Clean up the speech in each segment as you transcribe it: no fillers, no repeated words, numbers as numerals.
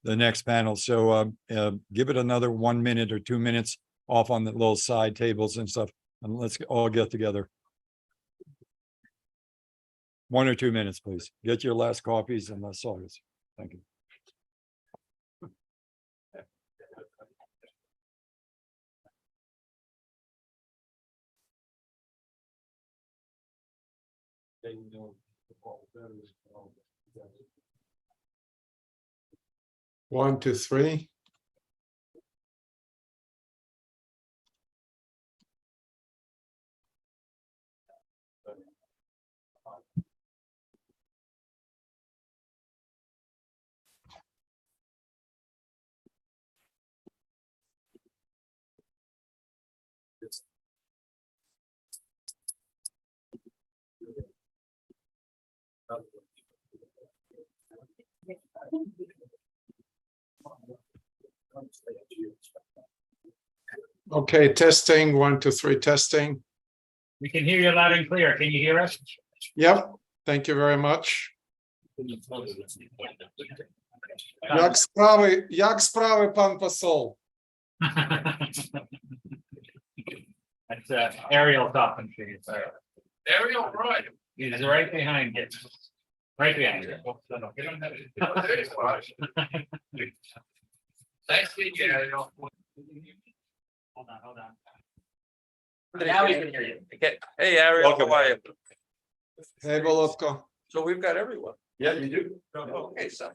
the next panel. So give it another 1 minute or 2 minutes off on the little side tables and stuff, and let's all get together. 1 or 2 minutes, please. Get your last coffees and last sauce. Thank you. One, two, three. Okay, testing, 1, 2, 3, testing. We can hear you loud and clear. Can you hear us? Yep, thank you very much. Як справи, пан посол? That's Ariel talking to you. Ariel, right? He's right behind you. Right behind you. Nice to meet you, Ariel. Hold on. Now we can hear you. Okay. Hey, Ariel, how are you? Hey, Volodko. So we've got everyone. Yeah, you do. Okay, so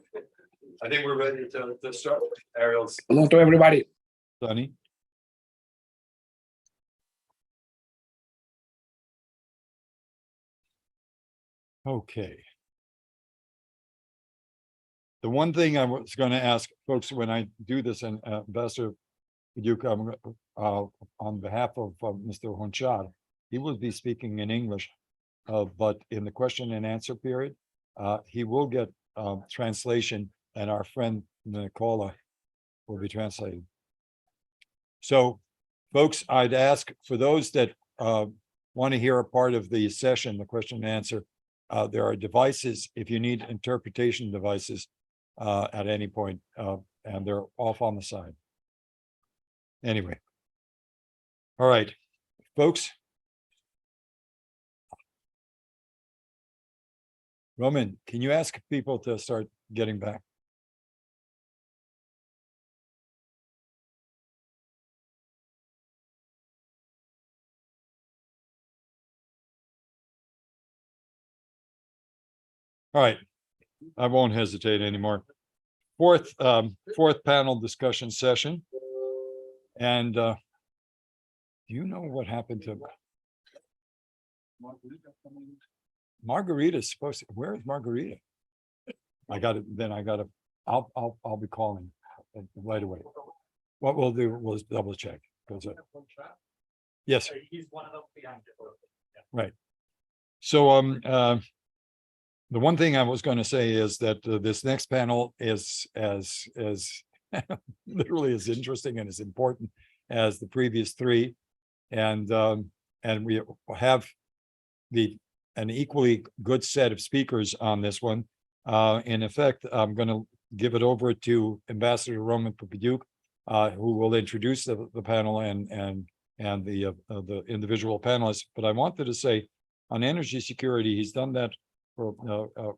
I think we're ready to start. Ariel's. Hello to everybody. Sonny? Okay. The one thing I was going to ask folks when I do this, and Ambassador Popadiuk, on behalf of Mr. Honchar, he will be speaking in English, but in the question and answer period, he will get translation, and our friend Nicola will be translating. So, folks, I'd ask for those that want to hear a part of the session, the question and answer, there are devices, if you need interpretation devices at any point, and they're off on the side. Anyway. All right, folks. Roman, can you ask people to start getting back? All right, I won't hesitate anymore. Fourth panel discussion session. And do you know what happened to Margarita? Is supposed to, where is Margarita? I got it. Then I got to. I'll be calling right away. What we'll do, we'll double check. Yes. He's one of them behind you. Right. So the one thing I was going to say is that this next panel is as literally as interesting and as important as the previous three, and we have an equally good set of speakers on this one. In effect, I'm going to give it over to Ambassador Roman Popadiuk, who will introduce the panel and the individual panelists. But I wanted to say, on energy security, he's done that for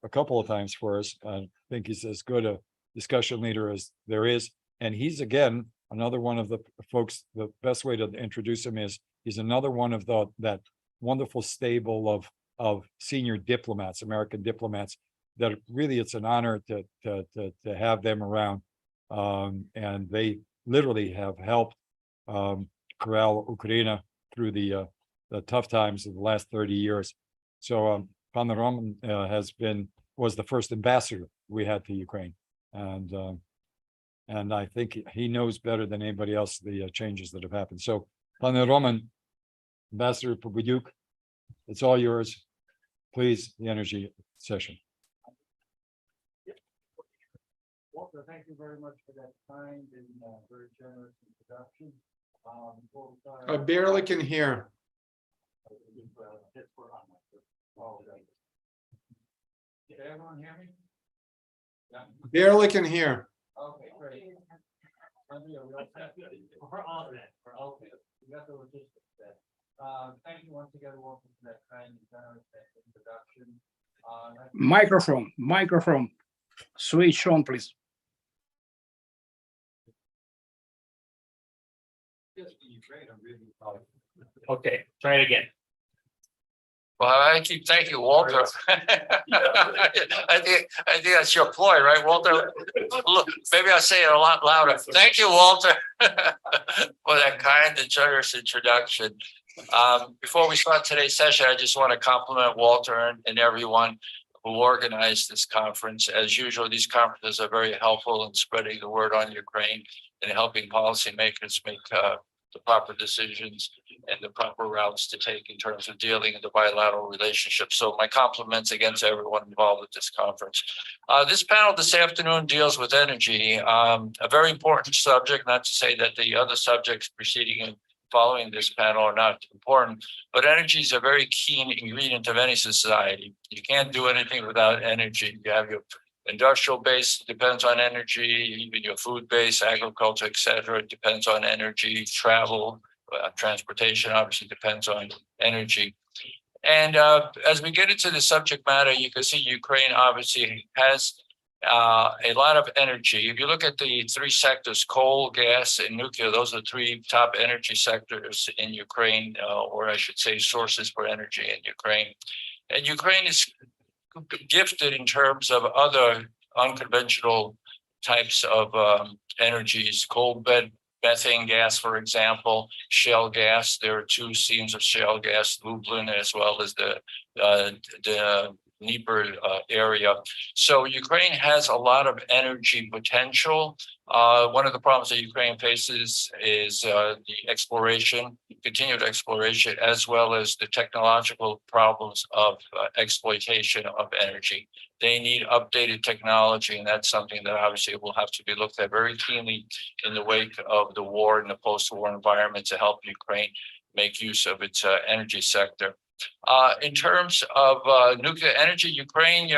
a couple of times for us. I think he's as good a discussion leader as there is. And he's, again, another one of the folks, the best way to introduce him is he's another one of that wonderful stable of senior diplomats, American diplomats, that really it's an honor to have them around. And they literally have helped corral Ukraine through the tough times of the last 30 years. So Pan Roman was the first ambassador we had to Ukraine, and I think he knows better than anybody else the changes that have happened. So, Pan Roman, Ambassador Popadiuk, it's all yours. Please, the energy session. Walter, thank you very much for that kind and very generous introduction. I barely can hear. Can everyone hear me? Barely can hear. Okay, great. Andrij, are we all set? We're all set. Okay, we got the logistics set. Thank you once again, welcome to that kind and generous introduction. Microphone. Switch on, please. Okay, try it again. Well, I keep thanking Walter. I think that's your ploy, right, Walter? Look, maybe I'll say it a lot louder. Thank you, Walter, for that kind and generous introduction. Before we start today's session, I just want to compliment Walter and everyone who organized this conference. As usual, these conferences are very helpful in spreading the word on Ukraine and helping policymakers make the proper decisions and the proper routes to take in terms of dealing in the bilateral relationship. So my compliments again to everyone involved with this conference. This panel this afternoon deals with energy, a very important subject, not to say that the other subjects preceding and following this panel are not important, but energy is a very key ingredient of any society. You can't do anything without energy. You have your industrial base depends on energy, even your food base, agriculture, etc. depends on energy, travel, transportation obviously depends on energy. And as we get into the subject matter, you can see Ukraine obviously has a lot of energy. If you look at the three sectors, coal, gas, and nuclear, those are the three top energy sectors in Ukraine, or I should say sources for energy in Ukraine. And Ukraine is gifted in terms of other unconventional types of energies, coal bed, methane gas, for example, shale gas. There are two seams of shale gas, Lublin, as well as the Dnieper area. So Ukraine has a lot of energy potential. One of the problems that Ukraine faces is the exploration, continued exploration, as well as the technological problems of exploitation of energy. They need updated technology, and that's something that obviously will have to be looked at very keenly in the wake of the war and the post-war environment to help Ukraine make use of its energy sector. In terms of nuclear energy, Ukraine,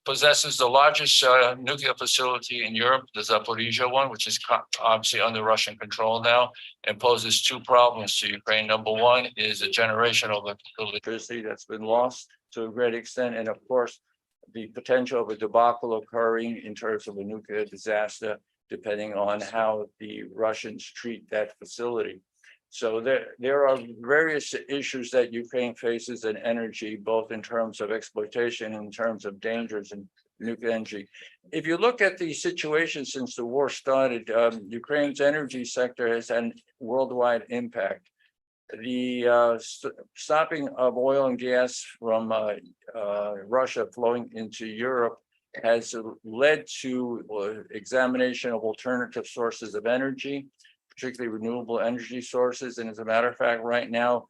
possesses the largest nuclear facility in Europe, the Zaporizhzhia one, which is obviously under Russian control now, and poses two problems to Ukraine. Number one is a generation of electricity that's been lost to a great extent, and of course, the potential of a debacle occurring in terms of a nuclear disaster, depending on how the Russians treat that facility. So there are various issues that Ukraine faces in energy, both in terms of exploitation and in terms of dangers in nuclear energy. If you look at the situation since the war started, Ukraine's energy sector has had a worldwide impact. The stopping of oil and gas from Russia flowing into Europe has led to examination of alternative sources of energy, particularly renewable energy sources. And as a matter of fact, right now,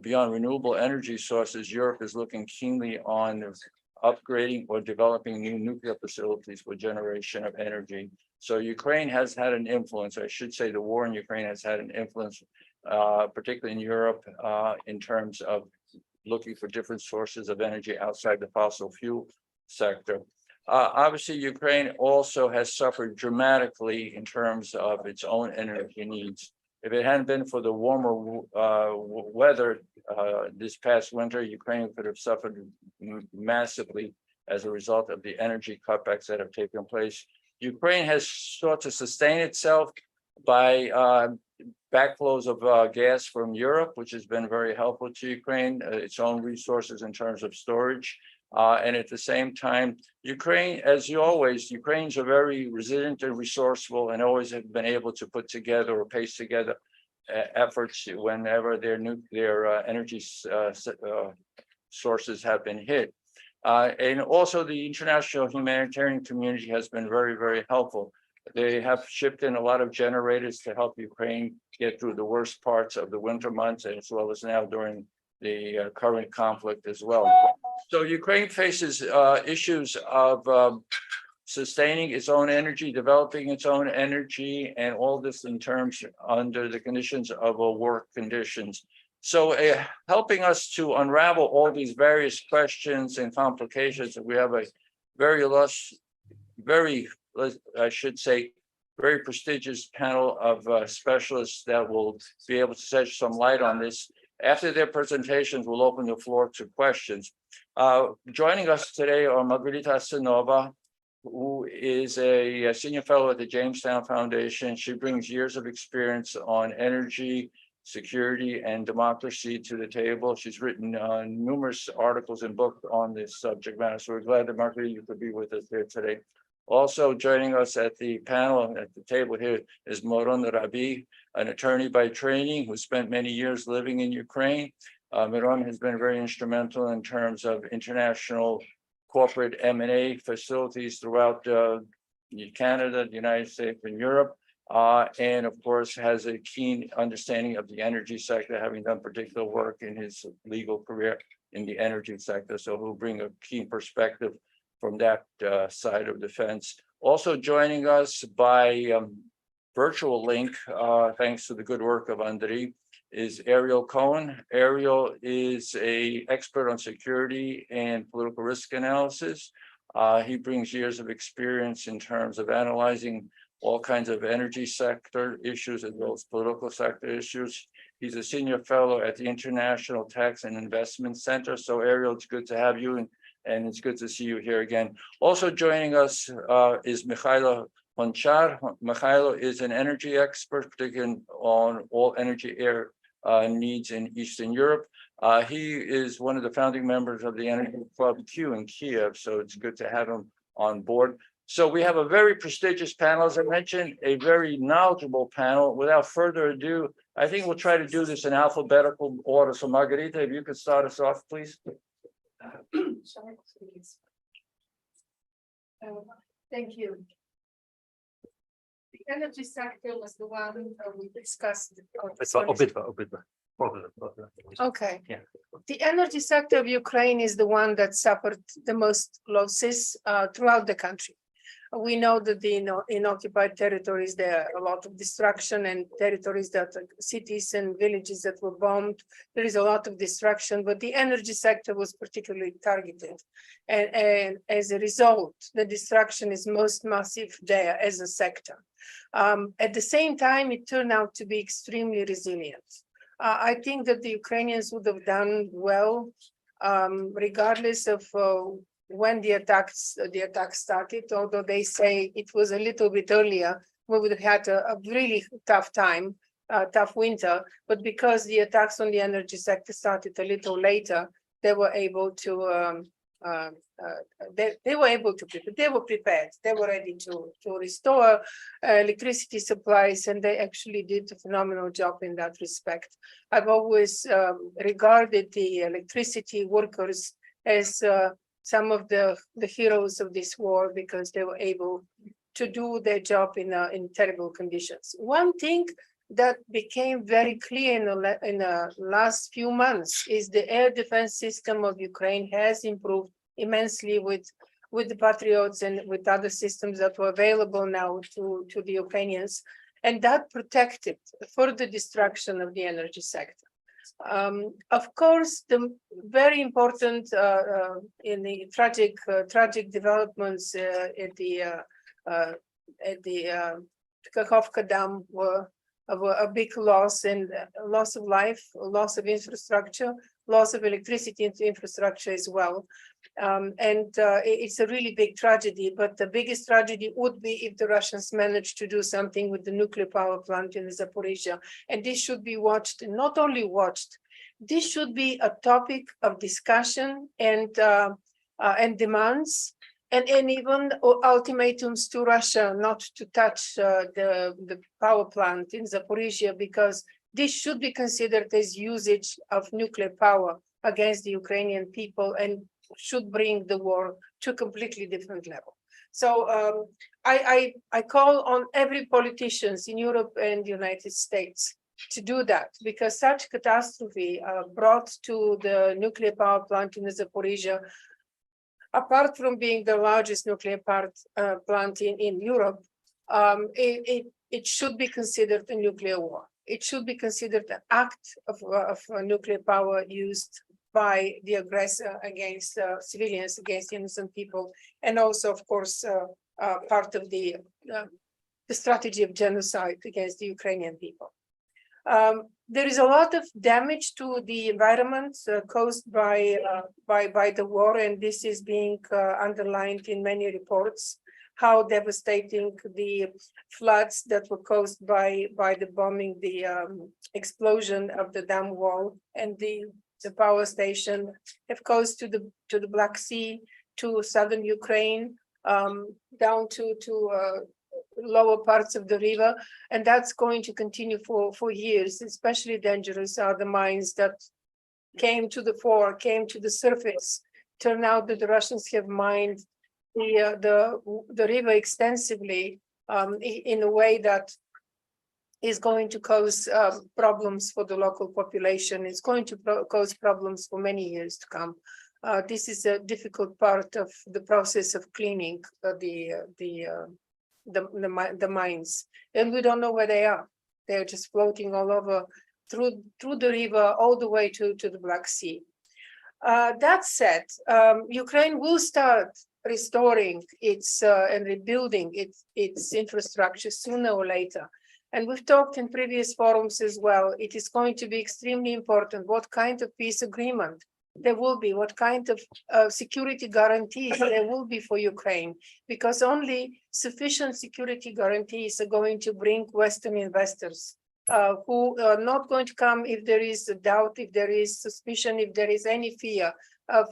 beyond renewable energy sources, Europe is looking keenly on upgrading or developing new nuclear facilities for generation of energy. So Ukraine has had an influence, I should say the war in Ukraine has had an influence, particularly in Europe, in terms of looking for different sources of energy outside the fossil fuel sector. Obviously, Ukraine also has suffered dramatically in terms of its own energy needs. If it hadn't been for the warmer weather this past winter, Ukraine could have suffered massively as a result of the energy cutbacks that have taken place. Ukraine has sought to sustain itself by backflows of gas from Europe, which has been very helpful to Ukraine, its own resources in terms of storage. And at the same time, Ukraine, as always, Ukrainians are very resilient and resourceful and always have been able to put together or pace together efforts whenever their energy sources have been hit. And also the international humanitarian community has been very, very helpful. They have shipped in a lot of generators to help Ukraine get through the worst parts of the winter months, as well as now during the current conflict as well. So Ukraine faces issues of sustaining its own energy, developing its own energy, and all this in terms under the conditions of war conditions. So helping us to unravel all these various questions and complications, we have a very I should say, very prestigious panel of specialists that will be able to shed some light on this. After their presentations, we'll open the floor to questions. Joining us today are Margarita Assenova, who is a senior fellow at the Jamestown Foundation. She brings years of experience on energy, security, and democracy to the table. She's written numerous articles and books on this subject matter. So we're glad that Margarita, you could be with us here today. Also joining us at the panel, at the table here, is Myron Rabij, an attorney by training who spent many years living in Ukraine. Myron has been very instrumental in terms of international corporate M&A facilities throughout Canada, the United States, and Europe. And of course, has a keen understanding of the energy sector, having done particular work in his legal career in the energy sector. So he'll bring a keen perspective from that side of the fence. Also joining us by virtual link, thanks to the good work of Andrij, is Ariel Cohen. Ariel is an expert on security and political risk analysis. He brings years of experience in terms of analyzing all kinds of energy sector issues as well as political sector issues. He's a senior fellow at the International Tax and Investment Center. So Ariel, it's good to have you, and it's good to see you here again. Also joining us is Mykhailo Honchar. Mykhailo is an energy expert, particularly on all energy needs in Eastern Europe. He is one of the founding members of the Energy Club Q in Kiev, so it's good to have him on board. So we have a very prestigious panel, as I mentioned, a very knowledgeable panel. Without further ado, I think we'll try to do this in alphabetical order. So Margarita, if you could start us off, please. Thank you. The energy sector was the one we discussed. Okay. Yeah. The energy sector of Ukraine is the one that suffered the most losses throughout the country. We know that in occupied territories, there are a lot of destruction, and territories that cities and villages that were bombed, there is a lot of destruction, but the energy sector was particularly targeted. And as a result, the destruction is most massive there as a sector. At the same time, it turned out to be extremely resilient. I think that the Ukrainians would have done well, regardless of when the attack started, although they say it was a little bit earlier, we would have had a really tough time, tough winter, but because the attacks on the energy sector started a little later, they were able to they were prepared, they were ready to restore electricity supplies, and they actually did a phenomenal job in that respect. I've always regarded the electricity workers as some of the heroes of this war, because they were able to do their job in terrible conditions. One thing that became very clear in the last few months is the air defense system of Ukraine has improved immensely with the Patriots and with other systems that were available now to the Ukrainians, and that protected further destruction of the energy sector. Of course, the very important in the tragic developments at the Kakhovka Dam were a big loss, and loss of life, loss of infrastructure, loss of electricity infrastructure as well. It's a really big tragedy, but the biggest tragedy would be if the Russians managed to do something with the nuclear power plant in Zaporizhia. And this should be watched, and not only watched, this should be a topic of discussion and demands, and even ultimatums to Russia not to touch the power plant in Zaporizhia, because this should be considered as usage of nuclear power against the Ukrainian people and should bring the war to a completely different level. So I call on every politicians in Europe and the United States to do that, because such catastrophe brought to the nuclear power plant in Zaporizhia, apart from being the largest nuclear plant in Europe, it should be considered a nuclear war. It should be considered an act of nuclear power used by the aggressor against civilians, against innocent people, and also, of course, part of the strategy of genocide against the Ukrainian people. There is a lot of damage to the environment caused by the war, and this is being underlined in many reports. How devastating the floods that were caused by the bombing, the explosion of the dam wall and the power station have caused to the Black Sea, to southern Ukraine, down to lower parts of the river, and that's going to continue for years. Especially dangerous are the mines that came to the fore, came to the surface. Turn out that the Russians have mined the river extensively in a way that is going to cause problems for the local population. It's going to cause problems for many years to come. This is a difficult part of the process of cleaning the mines, and we don't know where they are. They're just floating all over through the river, all the way to the Black Sea. That said, Ukraine will start restoring its and rebuilding its infrastructure sooner or later. And we've talked in previous forums as well. It is going to be extremely important what kind of peace agreement there will be, what kind of security guarantees there will be for Ukraine, because only sufficient security guarantees are going to bring Western investors who are not going to come if there is a doubt, if there is suspicion, if there is any fear of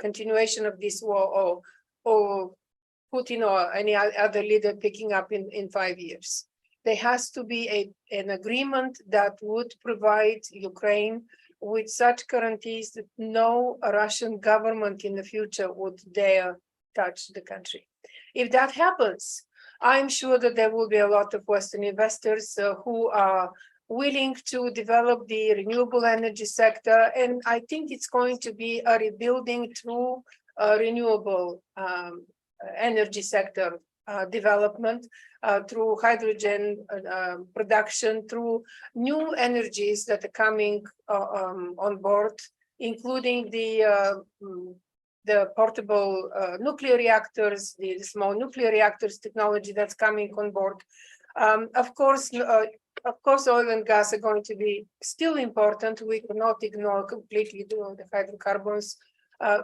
continuation of this war, or Putin or any other leader picking up in 5 years. There has to be an agreement that would provide Ukraine with such guarantees that no Russian government in the future would dare touch the country. If that happens, I'm sure that there will be a lot of Western investors who are willing to develop the renewable energy sector. And I think it's going to be a rebuilding through renewable energy sector development, through hydrogen production, through new energies that are coming on board, including the portable nuclear reactors, the small nuclear reactors technology that's coming on board. Of course, oil and gas are going to be still important. We cannot ignore completely the hydrocarbons,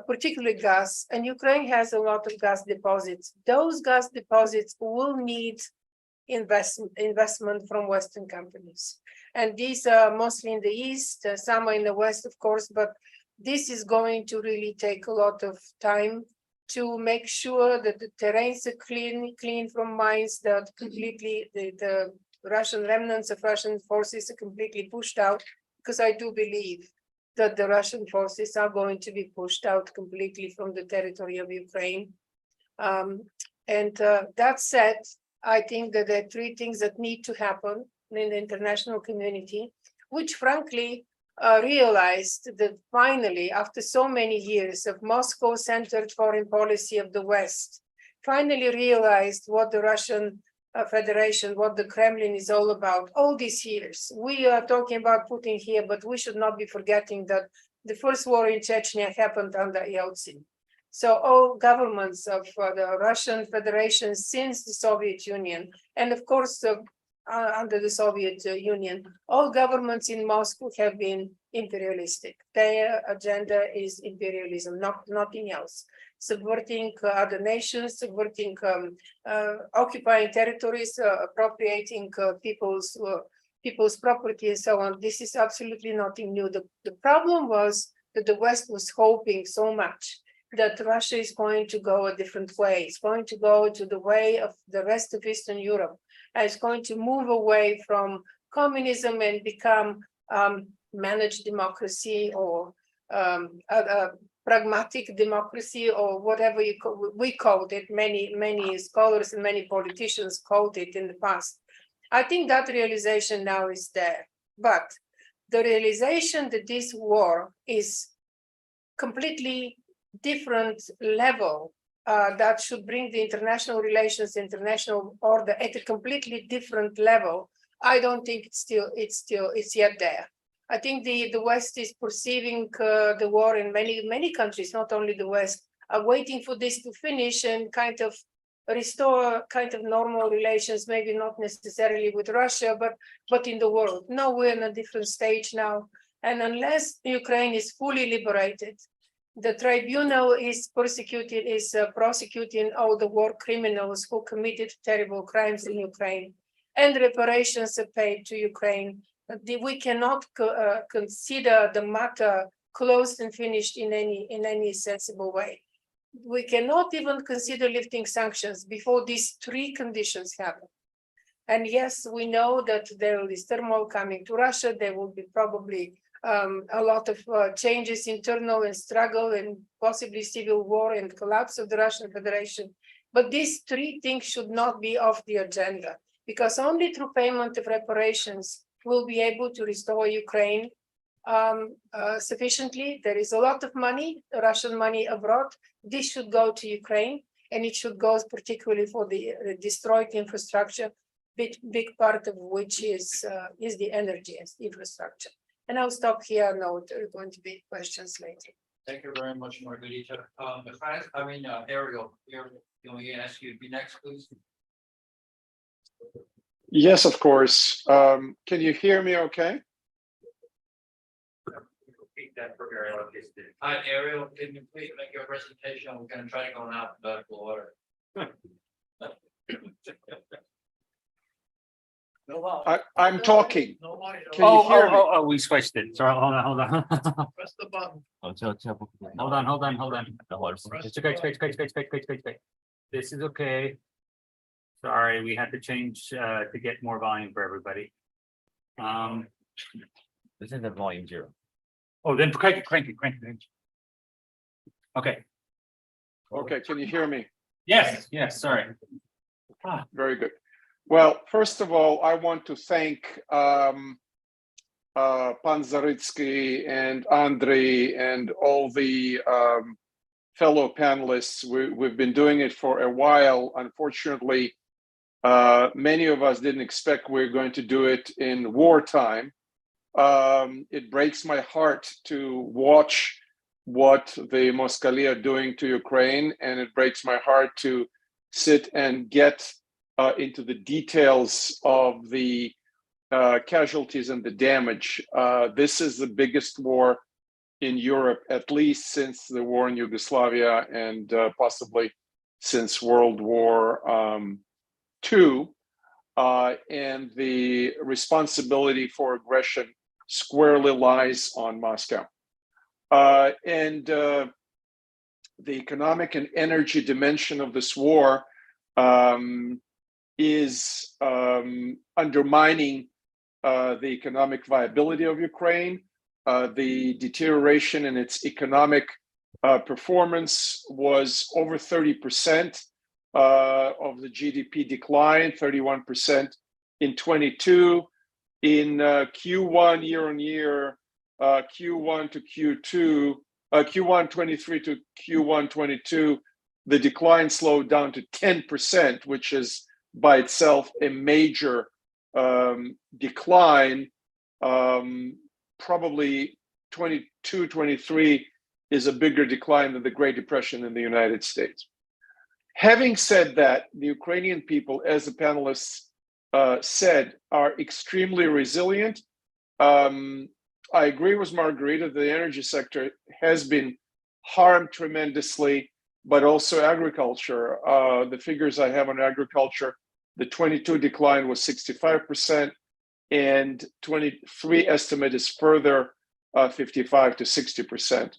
particularly gas. And Ukraine has a lot of gas deposits. Those gas deposits will need investment from Western companies. And these are mostly in the East, some are in the West, of course, but this is going to really take a lot of time to make sure that the terrains are clean from mines, that completely the Russian remnants of Russian forces are completely pushed out, because I do believe that the Russian forces are going to be pushed out completely from the territory of Ukraine. That said, I think that there are three things that need to happen in the international community, which frankly realized that finally, after so many years of Moscow-centered foreign policy of the West, finally realized what the Russian Federation, what the Kremlin is all about all these years. We are talking about Putin here, but we should not be forgetting that the first war in Chechnya happened under Yeltsin. So all governments of the Russian Federation since the Soviet Union, and of course under the Soviet Union, all governments in Moscow have been imperialistic. Their agenda is imperialism, nothing else. Subverting other nations, subverting, occupying territories, appropriating people's property and so on. This is absolutely nothing new. The problem was that the West was hoping so much that Russia is going to go a different way. It's going to go to the way of the rest of Eastern Europe. And it's going to move away from communism and become managed democracy, or pragmatic democracy, or whatever we called it. Many scholars and many politicians called it in the past. I think that realization now is there. But the realization that this war is completely different level that should bring the international relations, international order at a completely different level, I don't think it's yet there. I think the West is perceiving the war in many countries, not only the West, waiting for this to finish and kind of restore kind of normal relations, maybe not necessarily with Russia, but in the world. No, we're in a different stage now. And unless Ukraine is fully liberated, the tribunal is prosecuting all the war criminals who committed terrible crimes in Ukraine, and reparations are paid to Ukraine. We cannot consider the matter closed and finished in any sensible way. We cannot even consider lifting sanctions before these three conditions happen. And yes, we know that there is turmoil coming to Russia. There will be probably a lot of changes, internal and struggle, and possibly civil war and collapse of the Russian Federation. But these three things should not be off the agenda, because only through payment of reparations will be able to restore Ukraine sufficiently. There is a lot of money, Russian money abroad. This should go to Ukraine, and it should go particularly for the destroyed infrastructure, big part of which is the energy infrastructure. And I'll stop here. No, there are going to be questions later. Thank you very much, Margarita. Ariel, can we ask you to be next, please? Yes, of course. Can you hear me okay? Repeat that for Ariel. Hi, Ariel, can you please make your presentation? We're going to try to go in alphabetical order. I'm talking. Nobody. Can you hear me? Oh, we switched it. Sorry, hold on. Press the button. Hold on. It's okay. This is okay. Sorry, we had to change to get more volume for everybody. This is the volume 0. Oh, then crank it. Okay. Okay, can you hear me? Yes, sorry. Very good. Well, first of all, I want to thank Pan Zaritsky and Andrij and all the fellow panelists. We've been doing it for a while. Unfortunately, many of us didn't expect we're going to do it in wartime. It breaks my heart to watch what the Moskali are doing to Ukraine, and it breaks my heart to sit and get into the details of the casualties and the damage. This is the biggest war in Europe, at least since the war in Yugoslavia and possibly since World War II. And the responsibility for aggression squarely lies on Moscow. And the economic and energy dimension of this war is undermining the economic viability of Ukraine. The deterioration in its economic performance was over 30% of the GDP decline, 31% in 22. In Q1 year on year, Q1 to Q2, Q1 23 to Q1 22, the decline slowed down to 10%, which is by itself a major decline. Probably 22, 23 is a bigger decline than the Great Depression in the United States. Having said that, the Ukrainian people, as the panelists said, are extremely resilient. I agree with Margarita, the energy sector has been harmed tremendously, but also agriculture. The figures I have on agriculture, the 22 decline was 65%, and 23 estimate is further 55 to 60%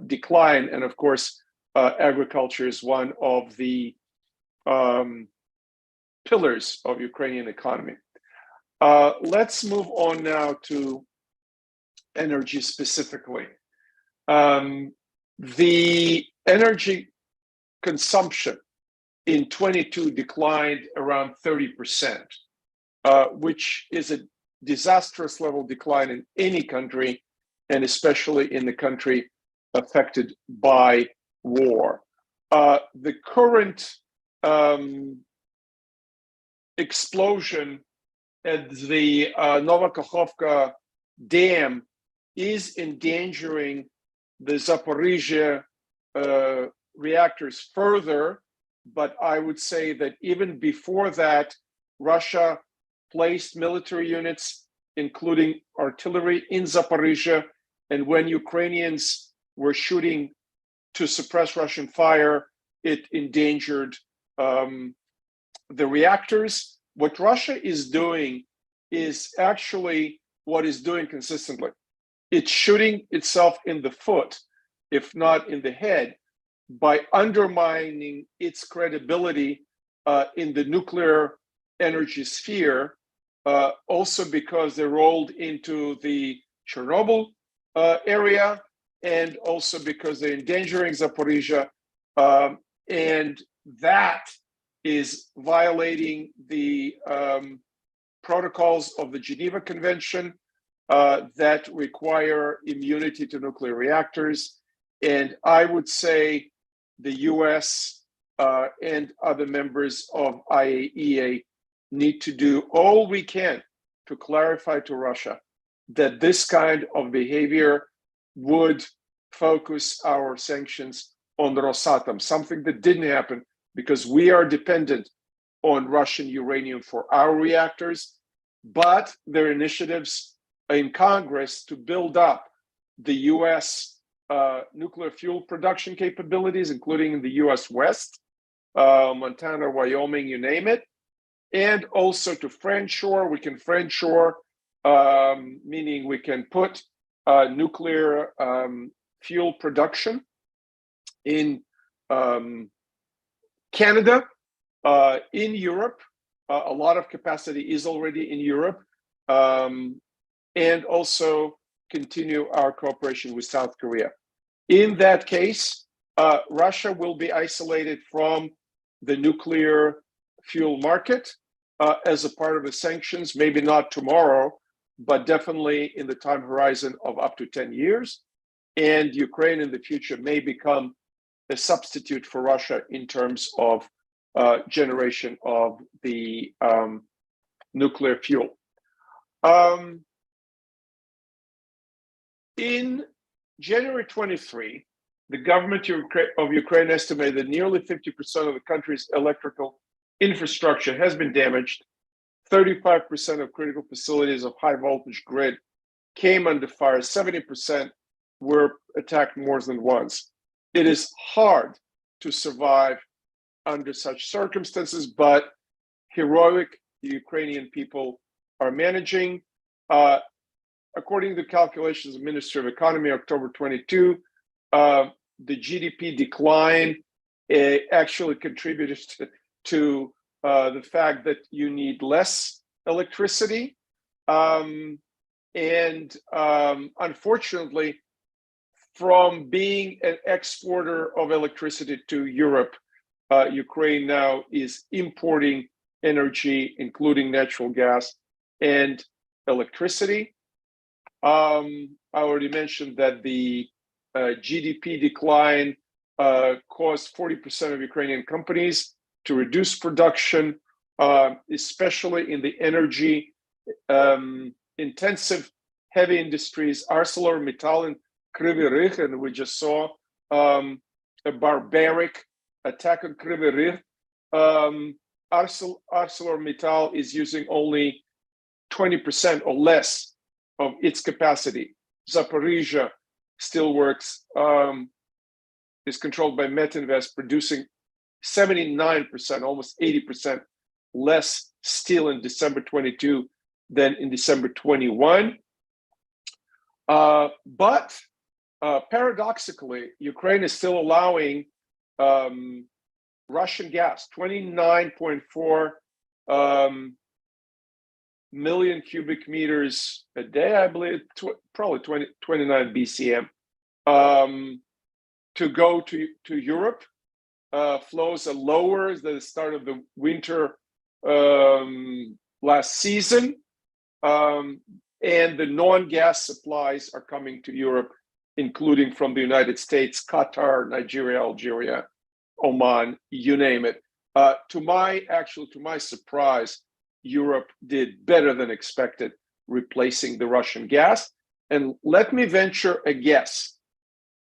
decline. And of course, agriculture is one of the pillars of Ukrainian economy. Let's move on now to energy specifically. The energy consumption in 22 declined around 30%, which is a disastrous level decline in any country, and especially in the country affected by war. The current explosion at the Novokakhovka Dam is endangering the Zaporizhia reactors further, but I would say that even before that, Russia placed military units, including artillery, in Zaporizhzhia, and when Ukrainians were shooting to suppress Russian fire, it endangered the reactors. What Russia is doing is actually what it's doing consistently. It's shooting itself in the foot, if not in the head, by undermining its credibility in the nuclear energy sphere, also because they rolled into the Chernobyl area, and also because they're endangering Zaporizhzhia, and that is violating the protocols of the Geneva Convention that require immunity to nuclear reactors. And I would say the US and other members of IAEA need to do all we can to clarify to Russia that this kind of behavior would focus our sanctions on Rosatom, something that didn't happen because we are dependent on Russian uranium for our reactors, but their initiatives in Congress to build up the US nuclear fuel production capabilities, including in the US West, Montana, Wyoming, you name it, and also to friendshore. We can friendshore, meaning we can put nuclear fuel production in Canada, in Europe. A lot of capacity is already in Europe, and also continue our cooperation with South Korea. In that case, Russia will be isolated from the nuclear fuel market as a part of the sanctions, maybe not tomorrow, but definitely in the time horizon of up to 10 years. And Ukraine in the future may become a substitute for Russia in terms of generation of the nuclear fuel. In January 23, the government of Ukraine estimated that nearly 50% of the country's electrical infrastructure has been damaged. 35% of critical facilities of high voltage grid came under fire. 70% were attacked more than once. It is hard to survive under such circumstances, but heroic Ukrainian people are managing. According to calculations of the Ministry of Economy, October 22, the GDP decline actually contributed to the fact that you need less electricity. Unfortunately, from being an exporter of electricity to Europe, Ukraine now is importing energy, including natural gas and electricity. I already mentioned that the GDP decline caused 40% of Ukrainian companies to reduce production, especially in the energy intensive heavy industries. ArcelorMittal and Kryvyi Rih, and we just saw a barbaric attack on Kryvyi Rih. ArcelorMittal is using only 20% or less of its capacity. Zaporizhzhia Steelworks is controlled by Metinvest, producing 79%, almost 80% less steel in December 22 than in December 21. But paradoxically, Ukraine is still allowing Russian gas, 29.4 million cubic meters a day, I believe, probably 29 BCM, to go to Europe. Flows are lower than the start of the winter last season. And the non-gas supplies are coming to Europe, including from the United States, Qatar, Nigeria, Algeria, Oman, you name it. To my surprise, Europe did better than expected, replacing the Russian gas. And let me venture a guess.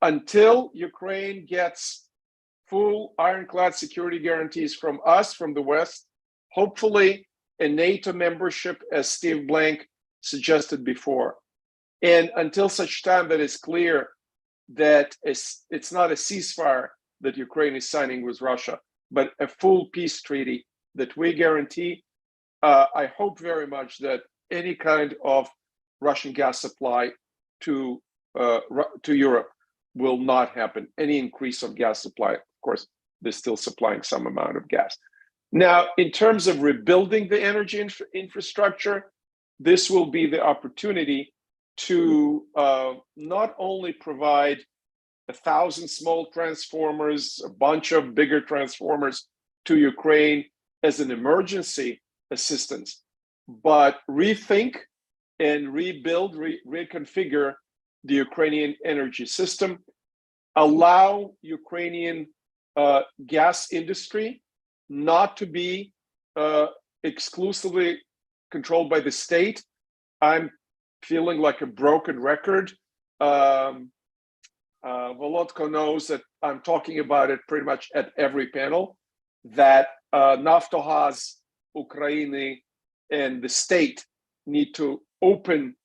Until Ukraine gets full ironclad security guarantees from us, from the West, hopefully a NATO membership, as Steve Blank suggested before. And until such time that it's clear that it's not a ceasefire that Ukraine is signing with Russia, but a full peace treaty that we guarantee, I hope very much that any kind of Russian gas supply to Europe will not happen. Any increase of gas supply, of course, they're still supplying some amount of gas. Now, in terms of rebuilding the energy infrastructure, this will be the opportunity to not only provide 1,000 small transformers, a bunch of bigger transformers to Ukraine as an emergency assistance, but rethink and rebuild, reconfigure the Ukrainian energy system, allow Ukrainian gas industry not to be exclusively controlled by the state. I'm feeling like a broken record. Volodko knows that I'm talking about it pretty much at every panel, that Naftogaz, Ukraine, and the state need to open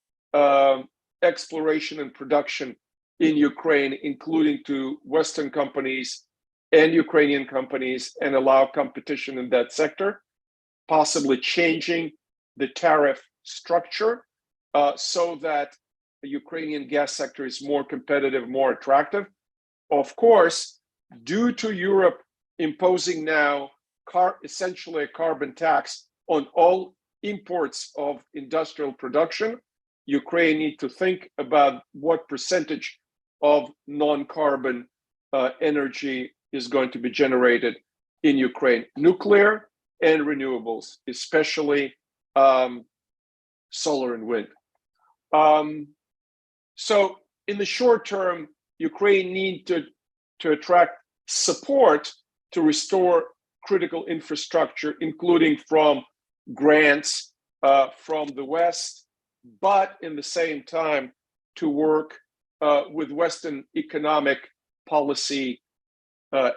exploration and production in Ukraine, including to Western companies and Ukrainian companies, and allow competition in that sector, possibly changing the tariff structure so that the Ukrainian gas sector is more competitive, more attractive. Of course, due to Europe imposing now essentially a carbon tax on all imports of industrial production, Ukraine needs to think about what percentage of non-carbon energy is going to be generated in Ukraine. Nuclear and renewables, especially solar and wind. So in the short term, Ukraine needs to attract support to restore critical infrastructure, including from grants from the West, but in the same time to work with Western economic policy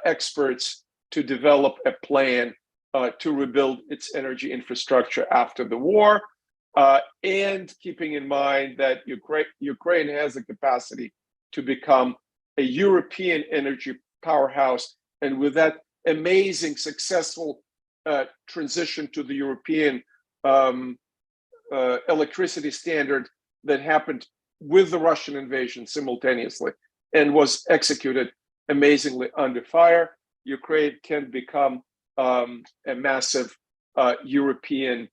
experts to develop a plan to rebuild its energy infrastructure after the war, and keeping in mind that Ukraine has the capacity to become a European energy powerhouse, and with that amazing successful transition to the European electricity standard that happened with the Russian invasion simultaneously and was executed amazingly under fire, Ukraine can become a massive European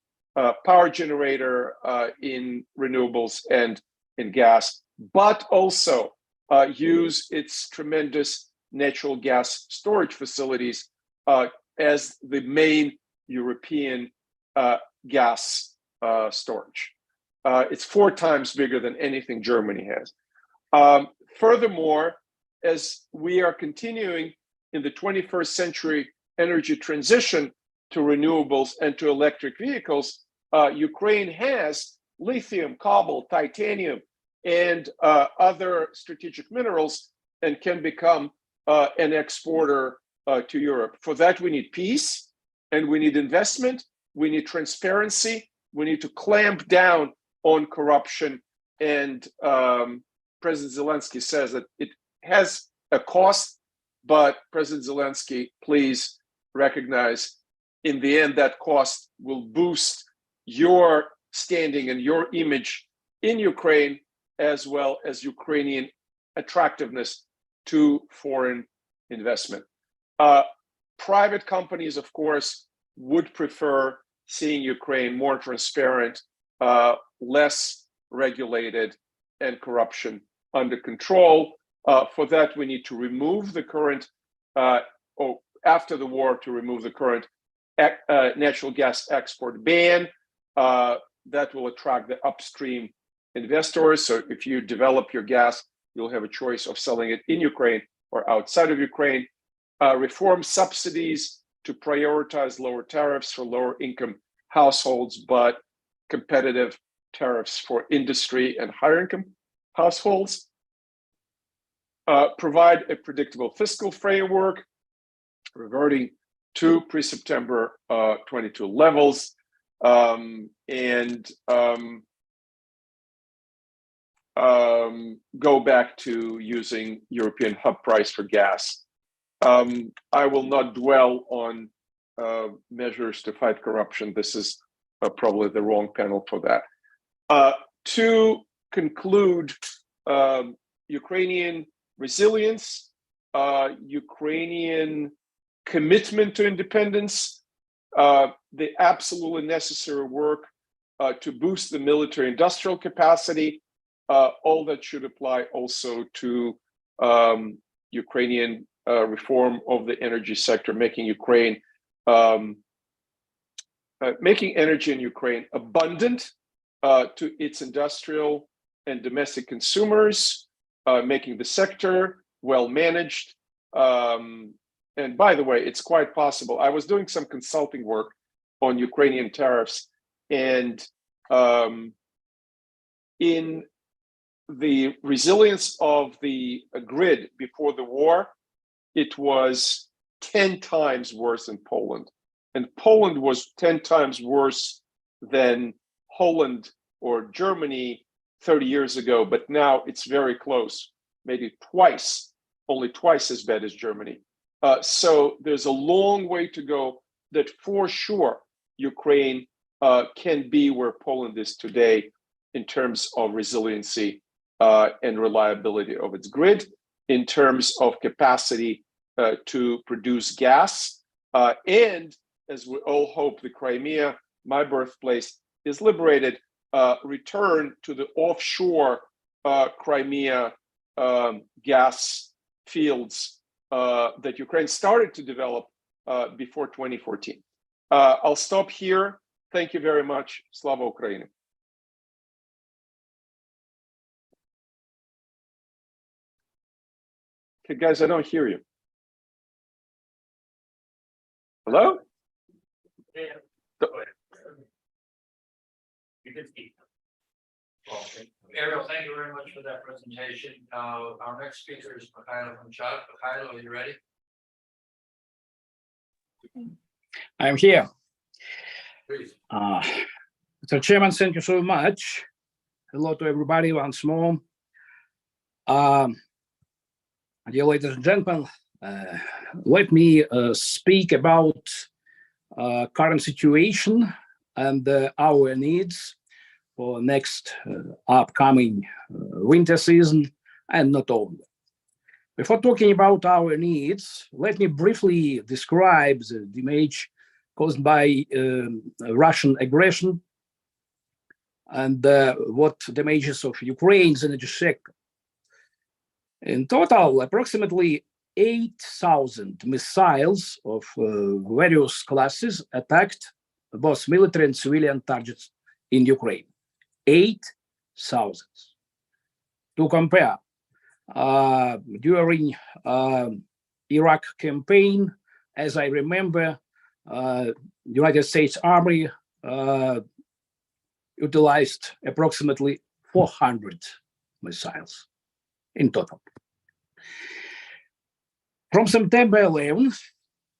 power generator in renewables and in gas, but also use its tremendous natural gas storage facilities as the main European gas storage. It's 4 times bigger than anything Germany has. Furthermore, as we are continuing in the 21st century energy transition to renewables and to electric vehicles, Ukraine has lithium, cobalt, titanium, and other strategic minerals, and can become an exporter to Europe. For that, we need peace, and we need investment, we need transparency, we need to clamp down on corruption, and President Zelensky says that it has a cost, but President Zelensky, please recognize in the end that cost will boost your standing and your image in Ukraine, as well as Ukrainian attractiveness to foreign investment. Private companies, of course, would prefer seeing Ukraine more transparent, less regulated, and corruption under control. For that, we need to remove the current, after the war, to remove the current natural gas export ban. That will attract the upstream investors. So if you develop your gas, you'll have a choice of selling it in Ukraine or outside of Ukraine. Reform subsidies to prioritize lower tariffs for lower income households, but competitive tariffs for industry and higher income households. Provide a predictable fiscal framework reverting to pre-September 22 levels, and go back to using European hub price for gas. I will not dwell on measures to fight corruption. This is probably the wrong panel for that. To conclude, Ukrainian resilience, Ukrainian commitment to independence, the absolutely necessary work to boost the military industrial capacity, all that should apply also to Ukrainian reform of the energy sector, making Ukraine, making energy in Ukraine abundant to its industrial and domestic consumers, making the sector well managed. And by the way, it's quite possible. I was doing some consulting work on Ukrainian tariffs, and in the resilience of the grid before the war, it was 10 times worse than Poland. And Poland was 10 times worse than Holland or Germany 30 years ago, but now it's very close, maybe twice, only twice as bad as Germany. So there's a long way to go that for sure Ukraine can be where Poland is today in terms of resiliency and reliability of its grid, in terms of capacity to produce gas. And as we all hope the Crimea, my birthplace, is liberated, return to the offshore Crimea gas fields that Ukraine started to develop before 2014. I'll stop here. Thank you very much. Slava Ukraini. Okay, guys, I don't hear you. Hello? You can speak. Ariel, thank you very much for that presentation. Our next speaker is Mykhailo from Chad. Mykhailo, are you ready? I'm here. Please. Mr. Chairman, thank you so much. Hello to everybody once more. Dear ladies and gentlemen, let me speak about current situation and our needs for next upcoming winter season, and not only. Before talking about our needs, let me briefly describe the damage caused by Russian aggression and what damages of Ukraine's energy sector. In total, approximately 8,000 missiles of various classes attacked both military and civilian targets in Ukraine. 8,000. To compare, during Iraq campaign, as I remember, United States Army utilized approximately 400 missiles in total. From September 11,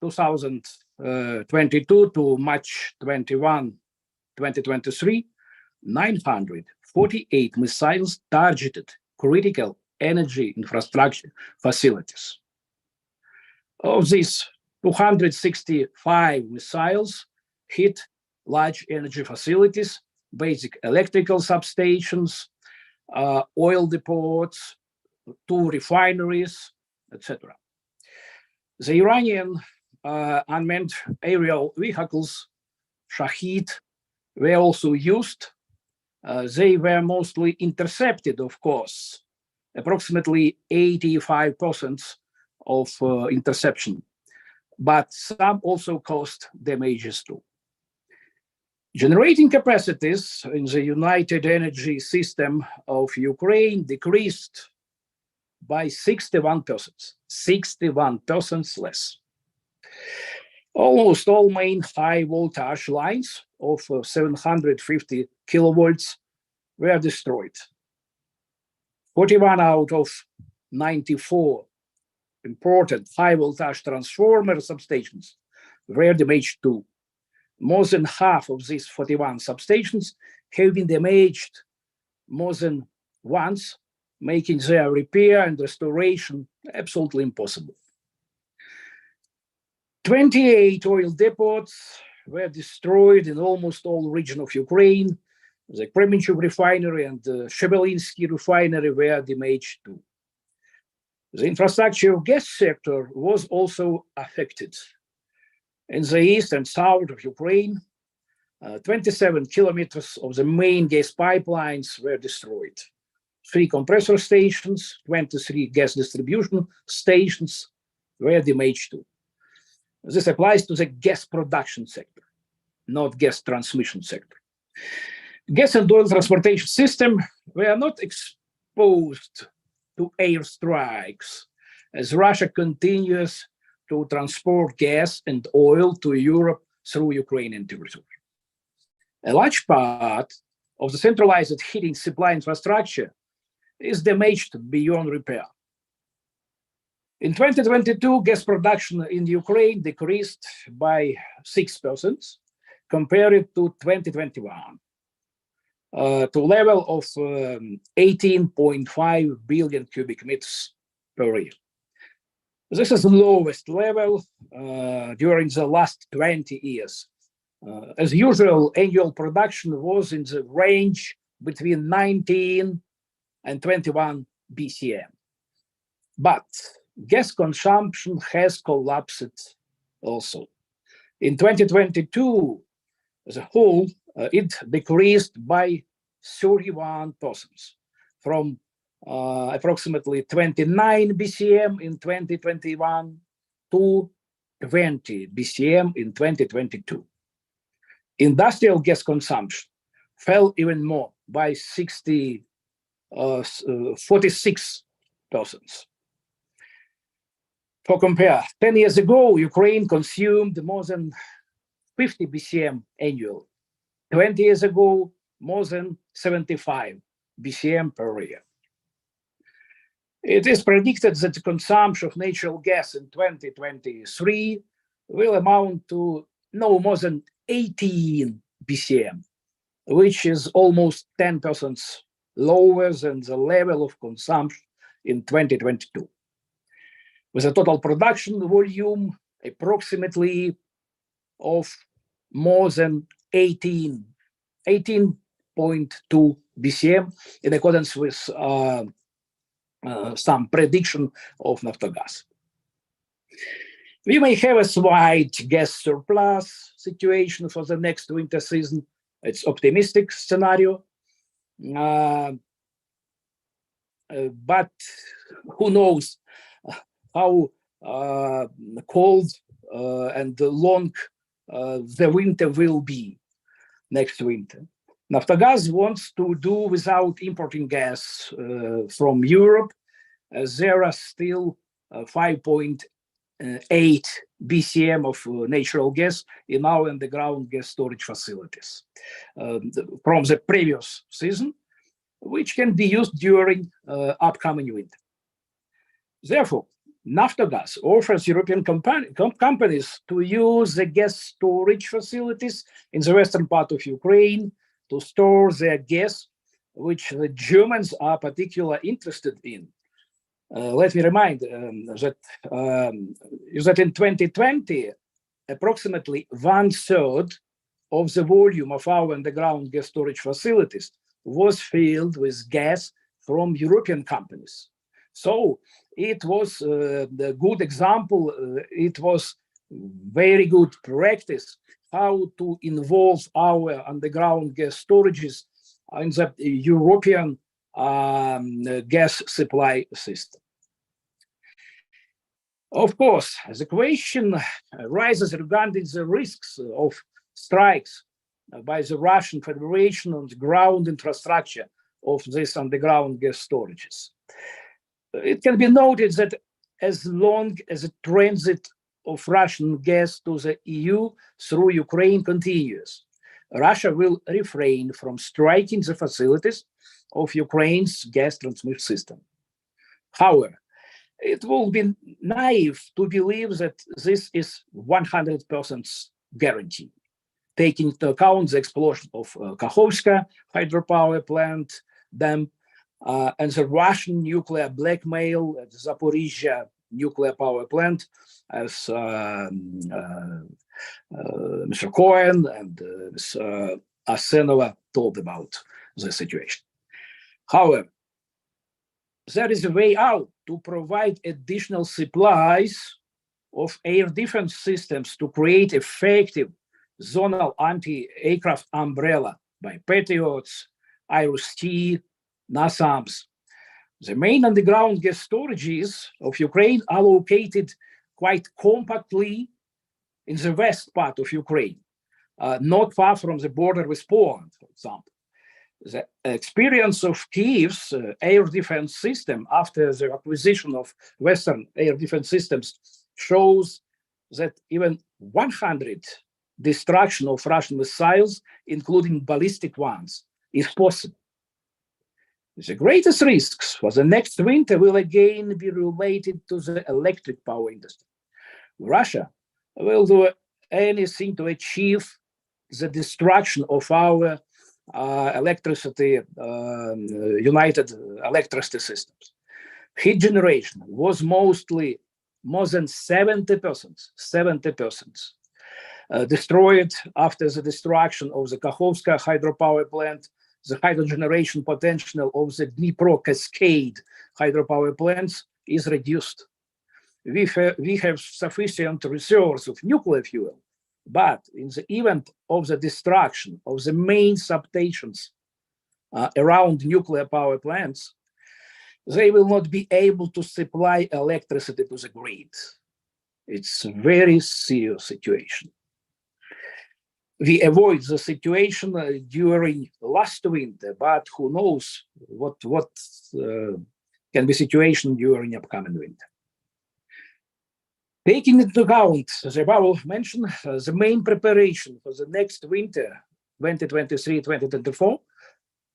2022 to March 21, 2023, 948 missiles targeted critical energy infrastructure facilities. Of these, 265 missiles hit large energy facilities, basic electrical substations, oil depots, 2 refineries, etc. The Iranian unmanned aerial vehicles, Shahid, were also used. They were mostly intercepted, of course, approximately 85% of interception, but some also caused damages too. Generating capacities in the United Energy System of Ukraine decreased by 61%, 61% less. Almost all main high voltage lines of 750 kilovolts were destroyed. 41 out of 94 important high voltage transformer substations were damaged too. More than half of these 41 substations have been damaged more than once, making their repair and restoration absolutely impossible. 28 oil depots were destroyed in almost all regions of Ukraine. The Kremenchuk refinery and the Shebelinsky refinery were damaged too. The infrastructure of gas sector was also affected. In the east and south of Ukraine, 27 kilometers of the main gas pipelines were destroyed. 3 compressor stations, 23 gas distribution stations were damaged too. This applies to the gas production sector, not gas transmission sector. Gas and oil transportation system were not exposed to airstrikes, as Russia continues to transport gas and oil to Europe through Ukrainian territory. A large part of the centralized heating supply infrastructure is damaged beyond repair. In 2022, gas production in Ukraine decreased by 6% compared to 2021, to a level of 18.5 billion cubic meters per year. This is the lowest level during the last 20 years. As usual, annual production was in the range between 19 and 21 BCM. But gas consumption has collapsed also. In 2022, as a whole, it decreased by 31% from approximately 29 BCM in 2021 to 20 BCM in 2022. Industrial gas consumption fell even more by 46%. For compare, 10 years ago, Ukraine consumed more than 50 BCM annually. 20 years ago, more than 75 BCM per year. It is predicted that the consumption of natural gas in 2023 will amount to no more than 18 BCM, which is almost 10% lower than the level of consumption in 2022. With a total production volume approximately of more than 18.2 BCM, in accordance with some prediction of Naftogaz. We may have a slight gas surplus situation for the next winter season. It's optimistic scenario, but who knows how cold and long the winter will be next winter. Naftogaz wants to do without importing gas from Europe, as there are still 5.8 BCM of natural gas in our underground gas storage facilities from the previous season, which can be used during upcoming winter. Therefore, Naftogaz offers European companies to use the gas storage facilities in the western part of Ukraine to store their gas, which the Germans are particularly interested in. Let me remind that in 2020, approximately 1/3 of the volume of our underground gas storage facilities was filled with gas from European companies. So it was the good example, it was very good practice how to involve our underground gas storages in the European gas supply system. Of course, the question arises regarding the risks of strikes by the Russian Federation on the ground infrastructure of these underground gas storages. It can be noted that as long as the transit of Russian gas to the EU through Ukraine continues, Russia will refrain from striking the facilities of Ukraine's gas transmission system. However, it will be naive to believe that this is 100% guarantee, taking into account the explosion of Kakhovska hydropower plant dam and the Russian nuclear blackmail at Zaporizhia nuclear power plant, as Mr. Cohen and Ms. Assenova told about the situation. However, there is a way out to provide additional supplies of air defense systems to create effective zonal anti-aircraft umbrella by Patriots, IRIS-T, NASAMS. The main underground gas storages of Ukraine are located quite compactly in the west part of Ukraine, not far from the border with Poland, for example. The experience of Kyiv's air defense system after the acquisition of Western air defense systems shows that even 100 destruction of Russian missiles, including ballistic ones, is possible. The greatest risks for the next winter will again be related to the electric power industry. Russia will do anything to achieve the destruction of our electricity, united electricity systems. Heat generation was mostly more than 70% destroyed after the destruction of the Kakhovska hydropower plant. The hydro generation potential of the Dnipro Cascade hydropower plants is reduced. We have sufficient reserves of nuclear fuel, but in the event of the destruction of the main substations around nuclear power plants, they will not be able to supply electricity to the grid. It's a very serious situation. We avoid the situation during last winter, but who knows what can be situation during upcoming winter. Taking into account, as above mentioned, the main preparation for the next winter, 2023-2024,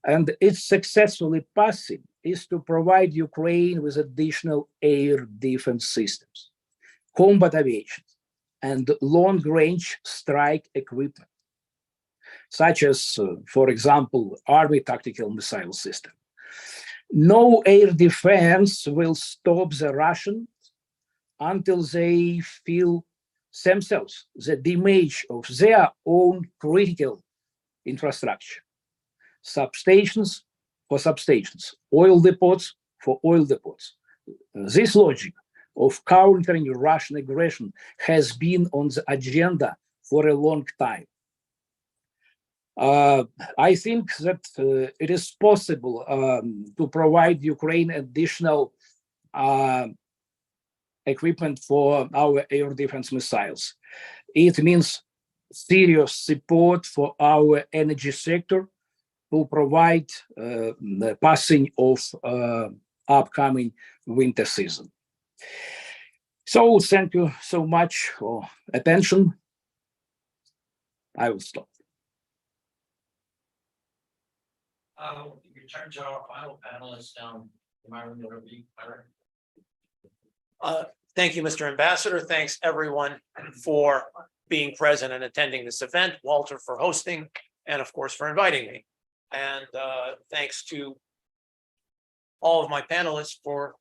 and it's successfully passing, is to provide Ukraine with additional air defense systems, combat aviation, and long-range strike equipment, such as, for example, Army tactical missile system. No air defense will stop the Russians until they feel themselves the damage of their own critical infrastructure. Substations for substations, oil depots for oil depots. This logic of countering Russian aggression has been on the agenda for a long time. I think that it is possible to provide Ukraine additional equipment for our air defense missiles. It means serious support for our energy sector to provide the passing of upcoming winter season. So thank you so much for attention. I will stop. We turn to our final panelist, Myron Rabij. Thank you, Mr. Ambassador. Thanks, everyone, for being present and attending this event. Walter for hosting, and of course, for inviting me. And thanks to all of my panelists for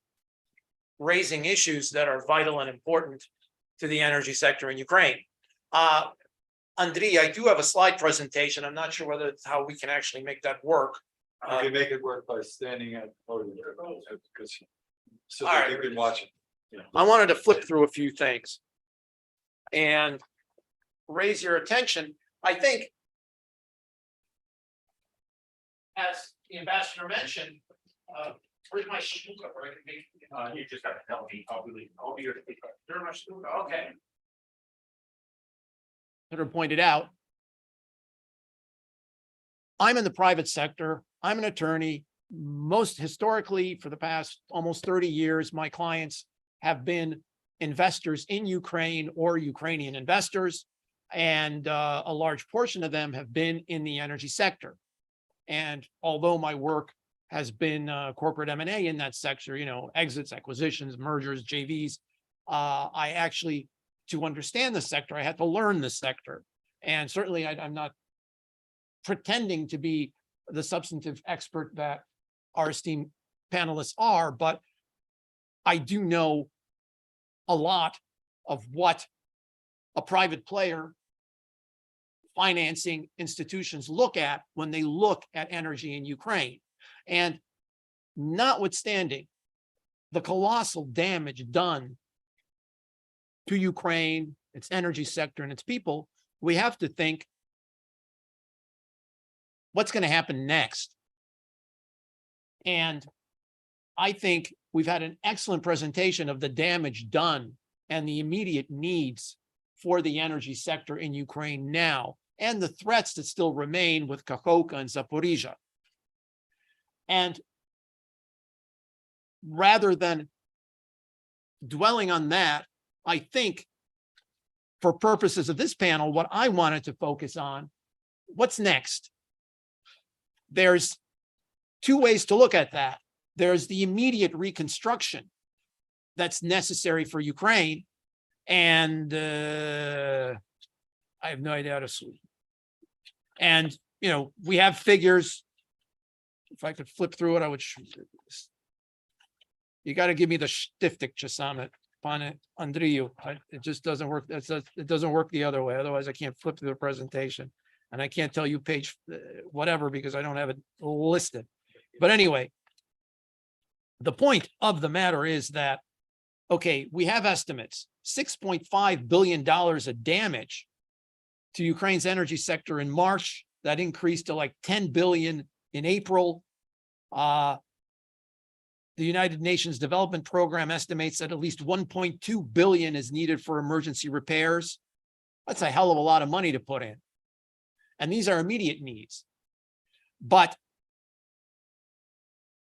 raising issues that are vital and important to the energy sector in Ukraine. Andrij, I do have a slide presentation. I'm not sure whether it's how we can actually make that work. You can make it work by standing at the podium because so All right. you can watch it. I wanted to flip through a few things and raise your attention. I think, as the ambassador mentioned, where's my shtuka? You just got to tell me. I'll be your speaker. There's my shtuka. Okay. Sort of pointed out, I'm in the private sector. I'm an attorney. Most historically, for the past almost 30 years, my clients have been investors in Ukraine or Ukrainian investors, and a large portion of them have been in the energy sector. And although my work has been corporate M&A in that sector, exits, acquisitions, mergers, JVs. I actually, to understand the sector, I had to learn the sector. And certainly I'm not pretending to be the substantive expert that our esteemed panelists are, but I do know a lot of what a private player financing institutions look at when they look at energy in Ukraine. And notwithstanding the colossal damage done to Ukraine, its energy sector, and its people, we have to think, what's going to happen next? And I think we've had an excellent presentation of the damage done and the immediate needs for the energy sector in Ukraine now, and the threats that still remain with Kakhovka and Zaporizhzhia. And rather than dwelling on that, I think for purposes of this panel, what I wanted to focus on, what's next? There's two ways to look at that. There's the immediate reconstruction that's necessary for Ukraine. And I have no idea how to sleep. And, we have figures. If I could flip through it, I would. You got to give me the shtiftik, Chasana, Pane Andriju. It just doesn't work. It doesn't work the other way. Otherwise, I can't flip through the presentation. And I can't tell you page whatever because I don't have it listed. But anyway, the point of the matter is that, okay, we have estimates, $6.5 billion of damage to Ukraine's energy sector in March. That increased to like 10 billion in April. The United Nations Development Program estimates that at least 1.2 billion is needed for emergency repairs. That's a hell of a lot of money to put in. And these are immediate needs. But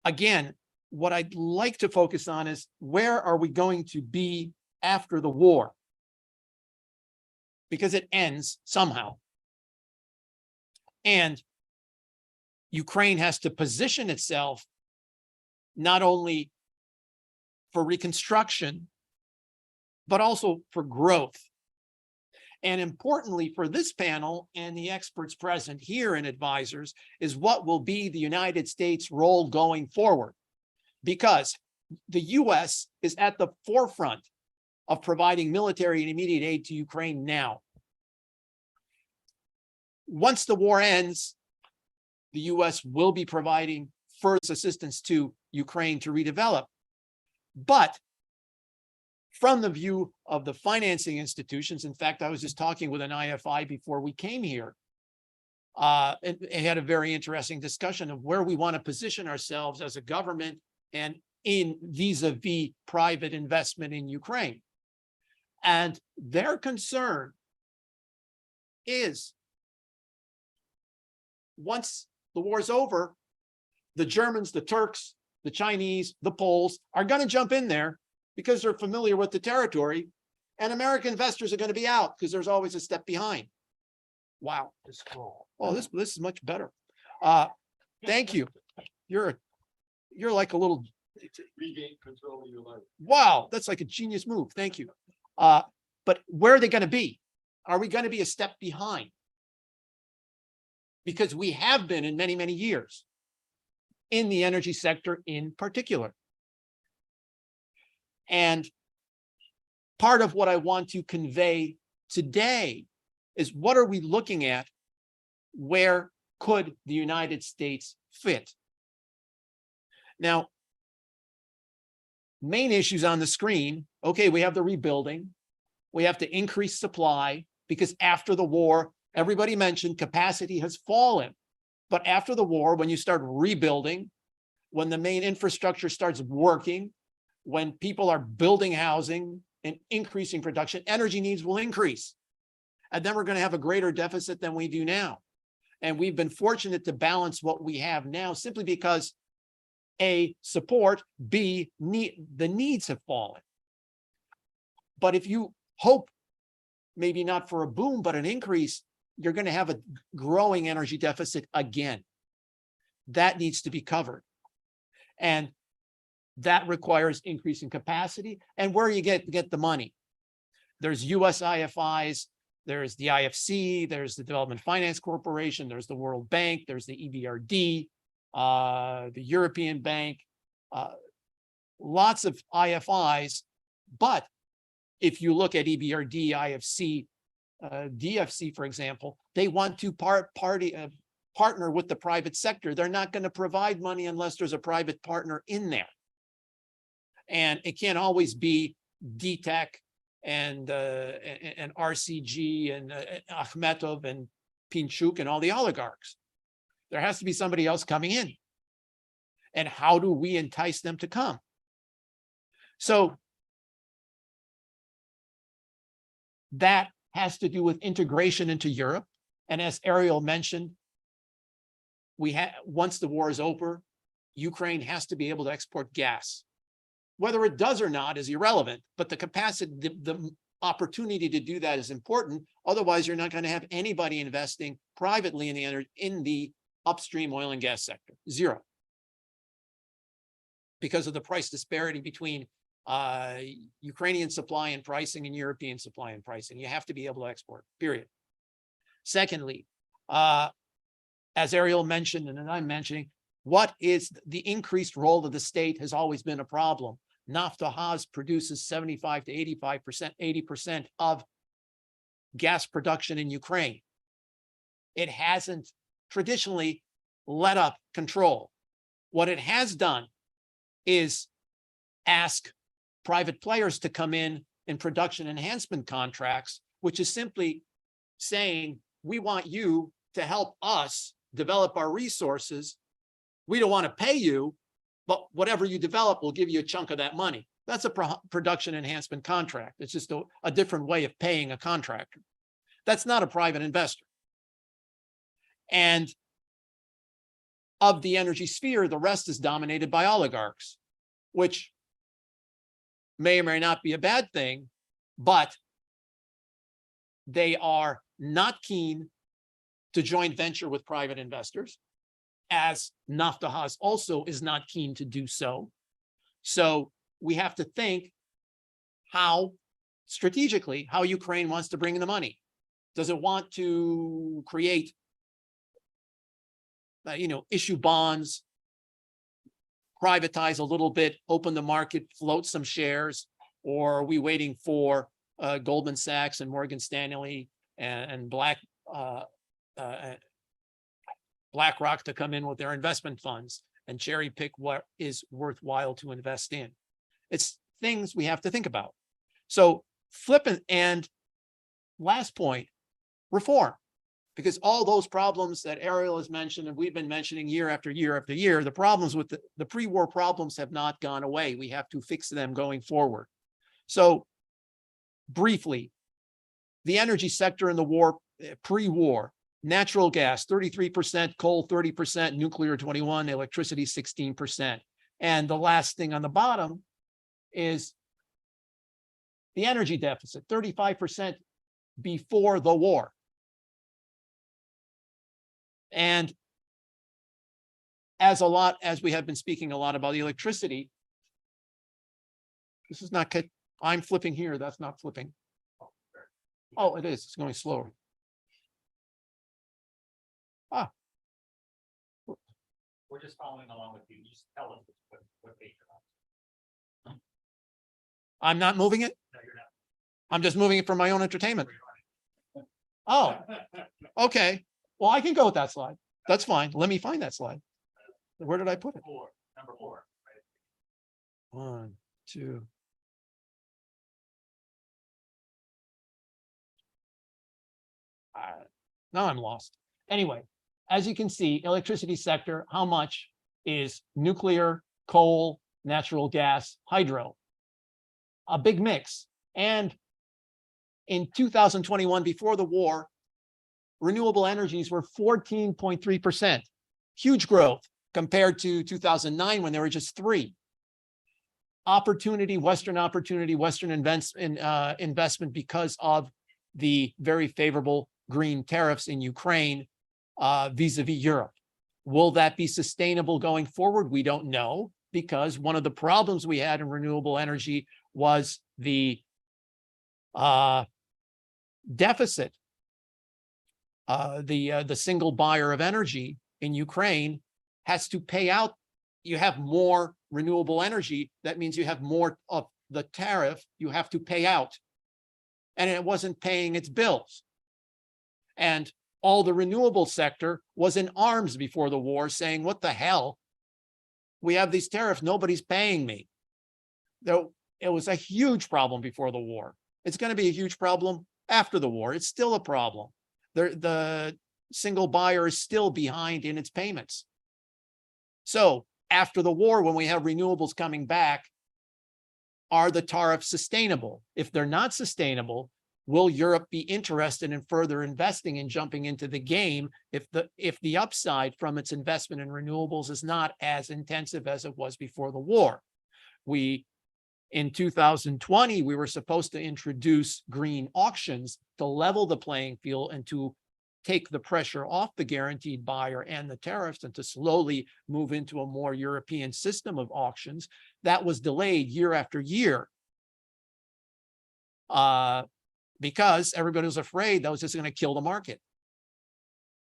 again, what I'd like to focus on is where are we going to be after the war? Because it ends somehow. And Ukraine has to position itself not only for reconstruction, but also for growth. And importantly for this panel and the experts present here and advisors is what will be the United States' role going forward. Because the US is at the forefront of providing military and immediate aid to Ukraine now. Once the war ends, the US will be providing further assistance to Ukraine to redevelop. But from the view of the financing institutions, in fact, I was just talking with an IFI before we came here. And had a very interesting discussion of where we want to position ourselves as a government and in vis-a-vis private investment in Ukraine. And their concern is once the war's over, the Germans, the Turks, the Chinese, the Poles are going to jump in there because they're familiar with the territory, and American investors are going to be out because there's always a step behind. Wow. Oh, this is much better. Thank you. You're like a little Regain control of your life. wow, that's like a genius move. Thank you. But where are they going to be? Are we going to be a step behind? Because we have been in many, many years in the energy sector in particular. And part of what I want to convey today is what are we looking at? Where could the United States fit? Now, main issues on the screen, okay, we have the rebuilding. We have to increase supply because after the war, everybody mentioned capacity has fallen. But after the war, when you start rebuilding, when the main infrastructure starts working, when people are building housing and increasing production, energy needs will increase. And then we're going to have a greater deficit than we do now. And we've been fortunate to balance what we have now simply because A, support, B, the needs have fallen. But if you hope, maybe not for a boom, but an increase, you're going to have a growing energy deficit again. That needs to be covered. And that requires increasing capacity. And where you get the money? There's US IFIs, there's the IFC, there's the Development Finance Corporation, there's the World Bank, there's the EBRD, the European Bank, lots of IFIs. But if you look at EBRD, IFC, DFC, for example, they want to partner with the private sector. They're not going to provide money unless there's a private partner in there. And it can't always be DTEC and RCG and Akhmetov and Pinchuk and all the oligarchs. There has to be somebody else coming in. And how do we entice them to come? So that has to do with integration into Europe. And as Ariel mentioned, once the war is over, Ukraine has to be able to export gas. Whether it does or not is irrelevant, but the capacity, the opportunity to do that is important. Otherwise, you're not going to have anybody investing privately in the upstream oil and gas sector. Zero. Because of the price disparity between Ukrainian supply and pricing and European supply and pricing. You have to be able to export, period. Secondly, as Ariel mentioned, and I'm mentioning, what is the increased role of the state has always been a problem. Naftahaz produces 75 to 85%, 80% of gas production in Ukraine. It hasn't traditionally let up control. What it has done is ask private players to come in production enhancement contracts, which is simply saying, we want you to help us develop our resources. We don't want to pay you, but whatever you develop, we'll give you a chunk of that money. That's a production enhancement contract. It's just a different way of paying a contractor. That's not a private investor. And of the energy sphere, the rest is dominated by oligarchs, which may or may not be a bad thing, but they are not keen to joint venture with private investors, as Naftahaz also is not keen to do so. So we have to think how, strategically, how Ukraine wants to bring in the money. Does it want to create, issue bonds, privatize a little bit, open the market, float some shares, or are we waiting for Goldman Sachs and Morgan Stanley and BlackRock to come in with their investment funds and cherry pick what is worthwhile to invest in? It's things we have to think about. So flippant, and last point, reform. Because all those problems that Ariel has mentioned and we've been mentioning year after year after year, the problems with the pre-war problems have not gone away. We have to fix them going forward. So briefly, the energy sector in the war, pre-war, natural gas, 33%, coal, 30%, nuclear, 21%, electricity, 16%. And the last thing on the bottom is the energy deficit, 35% before the war. And as we have been speaking a lot about the electricity, this is not, I'm flipping here, that's not flipping. Oh, it is, it's going slower. Ah. We're just following along with you. Just tell us what page you're on. I'm not moving it? No, you're not. I'm just moving it for my own entertainment. Oh, okay. Well, I can go with that slide. That's fine. Let me find that slide. Where did I put it? Number four. Right? 1, 2. Now I'm lost. Anyway, as you can see, electricity sector, how much is nuclear, coal, natural gas, hydro? A big mix. And in 2021, before the war, renewable energies were 14.3%. Huge growth compared to 2009 when they were just 3%. Western investment because of the very favorable green tariffs in Ukraine vis-a-vis Europe. Will that be sustainable going forward? We don't know. because one of the problems we had in renewable energy was the deficit. The single buyer of energy in Ukraine has to pay out. You have more renewable energy. That means you have more of the tariff you have to pay out. And it wasn't paying its bills. And all the renewable sector was in arms before the war saying, what the hell? We have these tariffs, nobody's paying me. Though it was a huge problem before the war. It's going to be a huge problem after the war. It's still a problem. The single buyer is still behind in its payments. So after the war, when we have renewables coming back, are the tariffs sustainable? If they're not sustainable, will Europe be interested in further investing and jumping into the game if the upside from its investment in renewables is not as intensive as it was before the war? In 2020, we were supposed to introduce green auctions to level the playing field and to take the pressure off the guaranteed buyer and the tariffs and to slowly move into a more European system of auctions. That was delayed year after year because everybody was afraid that was just going to kill the market.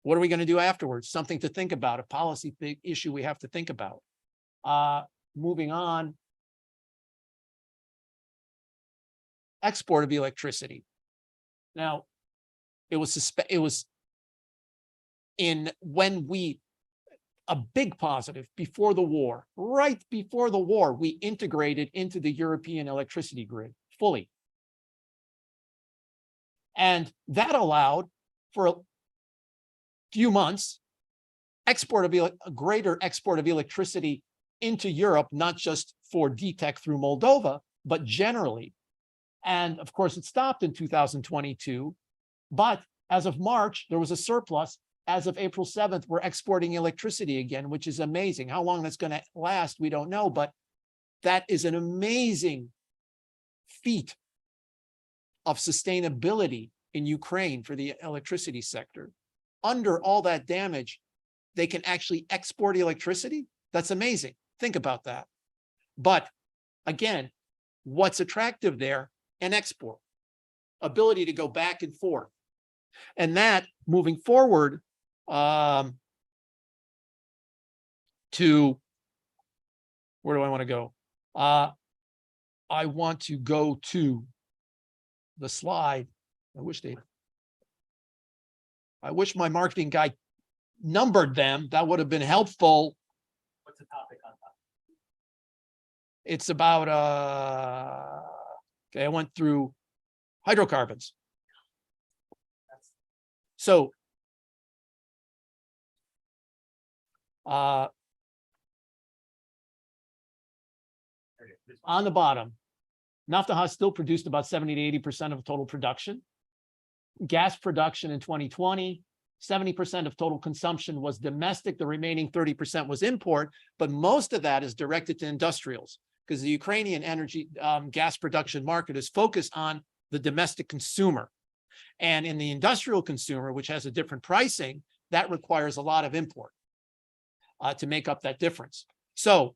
What are we going to do afterwards? Something to think about, a policy issue we have to think about. Moving on. Export of electricity. Now, it was a big positive before the war, right before the war, we integrated into the European electricity grid fully. And that allowed for a few months a greater export of electricity into Europe, not just for DTEC through Moldova, but generally. And of course, it stopped in 2022. But as of March, there was a surplus. As of April 7th, we're exporting electricity again, which is amazing. How long that's going to last, we don't know. But that is an amazing feat of sustainability in Ukraine for the electricity sector. Under all that damage, they can actually export electricity. That's amazing. Think about that. But again, what's attractive there? An export, ability to go back and forth. And that moving forward to, where do I want to go? I want to go to the slide. I wish my marketing guy numbered them. That would have been helpful. What's the topic on top? It's about, okay, I went through hydrocarbons. So, on the bottom, Naftahaz still produced about 70 to 80% of total production. Gas production in 2020, 70% of total consumption was domestic. The remaining 30% was import, but most of that is directed to industrials because the Ukrainian energy gas production market is focused on the domestic consumer. And in the industrial consumer, which has a different pricing, that requires a lot of import to make up that difference. So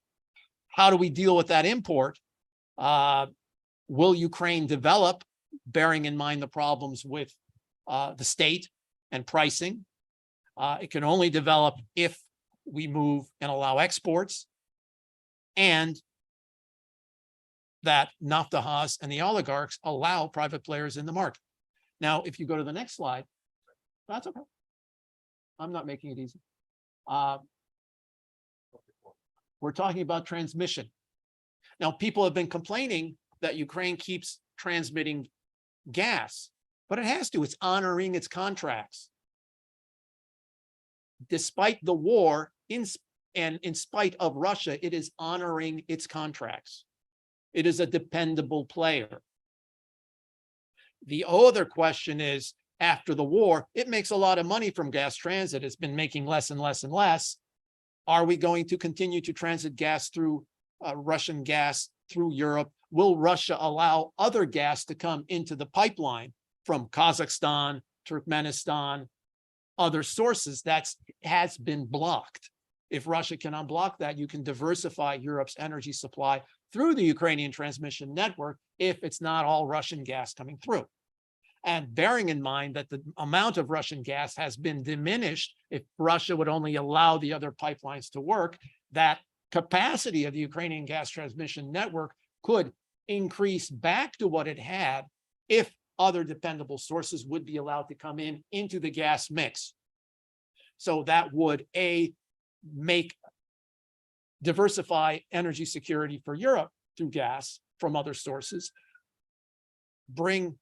how do we deal with that import? Will Ukraine develop, bearing in mind the problems with the state and pricing? It can only develop if we move and allow exports, and that Naftahaz and the oligarchs allow private players in the market. Now, if you go to the next slide, that's okay. I'm not making it easy. We're talking about transmission. Now, people have been complaining that Ukraine keeps transmitting gas, but it has to. It's honoring its contracts. Despite the war, in spite of Russia, it is honoring its contracts. It is a dependable player. The other question is, after the war, it makes a lot of money from gas transit. It's been making less and less and less. Are we going to continue to transit gas through Russian gas through Europe? Will Russia allow other gas to come into the pipeline from Kazakhstan, Turkmenistan, other sources? That has been blocked. if Russia can unblock that, you can diversify Europe's energy supply through the Ukrainian transmission network if it's not all Russian gas coming through. And bearing in mind that the amount of Russian gas has been diminished, if Russia would only allow the other pipelines to work, that capacity of the Ukrainian gas transmission network could increase back to what it had if other dependable sources would be allowed to come in into the gas mix. So that would diversify energy security for Europe through gas from other sources, bring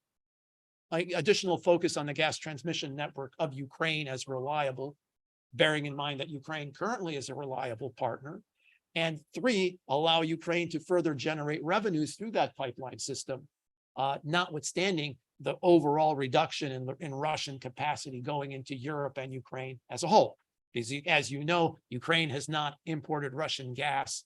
additional focus on the gas transmission network of Ukraine as reliable, bearing in mind that Ukraine currently is a reliable partner, and 3, allow Ukraine to further generate revenues through that pipeline system, notwithstanding the overall reduction in Russian capacity going into Europe and Ukraine as a whole. Because as you know, Ukraine has not imported Russian gas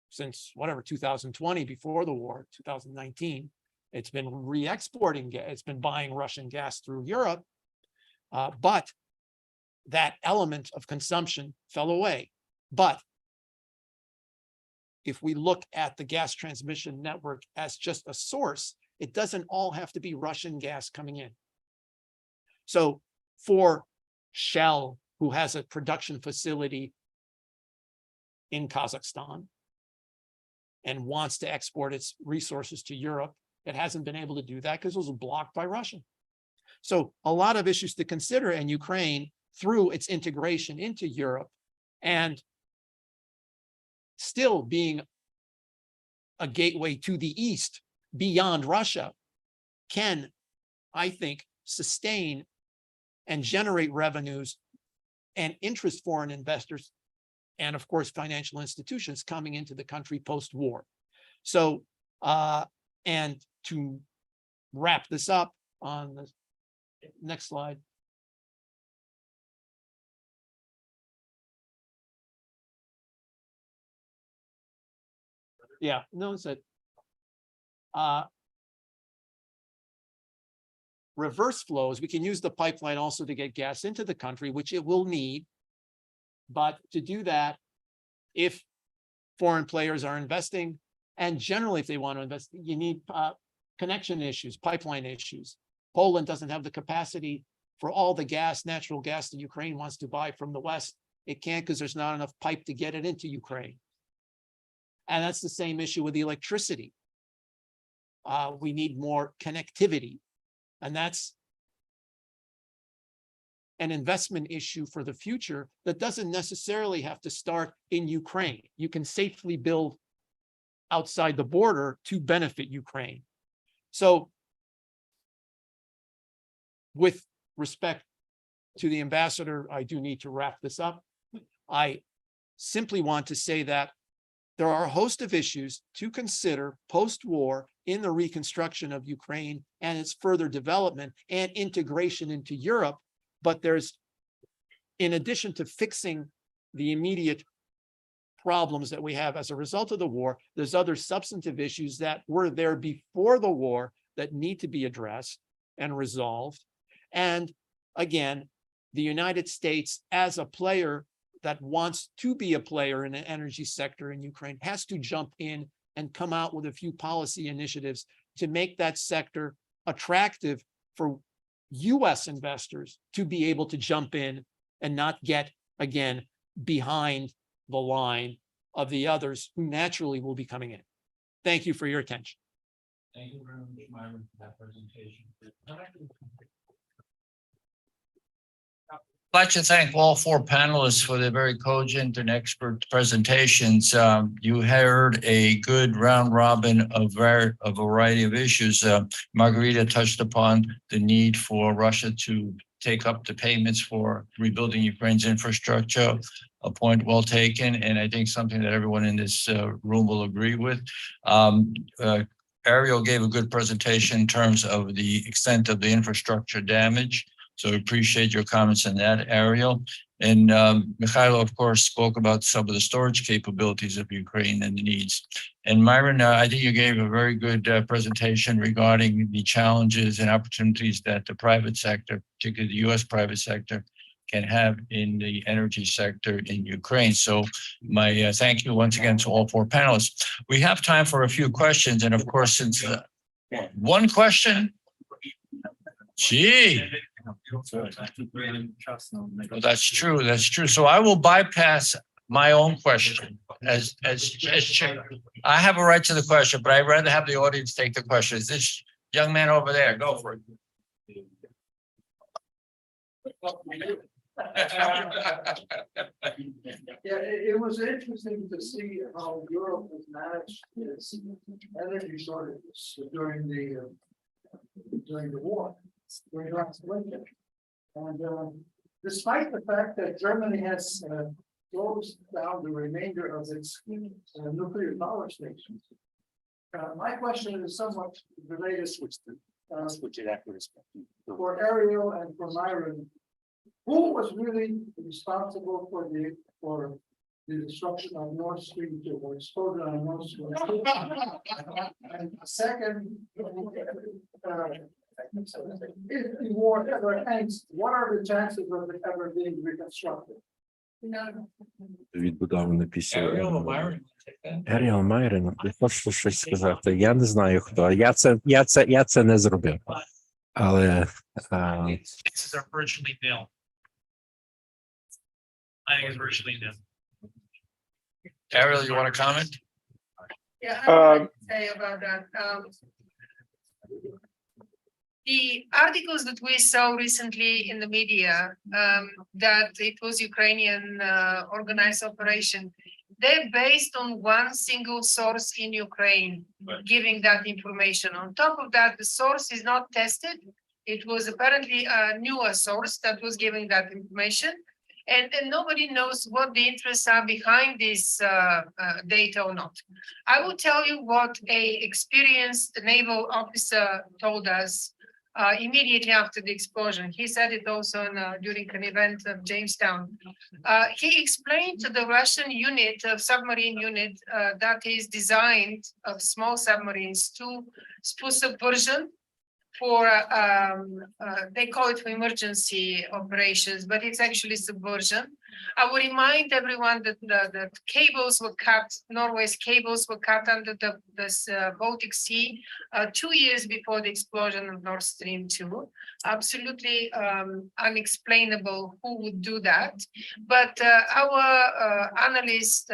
since 2020, before the war, 2019. It's been re-exporting gas, it's been buying Russian gas through Europe, but that element of consumption fell away. But if we look at the gas transmission network as just a source, it doesn't all have to be Russian gas coming in. So for Shell, who has a production facility in Kazakhstan and wants to export its resources to Europe, it hasn't been able to do that because it was blocked by Russia. So a lot of issues to consider, and Ukraine, through its integration into Europe and still being a gateway to the East beyond Russia, can, I think, sustain and generate revenues and interest foreign investors and, of course, financial institutions coming into the country post-war. So, and to wrap this up on the next slide. Yeah, no, it's it. Reverse flows, we can use the pipeline also to get gas into the country, which it will need. But to do that, if foreign players are investing, and generally if they want to invest, you need connection issues, pipeline issues. Poland doesn't have the capacity for all the gas, natural gas that Ukraine wants to buy from the West. It can't because there's not enough pipe to get it into Ukraine. And that's the same issue with the electricity. We need more connectivity. And that's an investment issue for the future that doesn't necessarily have to start in Ukraine. You can safely build outside the border to benefit Ukraine. So with respect to the ambassador, I do need to wrap this up. I simply want to say that there are a host of issues to consider post-war in the reconstruction of Ukraine and its further development and integration into Europe. But there's, in addition to fixing the immediate problems that we have as a result of the war, there's other substantive issues that were there before the war that need to be addressed and resolved. And again, the United States as a player that wants to be a player in the energy sector in Ukraine has to jump in and come out with a few policy initiatives to make that sector attractive for US investors to be able to jump in and not get, again, behind the line of the others who naturally will be coming in. Thank you for your attention. Thank you very much, Myron, for that presentation. I'd like to thank all 4 panelists for their very cogent and expert presentations. You heard a good round robin of a variety of issues. Margarita touched upon the need for Russia to take up the payments for rebuilding Ukraine's infrastructure, a point well taken, and I think something that everyone in this room will agree with. Ariel gave a good presentation in terms of the extent of the infrastructure damage. So appreciate your comments on that, Ariel. And Mykhailo, of course, spoke about some of the storage capabilities of Ukraine and the needs. And Myron, I think you gave a very good presentation regarding the challenges and opportunities that the private sector, particularly the US private sector, can have in the energy sector in Ukraine. So my thank you once again to all four panelists. We have time for a few questions, and of course, since one question, gee. Well, that's true. That's true. So I will bypass my own question as chair. I have a right to the question, but I'd rather have the audience take the question. Is this young man over there? Go for it. Yeah, it was interesting to see how Europe has managed its energy shortages during the war, during last winter. And despite the fact that Germany has closed down the remainder of its nuclear power stations, my question is somewhat related for Ariel and for Myron. Who was really responsible for the destruction of Nord Stream 2 or exposure on Nord Stream 2? And second, if the war ever ends, what are the chances of it ever being reconstructed? Відбудований після Аріал Майрон. Я хочу щось сказати. Я не знаю хто. Я це не зробив. Але Chances are virtually nil. I think it's virtually nil. Ariel, you want to comment? Yeah, I want to say about that. The articles that we saw recently in the media, that it was Ukrainian organized operation, they're based on one single source in Ukraine giving that information. On top of that, the source is not tested. It was apparently a newer source that was giving that information. And nobody knows what the interests are behind this data or not. I will tell you what a experienced naval officer told us immediately after the explosion. He said it also during an event of Jamestown. He explained to the Russian unit of submarine unit that is designed of small submarines for subversion, for they call it for emergency operations, but it's actually subversion. I will remind everyone that the cables were cut, Norway's cables were cut under the Baltic Sea 2 years before the explosion of Nord Stream 2. Absolutely unexplainable who would do that. But our analyst,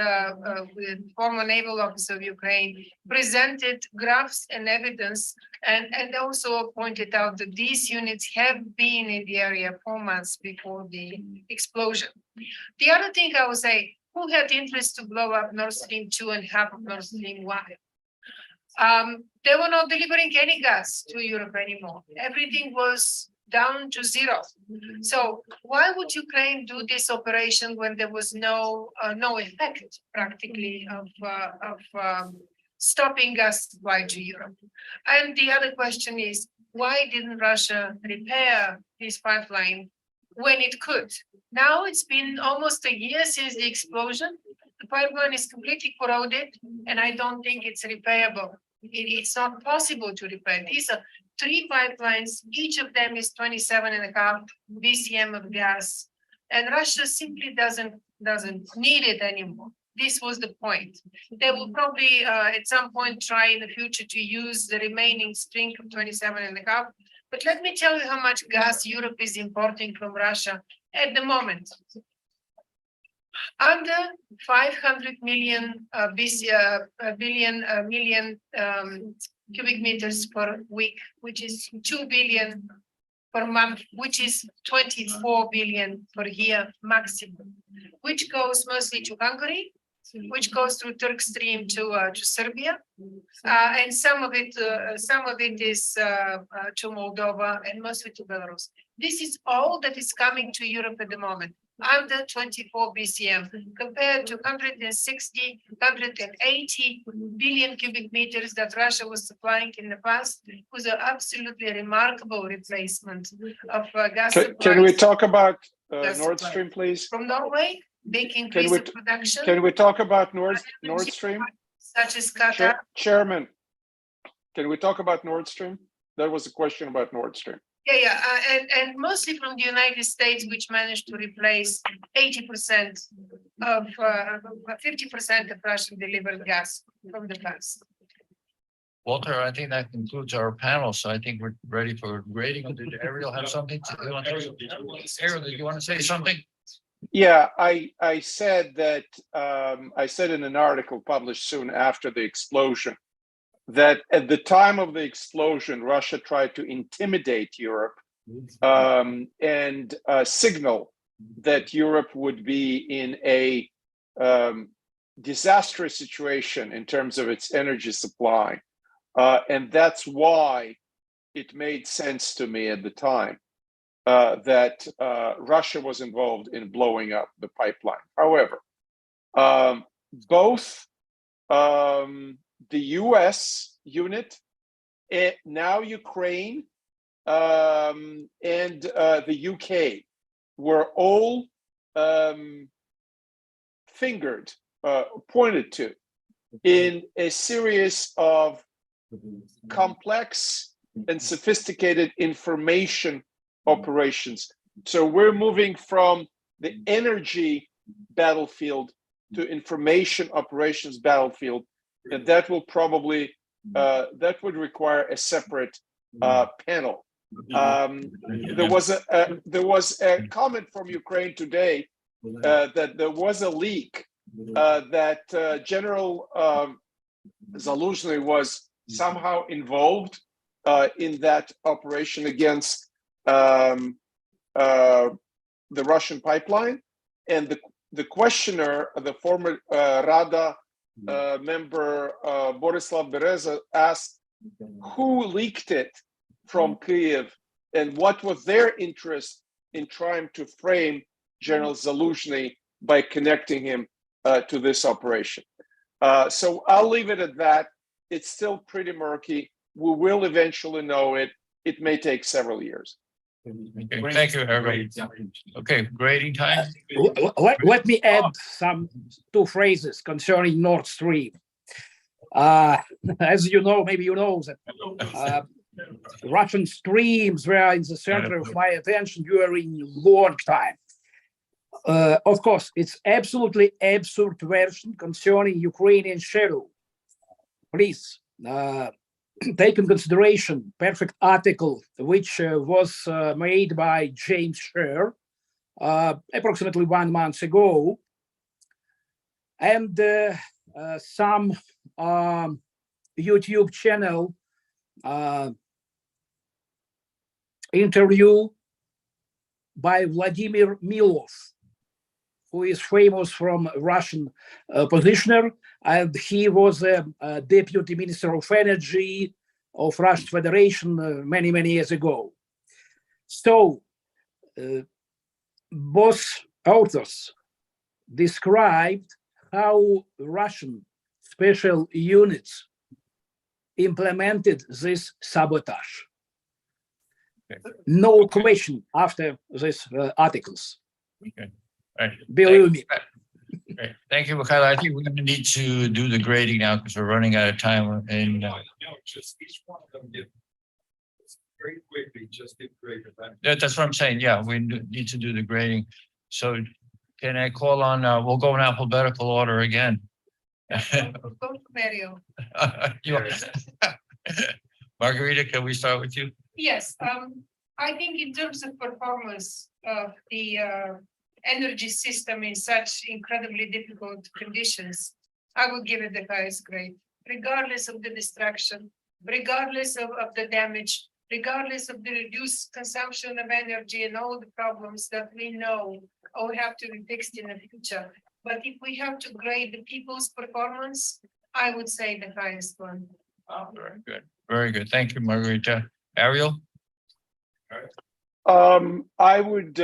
former naval officer of Ukraine, presented graphs and evidence and also pointed out that these units have been in the area 4 months before the explosion. The other thing I would say, who had interest to blow up Nord Stream 2 and half of Nord Stream 1? They were not delivering any gas to Europe anymore. Everything was down to zero. So why would Ukraine do this operation when there was no effect practically of stopping gas supply to Europe? And the other question is, why didn't Russia repair this pipeline when it could? Now it's been almost a year since the explosion. The pipeline is completely corroded, and I don't think it's repairable. It's not possible to repair. These are 3 pipelines. Each of them is 27.5 BCM of gas, and Russia simply doesn't need it anymore. This was the point. They will probably at some point try in the future to use the remaining string of 27.5. But let me tell you how much gas Europe is importing from Russia at the moment. Under 500 million cubic meters per week, which is 2 billion per month, which is 24 billion per year maximum, which goes mostly to Hungary, which goes through Turk Stream to Serbia, and some of it is to Moldova, and most of it to Belarus. This is all that is coming to Europe at the moment, under 24 BCM, compared to 160, 180 billion cubic meters that Russia was supplying in the past. It was an absolutely remarkable replacement of gas supply. Can we talk about Nord Stream, please? From Norway, they can increase the production. Can we talk about Nord Stream? Such as Qatar. Chairman, can we talk about Nord Stream? That was a question about Nord Stream. And mostly from the United States, which managed to replace 80% of 50% of Russian delivered gas from the past. Walter, I think that concludes our panel, so I think we're ready for grading. Did Ariel have something to do? Ariel, did you want to say something? Yeah, I said that I said in an article published soon after the explosion that at the time of the explosion, Russia tried to intimidate Europe and signal that Europe would be in a disastrous situation in terms of its energy supply. And that's why it made sense to me at the time that Russia was involved in blowing up the pipeline. However, both the US unit, now Ukraine, and the UK were all pointed to in a series of complex and sophisticated information operations. So we're moving from the energy battlefield to information operations battlefield, and that will probably that would require a separate panel. There was a comment from Ukraine today that there was a leak that General Zaluzhny was somehow involved in that operation against the Russian pipeline, and the questioner, the former Rada member Borislav Bereza, asked who leaked it from Kyiv and what was their interest in trying to frame General Zaluzhny by connecting him to this operation. So I'll leave it at that. It's still pretty murky. We will eventually know it. It may take several years. Okay, thank you, everybody. Okay, grading time. Let me add two phrases concerning Nord Stream. As you know, maybe you know that Russian streams were in the center of my attention during a long time. Of course, it's absolutely absurd version concerning Ukrainian shadow. Please take in consideration perfect article which was made by James Sher approximately 1 month ago, and some YouTube channel interview by Vladimir Milov, who is famous from Russian positioner, and he was a deputy minister of energy of Russian Federation many years ago. So both authors described how Russian special units implemented this sabotage. Okay. No question after these articles. Okay. All right. Believe me. Great. Thank you, Mykhailo. I think we're going to need to do the grading now because we're running out of time. And just each one of them give very quickly, just give grade. that's what I'm saying. Yeah, we need to do the grading. So can I call on, we'll go in alphabetical order again. Go to Mario. Margarita, can we start with you? Yes, I think in terms of performance of the energy system in such incredibly difficult conditions, I would give it the highest grade, regardless of the destruction, regardless of the damage, regardless of the reduced consumption of energy and all the problems that we know or have to be fixed in the future. But if we have to grade the people's performance, I would say the highest one. Oh, very good. Very good. Thank you, Margarita. Ariel? I would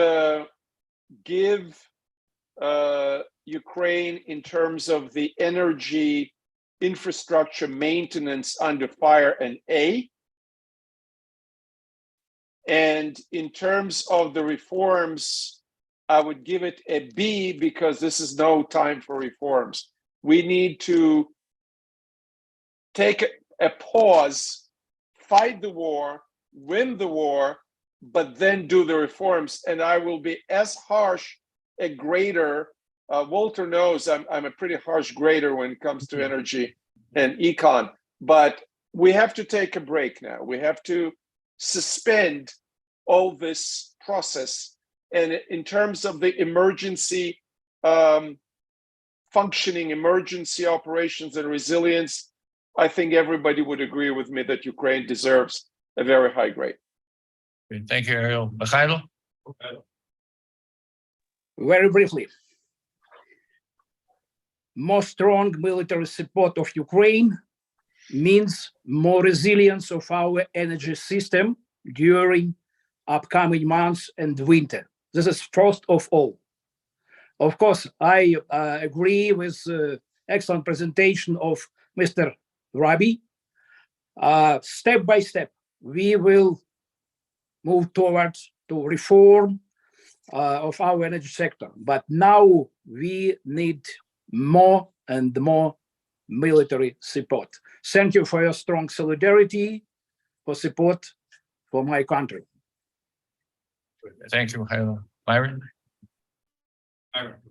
give Ukraine in terms of the energy infrastructure maintenance under fire an A. And in terms of the reforms, I would give it a B because this is no time for reforms. We need to take a pause, fight the war, win the war, but then do the reforms. And I will be as harsh a grader. Walter knows I'm a pretty harsh grader when it comes to energy and econ, but we have to take a break now. We have to suspend all this process. And in terms of the emergency functioning, emergency operations and resilience, I think everybody would agree with me that Ukraine deserves a very high grade. Thank you, Ariel. Mykhailo? Very briefly. More strong military support of Ukraine means more resilience of our energy system during upcoming months and winter. This is first of all. Of course, I agree with excellent presentation of Mr. Rabij. Step by step, we will move towards to reform of our energy sector. But now we need more and more military support. Thank you for your strong solidarity, for support for my country. Thank you, Mykhailo. Myron?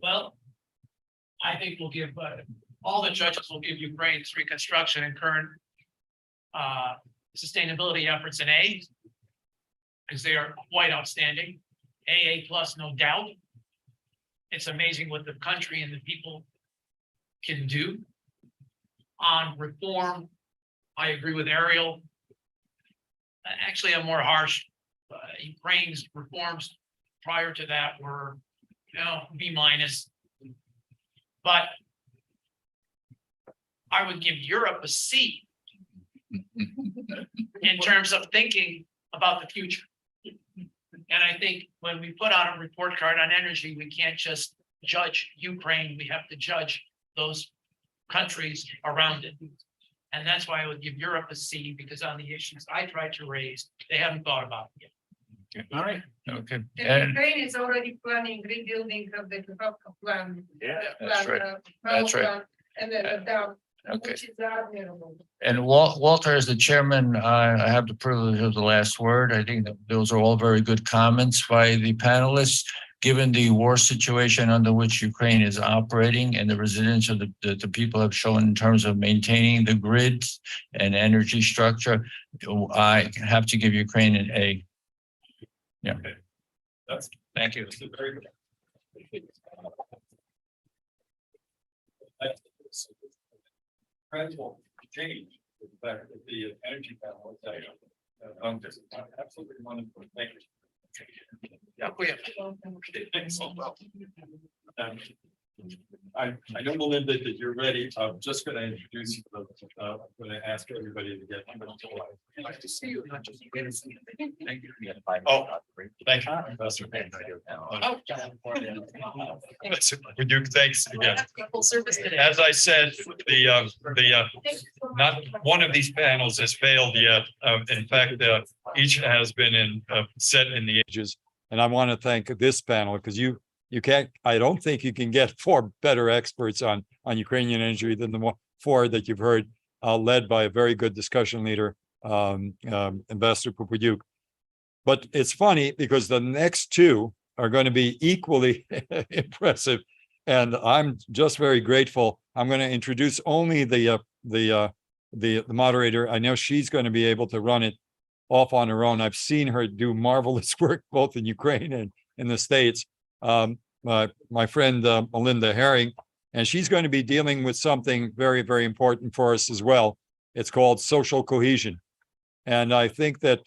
Well, I think we'll give, all the judges will give Ukraine's reconstruction and current sustainability efforts an A, because they are quite outstanding. AA plus, no doubt. It's amazing what the country and the people can do. On reform, I agree with Ariel. Actually, I'm more harsh. Ukraine's reforms prior to that were, B minus. But I would give Europe a C in terms of thinking about the future. And I think when we put out a report card on energy, we can't just judge Ukraine. We have to judge those countries around it. And that's why I would give Europe a C, because on the issues I tried to raise, they haven't thought about it yet. All right. Okay. And Ukraine is already planning rebuilding of the plan. Yeah, that's right. That's right. And then down, Okay. which is admirable. And Walter, as the chairman, I have the privilege of the last word. I think that those are all very good comments by the panelists. Given the war situation under which Ukraine is operating and the resilience of the people have shown in terms of maintaining the grid and energy structure, I have to give Ukraine an A. Yeah. Thank you. Trends will change with the fact that the energy panel is absolutely wonderful. Thank you. I know, Melinda, that you're ready. I'm just going to introduce you. I'm going to ask everybody to get. Nice to see you. Not just Thank you. Oh, thank you. Duke, thanks again. As I said, not one of these panels has failed yet. In fact, each has been set in the ages. And I want to thank this panel because you can't. I don't think you can get four better experts on Ukrainian energy than the four that you've heard, led by a very good discussion leader, Ambassador Popadiuk. But it's funny because the next two are going to be equally impressive, and I'm just very grateful. I'm going to introduce only the moderator. I know she's going to be able to run it off on her own. I've seen her do marvelous work both in Ukraine and in the States. My friend Melinda Haring, and she's going to be dealing with something very, very important for us as well. It's called social cohesion. And I think that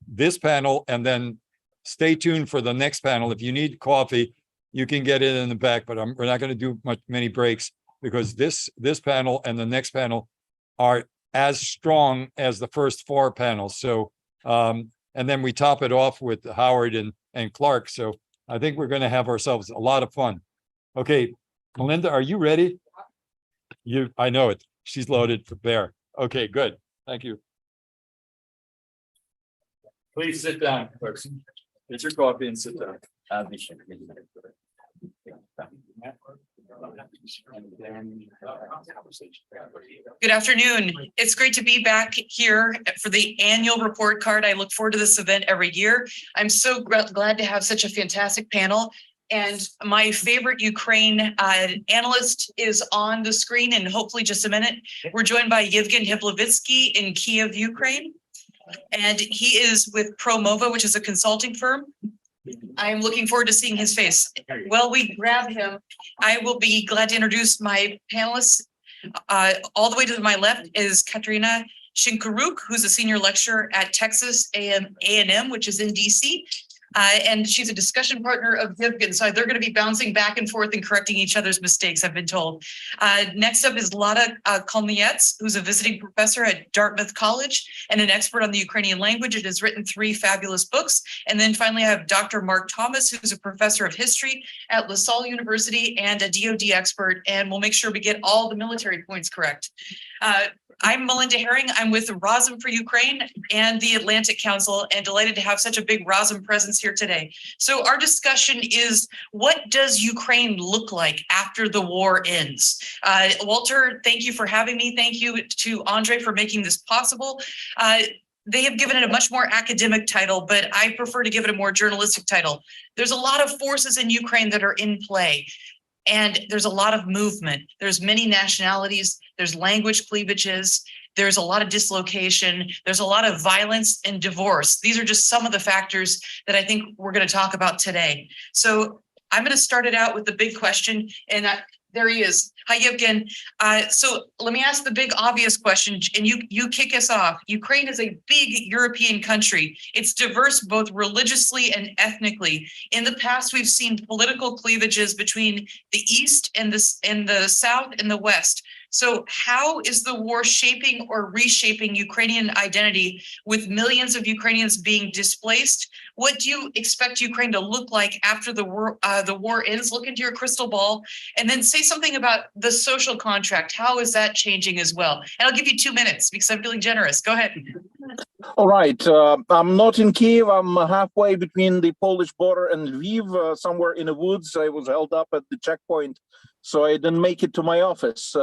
this panel, and then stay tuned for the next panel. If you need coffee, you can get it in the back, but we're not going to do many breaks because this panel and the next panel are as strong as the first four panels. So, and then we top it off with Howard and Clark. So I think we're going to have ourselves a lot of fun. Okay, Melinda, are you ready? I know it. She's loaded for bear. Okay, good. Thank you. Please sit down, folks. Get your coffee and sit down. Good afternoon. It's great to be back here for the annual report card. I look forward to this event every year. I'm so glad to have such a fantastic panel. And my favorite Ukraine analyst is on the screen in hopefully just a minute. We're joined by Yevhen Hlibovytsky in Kiev, Ukraine. And he is with Promova, which is a consulting firm. I'm looking forward to seeing his face. While we grab him, I will be glad to introduce my panelists. All the way to my left is Kateryna Shynkaruk, who's a senior lecturer at Texas A&M, which is in DC. And she's a discussion partner of Yevhen. So they're going to be bouncing back and forth and correcting each other's mistakes, I've been told. Next up is Lada Kolomiyets, who's a visiting professor at Dartmouth College and an expert on the Ukrainian language. It has written 3 fabulous books. And then finally, I have Dr. Mark Thomas, who's a professor of history at LaSalle University and a DoD expert. And we'll make sure we get all the military points correct. I'm Melinda Haring. I'm with Razum for Ukraine and the Atlantic Council, and delighted to have such a big Razum presence here today. So our discussion is, what does Ukraine look like after the war ends? Walter, thank you for having me. Thank you to Andrij for making this possible. They have given it a much more academic title, but I prefer to give it a more journalistic title. There's a lot of forces in Ukraine that are in play. And there's a lot of movement. There's many nationalities, there's language cleavages, there's a lot of dislocation, there's a lot of violence and divorce. These are just some of the factors that I think we're going to talk about today. So I'm going to start it out with the big question, and there he is. Hi, Yevhen. So let me ask the big obvious question, and you kick us off. Ukraine is a big European country. It's diverse both religiously and ethnically. In the past, we've seen political cleavages between the East and the South and the West. So how is the war shaping or reshaping Ukrainian identity with millions of Ukrainians being displaced? What do you expect Ukraine to look like after the war ends? Look into your crystal ball and then say something about the social contract. How is that changing as well? And I'll give you 2 minutes because I'm feeling generous. Go ahead. All right. I'm not in Kiev. I'm halfway between the Polish border and Lviv, somewhere in the woods. I was held up at the checkpoint, so I didn't make it to my office.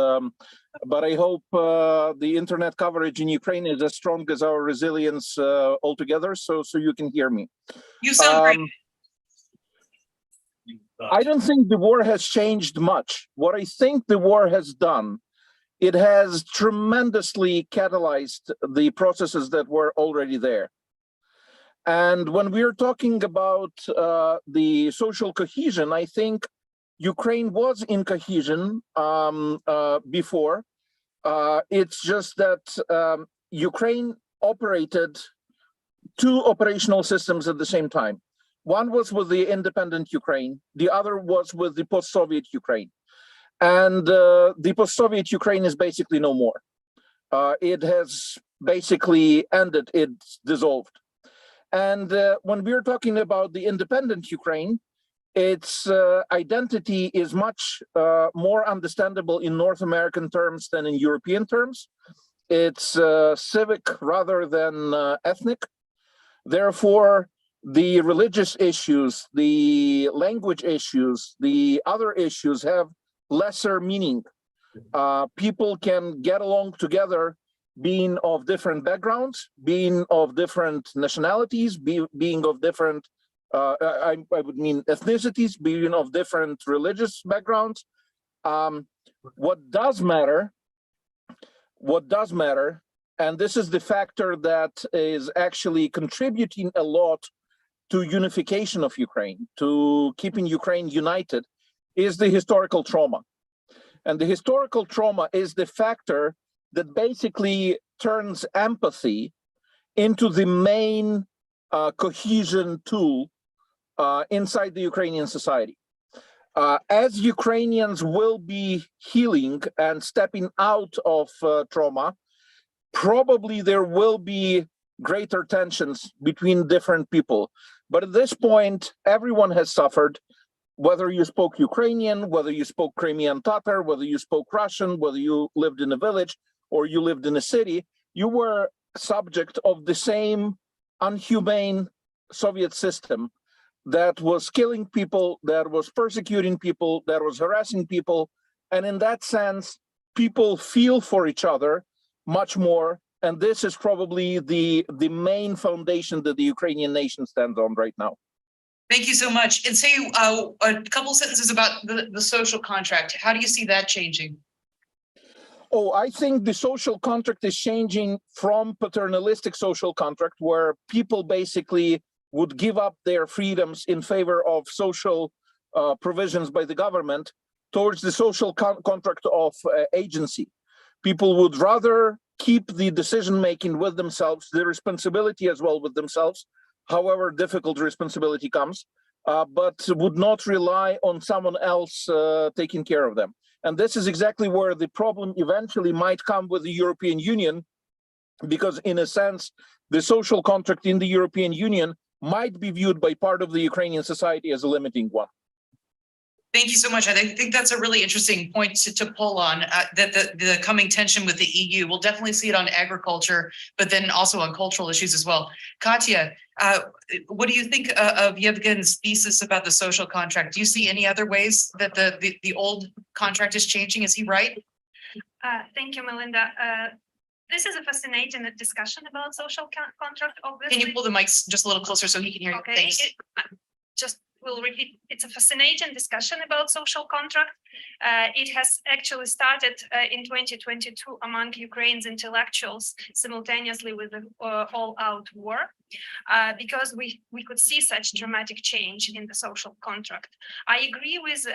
But I hope the internet coverage in Ukraine is as strong as our resilience altogether, so you can hear me. You sound great. I don't think the war has changed much. What I think the war has done, it has tremendously catalyzed the processes that were already there. And when we're talking about the social cohesion, I think Ukraine was in cohesion before. It's just that Ukraine operated 2 operational systems at the same time. One was with the independent Ukraine, the other was with the post-Soviet Ukraine. And the post-Soviet Ukraine is basically no more. It has basically ended, it's dissolved. And when we're talking about the independent Ukraine, its identity is much more understandable in North American terms than in European terms. It's civic rather than ethnic. Therefore, the religious issues, the language issues, the other issues have lesser meaning. People can get along together, being of different backgrounds, being of different nationalities, being of different, I would mean ethnicities, being of different religious backgrounds. What does matter, and this is the factor that is actually contributing a lot to unification of Ukraine, to keeping Ukraine united, is the historical trauma. And the historical trauma is the factor that basically turns empathy into the main cohesion tool inside the Ukrainian society. As Ukrainians will be healing and stepping out of trauma, probably there will be greater tensions between different people. But at this point, everyone has suffered, whether you spoke Ukrainian, whether you spoke Crimean Tatar, whether you spoke Russian, whether you lived in a village or you lived in a city, you were subject of the same unhumane Soviet system that was killing people, that was persecuting people, that was harassing people. And in that sense, people feel for each other much more. And this is probably the main foundation that the Ukrainian nation stands on right now. Thank you so much. And say a couple sentences about the social contract. How do you see that changing? Oh, I think the social contract is changing from paternalistic social contract, where people basically would give up their freedoms in favor of social provisions by the government, towards the social contract of agency. People would rather keep the decision-making with themselves, the responsibility as well with themselves, however difficult responsibility comes, but would not rely on someone else taking care of them. And this is exactly where the problem eventually might come with the European Union, because in a sense, the social contract in the European Union might be viewed by part of the Ukrainian society as a limiting one. Thank you so much. I think that's a really interesting point to pull on, that the coming tension with the EU. We'll definitely see it on agriculture, but then also on cultural issues as well. Katya, what do you think of Yevgen's thesis about the social contract? Do you see any other ways that the old contract is changing? Is he right? Thank you, Melinda. This is a fascinating discussion about social contract. Obviously. Can you pull the mics just a little closer so he can hear you? Okay. Thanks. We'll repeat, it's a fascinating discussion about social contract. It has actually started in 2022 among Ukraine's intellectuals simultaneously with the all-out war, because we could see such dramatic change in the social contract. I agree with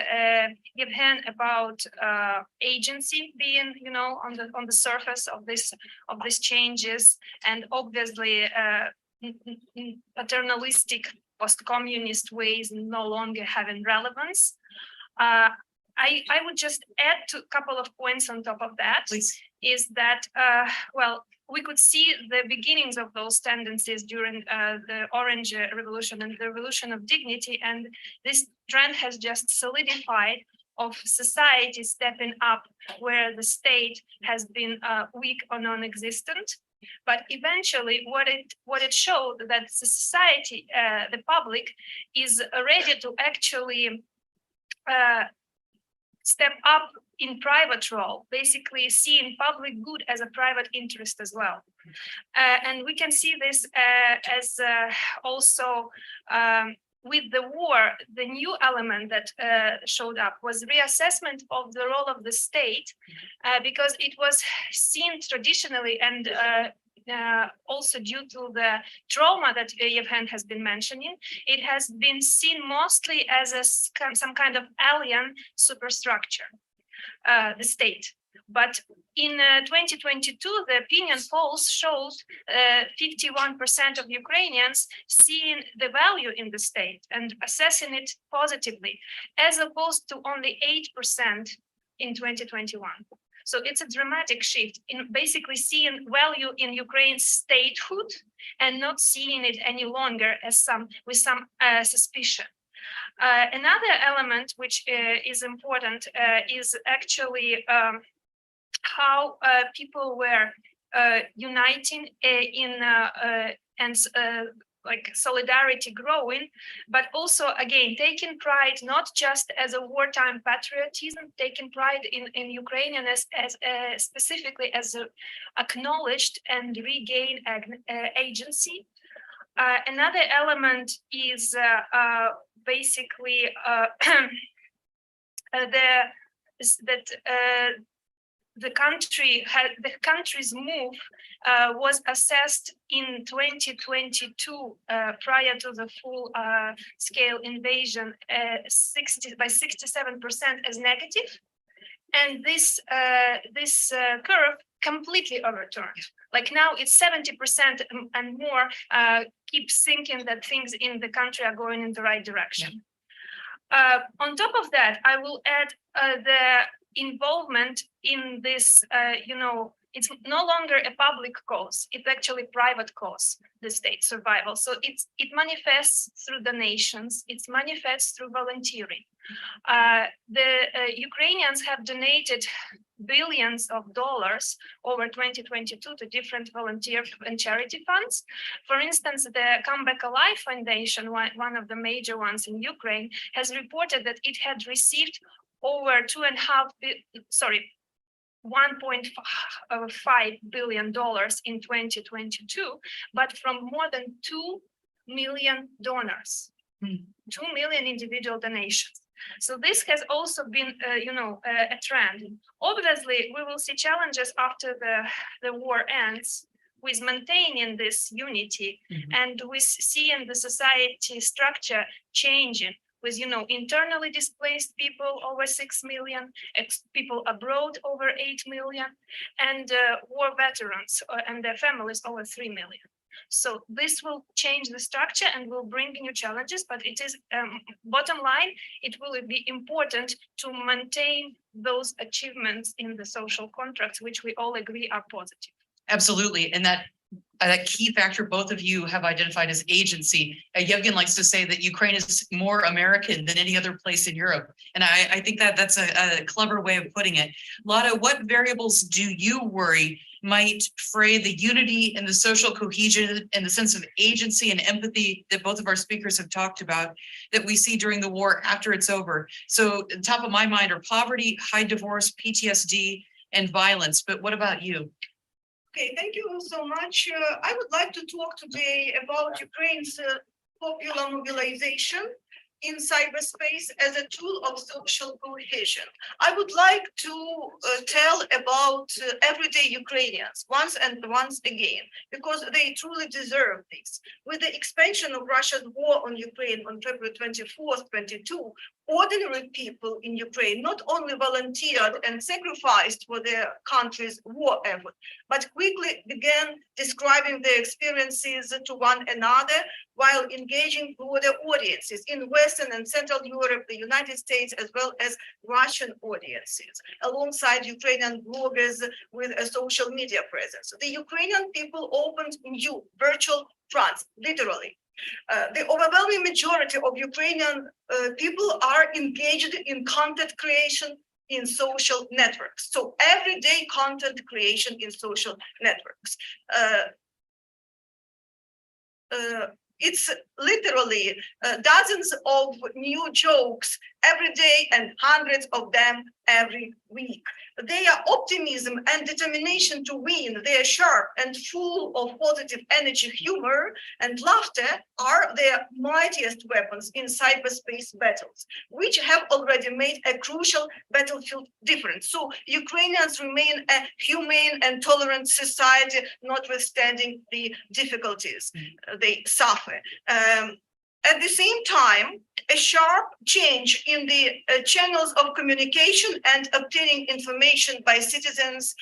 Yevhen about agency being, on the surface of these changes, and obviously paternalistic post-communist ways no longer having relevance. I would just add a couple of points on top of that. Please. Is that, we could see the beginnings of those tendencies during the Orange Revolution and the Revolution of Dignity, and this trend has just solidified of society stepping up where the state has been weak or non-existent. But eventually, what it showed that the society, the public, is ready to actually step up in private role, basically seeing public good as a private interest as well. And we can see this as also with the war, the new element that showed up was reassessment of the role of the state, because it was seen traditionally and also due to the trauma that Yevhen has been mentioning, it has been seen mostly as some kind of alien superstructure, the state. But in 2022, the opinion polls showed 51% of Ukrainians seeing the value in the state and assessing it positively, as opposed to only 8% in 2021. So it's a dramatic shift in basically seeing value in Ukraine's statehood and not seeing it any longer as with some suspicion. Another element which is important is actually how people were uniting like solidarity growing, but also again taking pride not just as a wartime patriotism, taking pride in Ukrainian as specifically as a acknowledged and regained agency. Another element is basically the country's move was assessed in 2022 prior to the full scale invasion by 67% as negative, and this curve completely overturned. Like now it's 70% and more keep thinking that things in the country are going in the right direction. On top of that, I will add the involvement in this, it's no longer a public cause, it's actually private cause, the state survival. So it manifests through donations, it manifests through volunteering. The Ukrainians have donated billions of dollars over 2022 to different volunteer and charity funds. For instance, the Come Back Alive Foundation, one of the major ones in Ukraine, has reported that it had received over $1.5 billion in 2022, but from more than 2 million donors, 2 million individual donations. So this has also been, a trend. Obviously, we will see challenges after the war ends with maintaining this unity, and we see in the society structure changing with, internally displaced people over 6 million, people abroad over 8 million, and war veterans and their families over 3 million. So this will change the structure and will bring new challenges, but it is bottom line, it will be important to maintain those achievements in the social contracts, which we all agree are positive. Absolutely. And that key factor both of you have identified as agency. Yevhen likes to say that Ukraine is more American than any other place in Europe. And I think that that's a clever way of putting it. Lada, what variables do you worry might fray the unity and the social cohesion and the sense of agency and empathy that both of our speakers have talked about that we see during the war after it's over? So top of my mind are poverty, high divorce, PTSD, and violence. But what about you? Okay, thank you so much. I would like to talk today about Ukraine's popular mobilization in cyberspace as a tool of social cohesion. I would like to tell about everyday Ukrainians once again, because they truly deserve this. With the expansion of Russia's war on Ukraine on February 24th, 22, ordinary people in Ukraine not only volunteered and sacrificed for their country's war effort, but quickly began describing their experiences to one another while engaging broader audiences in Western and Central Europe, the United States, as well as Russian audiences, alongside Ukrainian bloggers with a social media presence. The Ukrainian people opened new virtual fronts, literally. The overwhelming majority of Ukrainian people are engaged in content creation in social networks. So everyday content creation in social networks. It's literally dozens of new jokes every day and hundreds of them every week. Their optimism and determination to win, they are sharp and full of positive energy, humor, and laughter are their mightiest weapons in cyberspace battles, which have already made a crucial battlefield difference. So Ukrainians remain a humane and tolerant society, notwithstanding the difficulties they suffer. At the same time, a sharp change in the channels of communication and obtaining information by citizens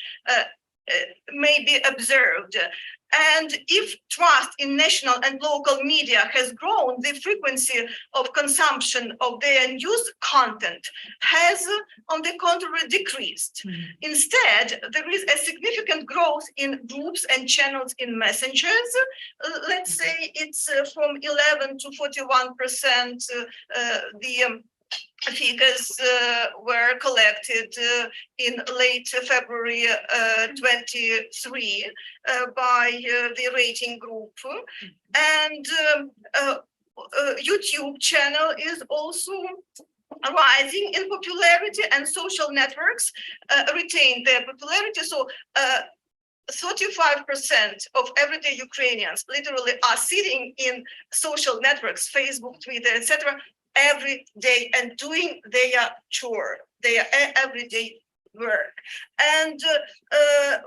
may be observed. And if trust in national and local media has grown, the frequency of consumption of their news content has, on the contrary, decreased. Instead, there is a significant growth in groups and channels in messengers. Let's say it's from 11 to 41%. The figures were collected in late February 23 by the rating group. And YouTube channel is also rising in popularity, and social networks retain their popularity. So 35% of everyday Ukrainians literally are sitting in social networks, Facebook, Twitter, etc., every day and doing their chore, their everyday work. And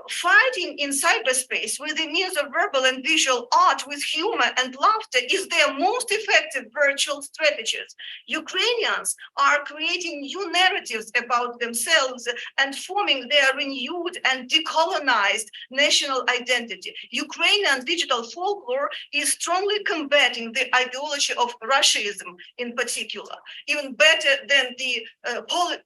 fighting in cyberspace with the means of verbal and visual art with humor and laughter is their most effective virtual strategies. Ukrainians are creating new narratives about themselves and forming their renewed and decolonized national identity. Ukrainian digital folklore is strongly combating the ideology of Russianism in particular, even better than the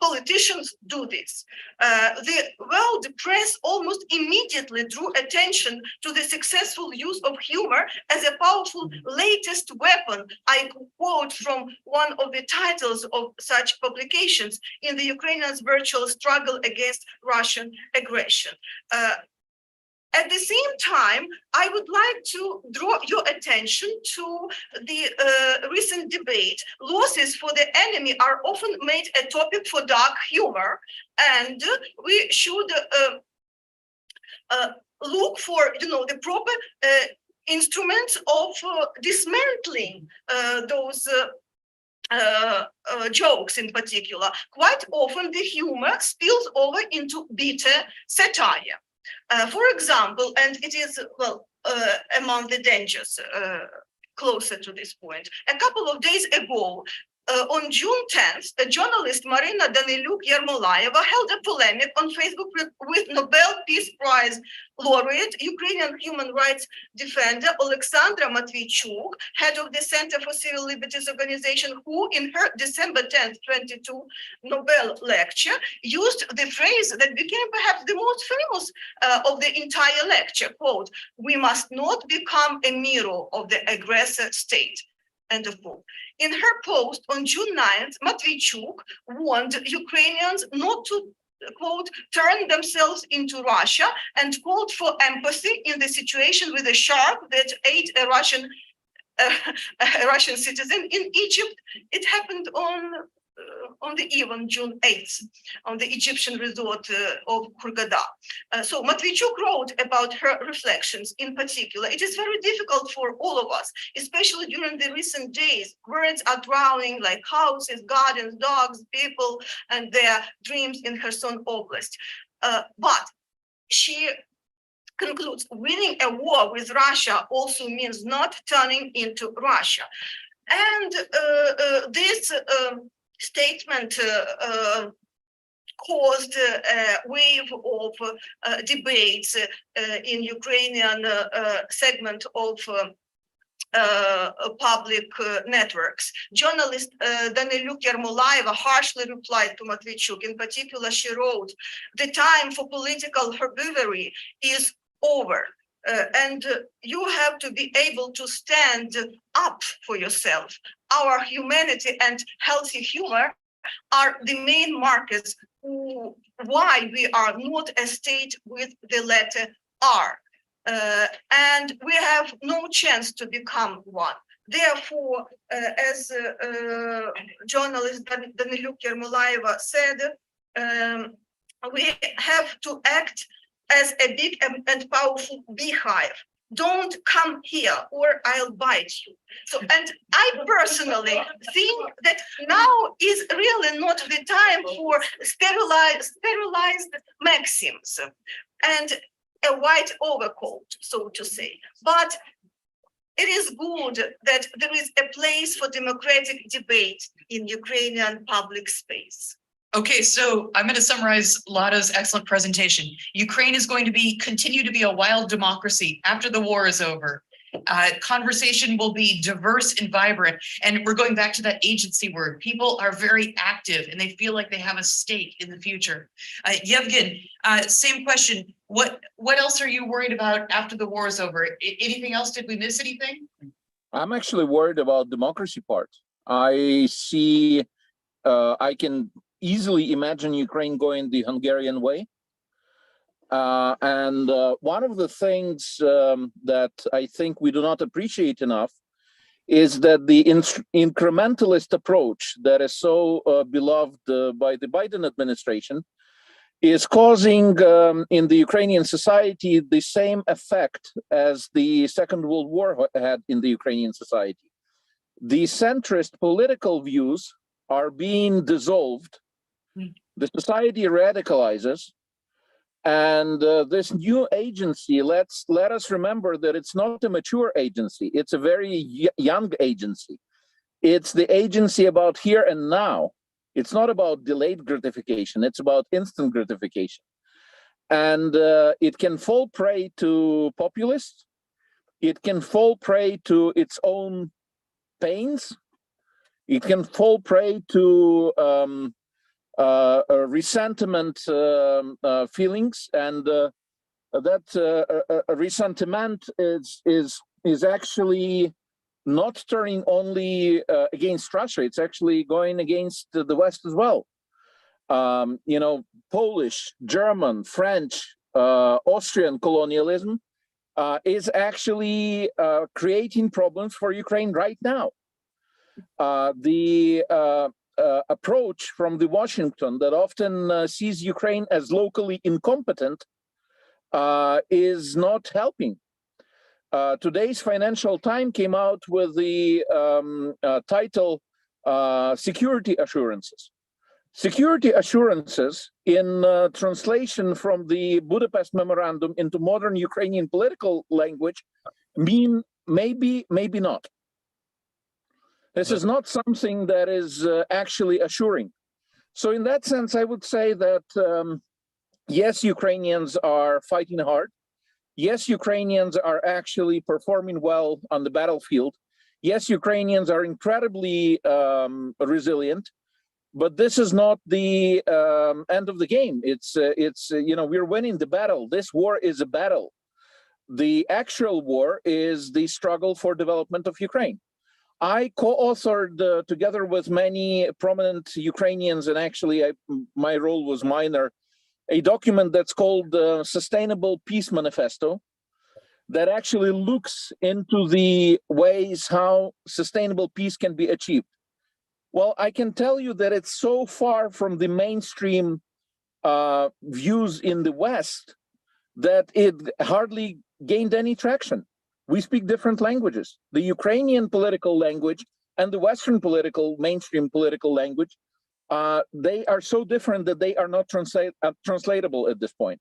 politicians do this. The world press almost immediately drew attention to the successful use of humor as a powerful latest weapon. I quote from one of the titles of such publications in the Ukrainians' virtual struggle against Russian aggression. At the same time, I would like to draw your attention to the recent debate. Losses for the enemy are often made a topic for dark humor, and we should look for, the proper instruments of dismantling those jokes in particular. Quite often, the humor spills over into bitter satire. For example, and it is, among the dangers closer to this point, a couple of days ago, on June 10th, the journalist Marina Daniluk-Yermolaeva held a polemic on Facebook with Nobel Peace Prize laureate, Ukrainian human rights defender Alexandra Matviichuk, head of the Center for Civil Liberties Organization, who in her December 10th, 22 Nobel lecture used the phrase that became perhaps the most famous of the entire lecture, quote, "We must not become a mirror of the aggressor state." End of quote. In her post on June 9th, Matviichuk warned Ukrainians not to, quote, turn themselves into Russia, and called for empathy in the situation with a shark that ate a Russian citizen in Egypt. It happened on the eve on June 8th, on the Egyptian resort of Hurghada. So Matviichuk wrote about her reflections in particular. It is very difficult for all of us, especially during the recent days. Words are drowning like houses, gardens, dogs, people, and their dreams in Kherson Oblast. But she concludes, winning a war with Russia also means not turning into Russia. And this statement caused a wave of debates in Ukrainian segment of public networks. Journalist Daniluk-Yermolaeva harshly replied to Matviichuk. In particular, she wrote, "The time for political herbivory is over. And you have to be able to stand up for yourself. Our humanity and healthy humor are the main markers why we are not a state with the letter R. And we have no chance to become one. Therefore, as journalist Daniluk-Yermolaeva said, we have to act as a big and powerful beehive. Don't come here or I'll bite you." So, and I personally think that now is really not the time for sterilized maxims and a white overcoat, so to say. But it is good that there is a place for democratic debate in Ukrainian public space. Okay, so I'm going to summarize Lada's excellent presentation. Ukraine is going to continue to be a wild democracy after the war is over. Conversation will be diverse and vibrant. And we're going back to that agency word. People are very active and they feel like they have a stake in the future. Yevhen, same question. What else are you worried about after the war is over? Anything else? Did we miss anything? I'm actually worried about democracy part. I see, I can easily imagine Ukraine going the Hungarian way. And one of the things that I think we do not appreciate enough is that the incrementalist approach that is so beloved by the Biden administration is causing in the Ukrainian society the same effect as the Second World War had in the Ukrainian society. The centrist political views are being dissolved. The society radicalizes, and this new agency, let us remember that it's not a mature agency, it's a very young agency. It's the agency about here and now. It's not about delayed gratification, it's about instant gratification. And it can fall prey to populists, it can fall prey to its own pains, it can fall prey to resentment feelings, and that resentment is actually not turning only against Russia; it's actually going against the West as well. You know, Polish, German, French, Austrian colonialism is actually creating problems for Ukraine right now. The approach from the Washington that often sees Ukraine as locally incompetent is not helping. Today's Financial Times came out with the title Security Assurances. Security assurances, in translation from the Budapest Memorandum into modern Ukrainian political language, mean maybe, maybe not. This is not something that is actually assuring. So in that sense, I would say that, yes, Ukrainians are fighting hard. Yes, Ukrainians are actually performing well on the battlefield. Yes, Ukrainians are incredibly resilient. But this is not the end of the game. It's you know, we're winning the battle. This war is a battle. The actual war is the struggle for development of Ukraine. I co-authored together with many prominent Ukrainians, and actually my role was minor, a document that's called the Sustainable Peace Manifesto that actually looks into the ways how sustainable peace can be achieved. Well, I can tell you that it's so far from the mainstream views in the West that it hardly gained any traction. We speak different languages. The Ukrainian political language and the Western mainstream political language, they are so different that they are not translatable at this point.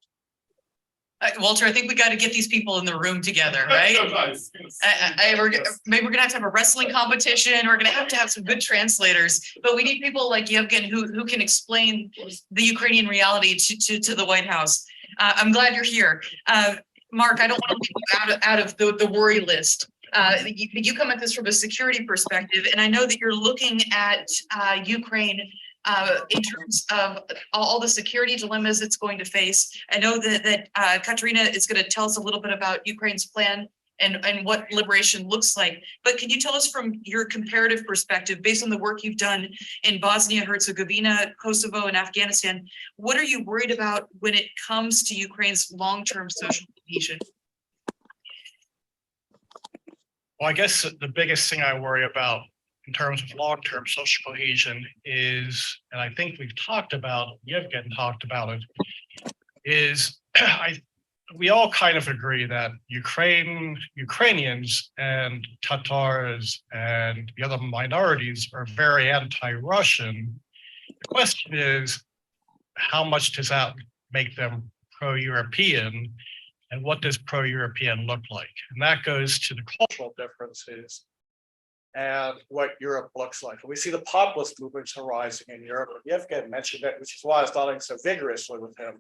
Walter, I think we got to get these people in the room together, right? Maybe we're gonna have to have a wrestling competition. We're gonna have to have some good translators, but we need people like Yevhen who can explain the Ukrainian reality to the White House. I'm glad you're here. Mark, I don't want to leave you out of the worry list. You come at this from a security perspective, and I know that you're looking at Ukraine in terms of all the security dilemmas it's going to face. I know that Kateryna is going to tell us a little bit about Ukraine's plan and what liberation looks like. But can you tell us from your comparative perspective, based on the work you've done in Bosnia, Herzegovina, Kosovo, and Afghanistan, what are you worried about when it comes to Ukraine's long-term social cohesion? Well, I guess the biggest thing I worry about in terms of long-term social cohesion is, and I think we've talked about, Yevhen talked about it, is we all kind of agree that Ukrainians and Tatars and the other minorities are very anti-Russian. The question is, how much does that make them pro-European, and what does pro-European look like? And that goes to the cultural differences and what Europe looks like. And we see the populist movements arising in Europe. Yevhen mentioned it, which is why I was nodding so vigorously with him.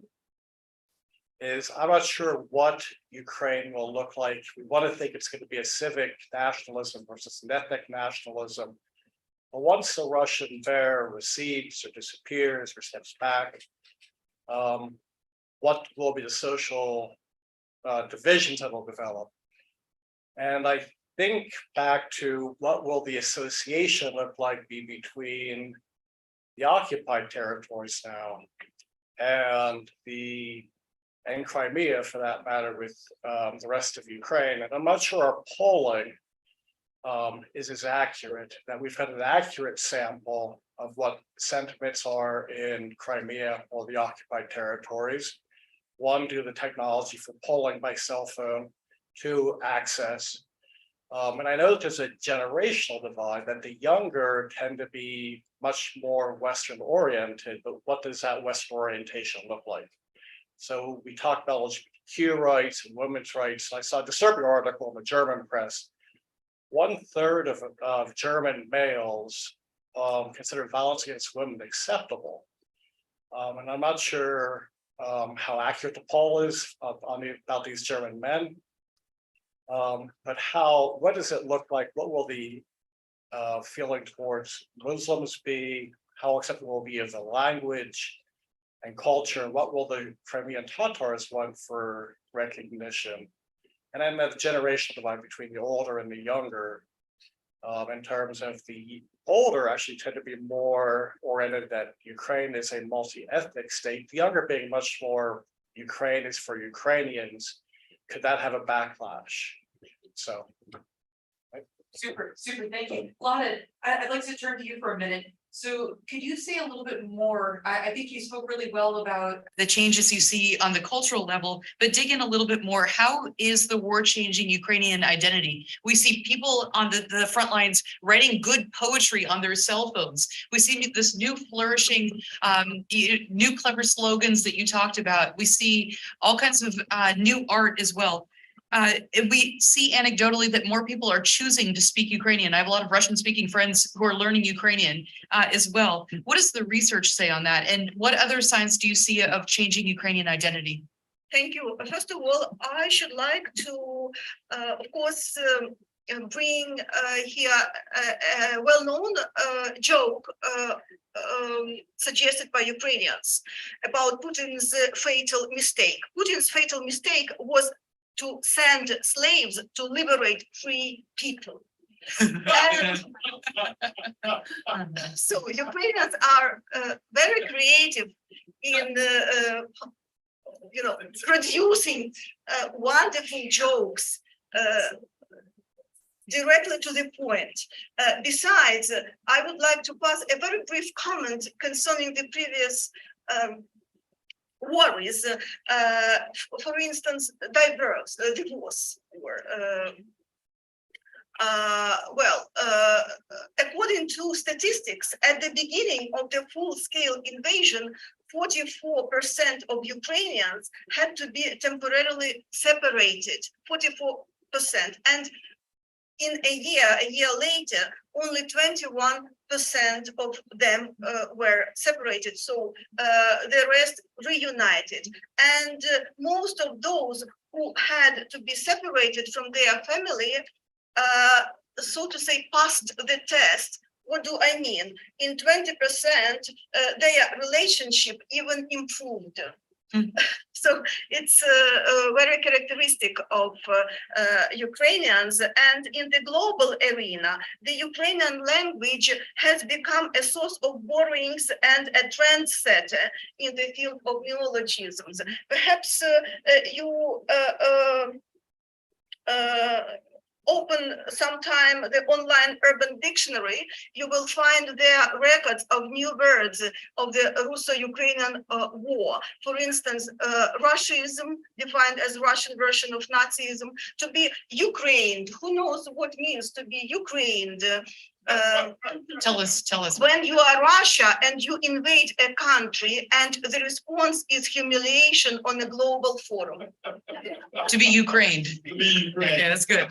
I'm not sure what Ukraine will look like. We want to think it's going to be a civic nationalism versus an ethnic nationalism. But once the Russian bear recedes or disappears or steps back, what will be the social divisions that will develop? And I think back to what will the association look like between the occupied territories now and Crimea, for that matter, with the rest of Ukraine. And I'm not sure our polling is as accurate, that we've had an accurate sample of what sentiments are in Crimea or the occupied territories. One, due to the technology for polling by cell phone. Two, access. And I know that there's a generational divide, that the younger tend to be much more Western oriented, but what does that Western orientation look like? So we talked about LGBTQ rights and women's rights. I saw a disturbing article in the German press. 1/3 of German males consider violence against women acceptable. And I'm not sure how accurate the poll is about these German men. But what does it look like? What will the feeling towards Muslims be? how acceptable will be of the language and culture, what will the Crimean Tatars want for recognition? And then the generational divide between the older and the younger, in terms of the older actually tend to be more oriented that Ukraine is a multi-ethnic state, the younger being much more Ukraine is for Ukrainians. Could that have a backlash? So. Super, thank you. Lada, I'd like to turn to you for a minute. So could you say a little bit more? I think you spoke really well about the changes you see on the cultural level, but dig in a little bit more. How is the war changing Ukrainian identity? We see people on the front lines writing good poetry on their cell phones. We see this new flourishing, new clever slogans that you talked about. We see all kinds of new art as well. We see anecdotally that more people are choosing to speak Ukrainian. I have a lot of Russian-speaking friends who are learning Ukrainian as well. What does the research say on that? And what other signs do you see of changing Ukrainian identity? Thank you. First of all, I should like to, of course, bring here a well-known joke suggested by Ukrainians about Putin's fatal mistake. Putin's fatal mistake was to send slaves to liberate free people. And so Ukrainians are very creative in producing wonderful jokes directly to the point. Besides, I would like to pass a very brief comment concerning the previous worries, for instance, divorce, or according to statistics, at the beginning of the full-scale invasion, 44% of Ukrainians had to be temporarily separated, 44%. And in a year later, only 21% of them were separated. So the rest reunited. And most of those who had to be separated from their family, so to say, passed the test. What do I mean? In 20%, their relationship even improved. So it's very characteristic of Ukrainians. And in the global arena, the Ukrainian language has become a source of borrowings and a trendsetter in the field of neologisms. Perhaps you open sometime the online urban dictionary, you will find there records of new words of the Russo-Ukrainian war. For instance, Russianism, defined as Russian version of Nazism, to be Ukrained. Who knows what means to be Ukrained? Tell us. When you are Russia and you invade a country and the response is humiliation on a global forum. To be Ukrained. Yeah, that's good.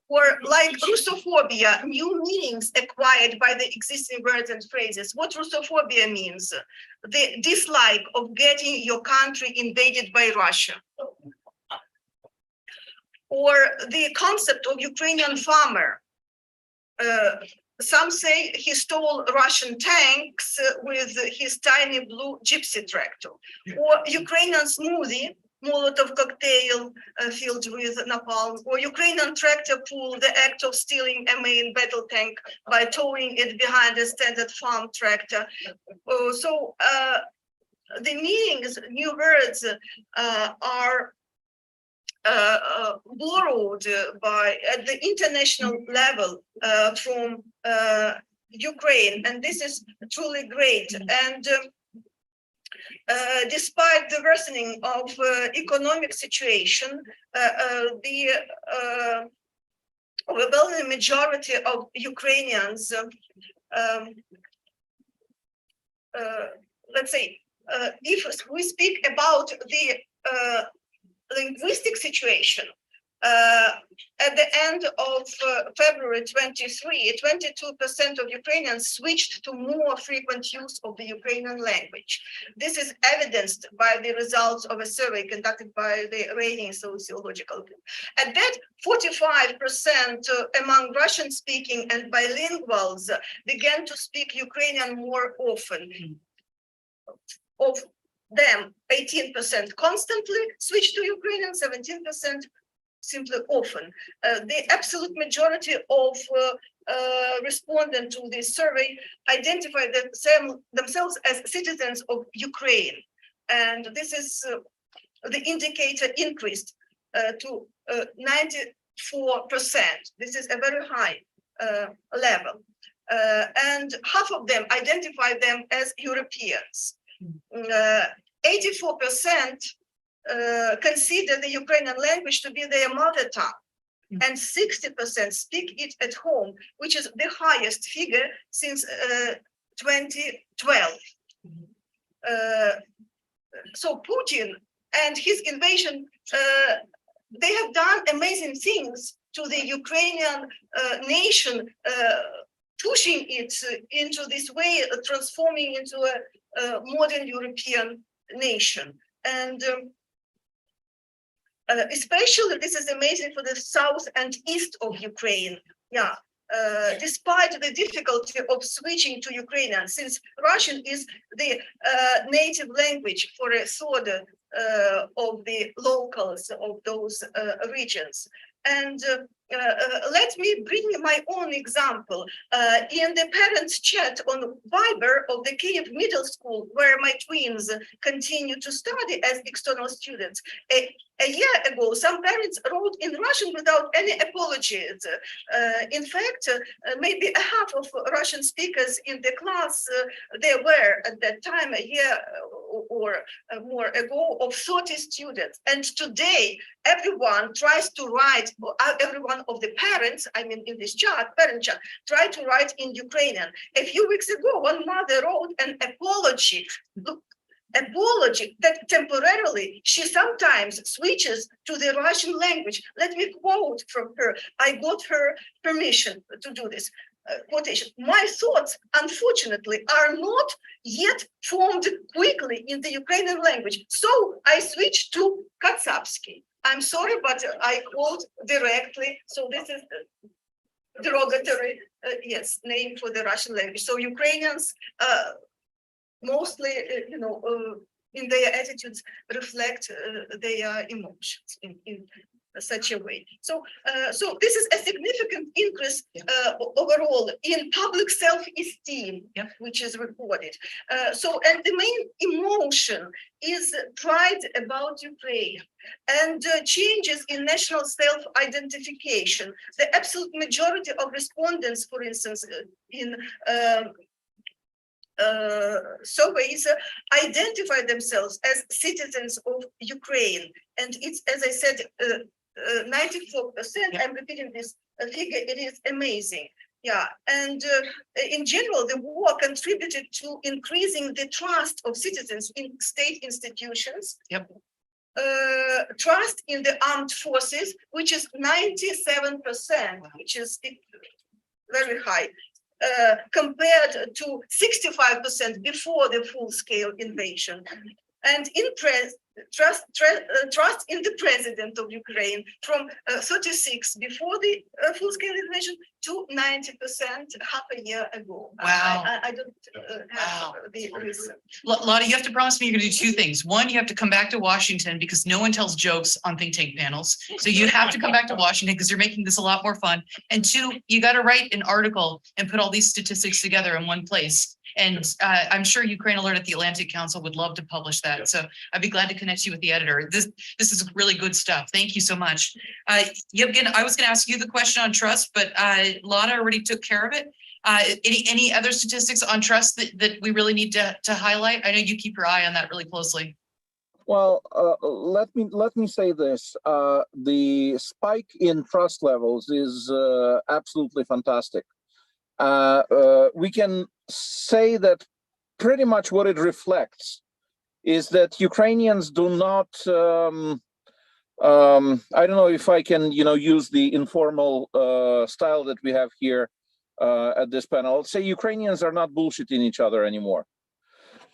Or like Russophobia, new meanings acquired by the existing words and phrases. What Russophobia means? The dislike of getting your country invaded by Russia. Or the concept of Ukrainian farmer. Some say he stole Russian tanks with his tiny blue gypsy tractor. Or Ukrainian smoothie, Molotov cocktail filled with napalm. Or Ukrainian tractor pull, the act of stealing a main battle tank by towing it behind a standard farm tractor. So the meanings, new words are borrowed at the international level from Ukraine, and this is truly great. And despite the worsening of economic situation, the overwhelming majority of Ukrainians, let's say, if we speak about the linguistic situation, At the end of February 23, 22% of Ukrainians switched to more frequent use of the Ukrainian language. This is evidenced by the results of a survey conducted by the Rating Sociological Group. At that, 45% among Russian-speaking and bilinguals began to speak Ukrainian more often. Of them, 18% constantly switched to Ukrainian, 17% simply often. The absolute majority of respondents to this survey identified themselves as citizens of Ukraine. And this is the indicator increased to 94%. This is a very high level. And half of them identified them as Europeans. 84% consider the Ukrainian language to be their mother tongue, and 60% speak it at home, which is the highest figure since 2012. So Putin and his invasion, they have done amazing things to the Ukrainian nation, pushing it into this way, transforming into a modern European nation. And especially this is amazing for the south and east of Ukraine. Yeah, despite the difficulty of switching to Ukrainian, since Russian is the native language for a third of the locals of those regions. And let me bring my own example. In the parents' chat on Viber of the Kyiv Middle School, where my twins continue to study as external students, a year ago, some parents wrote in Russian without any apologies. In fact, maybe a half of Russian speakers in the class, there were at that time, a year or more ago, of 30 students. And today, everyone tries to write, everyone of the parents, I mean, in this chat, parent chat, try to write in Ukrainian. A few weeks ago, one mother wrote an apology. Look, apology that temporarily she sometimes switches to the Russian language. Let me quote from her. I got her permission to do this. Quotation. My thoughts, unfortunately, are not yet formed quickly in the Ukrainian language. So I switched to Katsapsky. I'm sorry, but I quote directly. So this is derogatory, yes, name for the Russian language. So Ukrainians, mostly, in their attitudes reflect their emotions in such a way. So, so this is a significant increase overall in public self-esteem, which is reported. And the main emotion is pride about Ukraine and changes in national self-identification. The absolute majority of respondents, for instance, in surveys identify themselves as citizens of Ukraine. And it's, as I said, 94%, I'm repeating this figure, it is amazing. Yeah, and in general, the war contributed to increasing the trust of citizens in state institutions. Yep. Trust in the armed forces, which is 97%, which is very high. Compared to 65% before the full-scale invasion, and trust in the president of Ukraine from 36 before the full-scale invasion to 90% half a year ago. Wow! I don't have the reason. Lada, you have to promise me you're going to do two things. One, you have to come back to Washington because no one tells jokes on think tank panels. So you have to come back to Washington because you're making this a lot more fun. And two, you got to write an article and put all these statistics together in one place. And I'm sure Ukraine Alert at the Atlantic Council would love to publish that. So I'd be glad to connect you with the editor. This is really good stuff. Thank you so much. Yevhen, I was going to ask you the question on trust, but Lada already took care of it. Any other statistics on trust that we really need to highlight? I know you keep your eye on that really closely. Well, let me say this: the spike in trust levels is absolutely fantastic. We can say that pretty much what it reflects is that Ukrainians do not I don't know if I can, use the informal style that we have here at this panel. I'll say Ukrainians are not bullshitting each other anymore.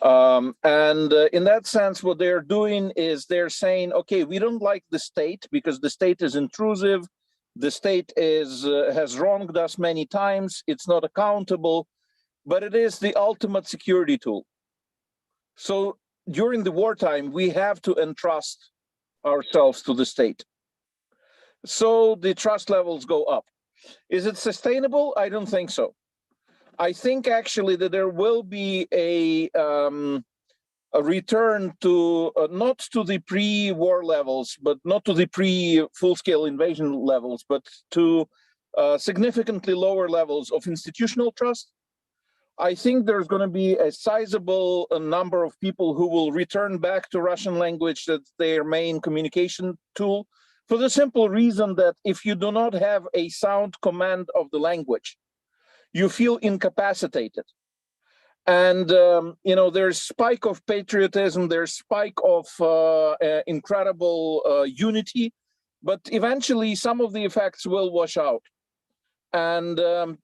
And in that sense, what they're doing is they're saying, okay, we don't like the state because the state is intrusive. The state has wronged us many times. It's not accountable, but it is the ultimate security tool. So during the wartime, we have to entrust ourselves to the state. So the trust levels go up. Is it sustainable? I don't think so. I think actually that there will be a return to not to the pre-war levels, but not to the pre-full-scale invasion levels, but to significantly lower levels of institutional trust. I think there's going to be a sizable number of people who will return back to Russian language as their main communication tool, for the simple reason that if you do not have a sound command of the language, you feel incapacitated. And, there's spike of patriotism, there's spike of incredible unity, but eventually some of the effects will wash out. And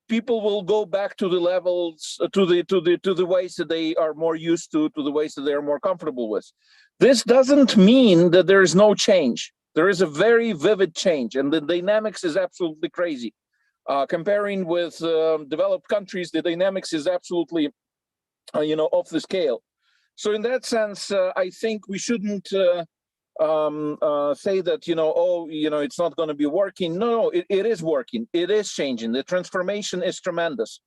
people will go back to the levels, to the ways that they are more used to the ways that they are more comfortable with. This doesn't mean that there is no change. There is a very vivid change, and the dynamics is absolutely crazy. Comparing with developed countries, the dynamics is absolutely, off the scale. So in that sense, I think we shouldn't say that, it's not going to be working. No, it is working. It is changing. The transformation is tremendous.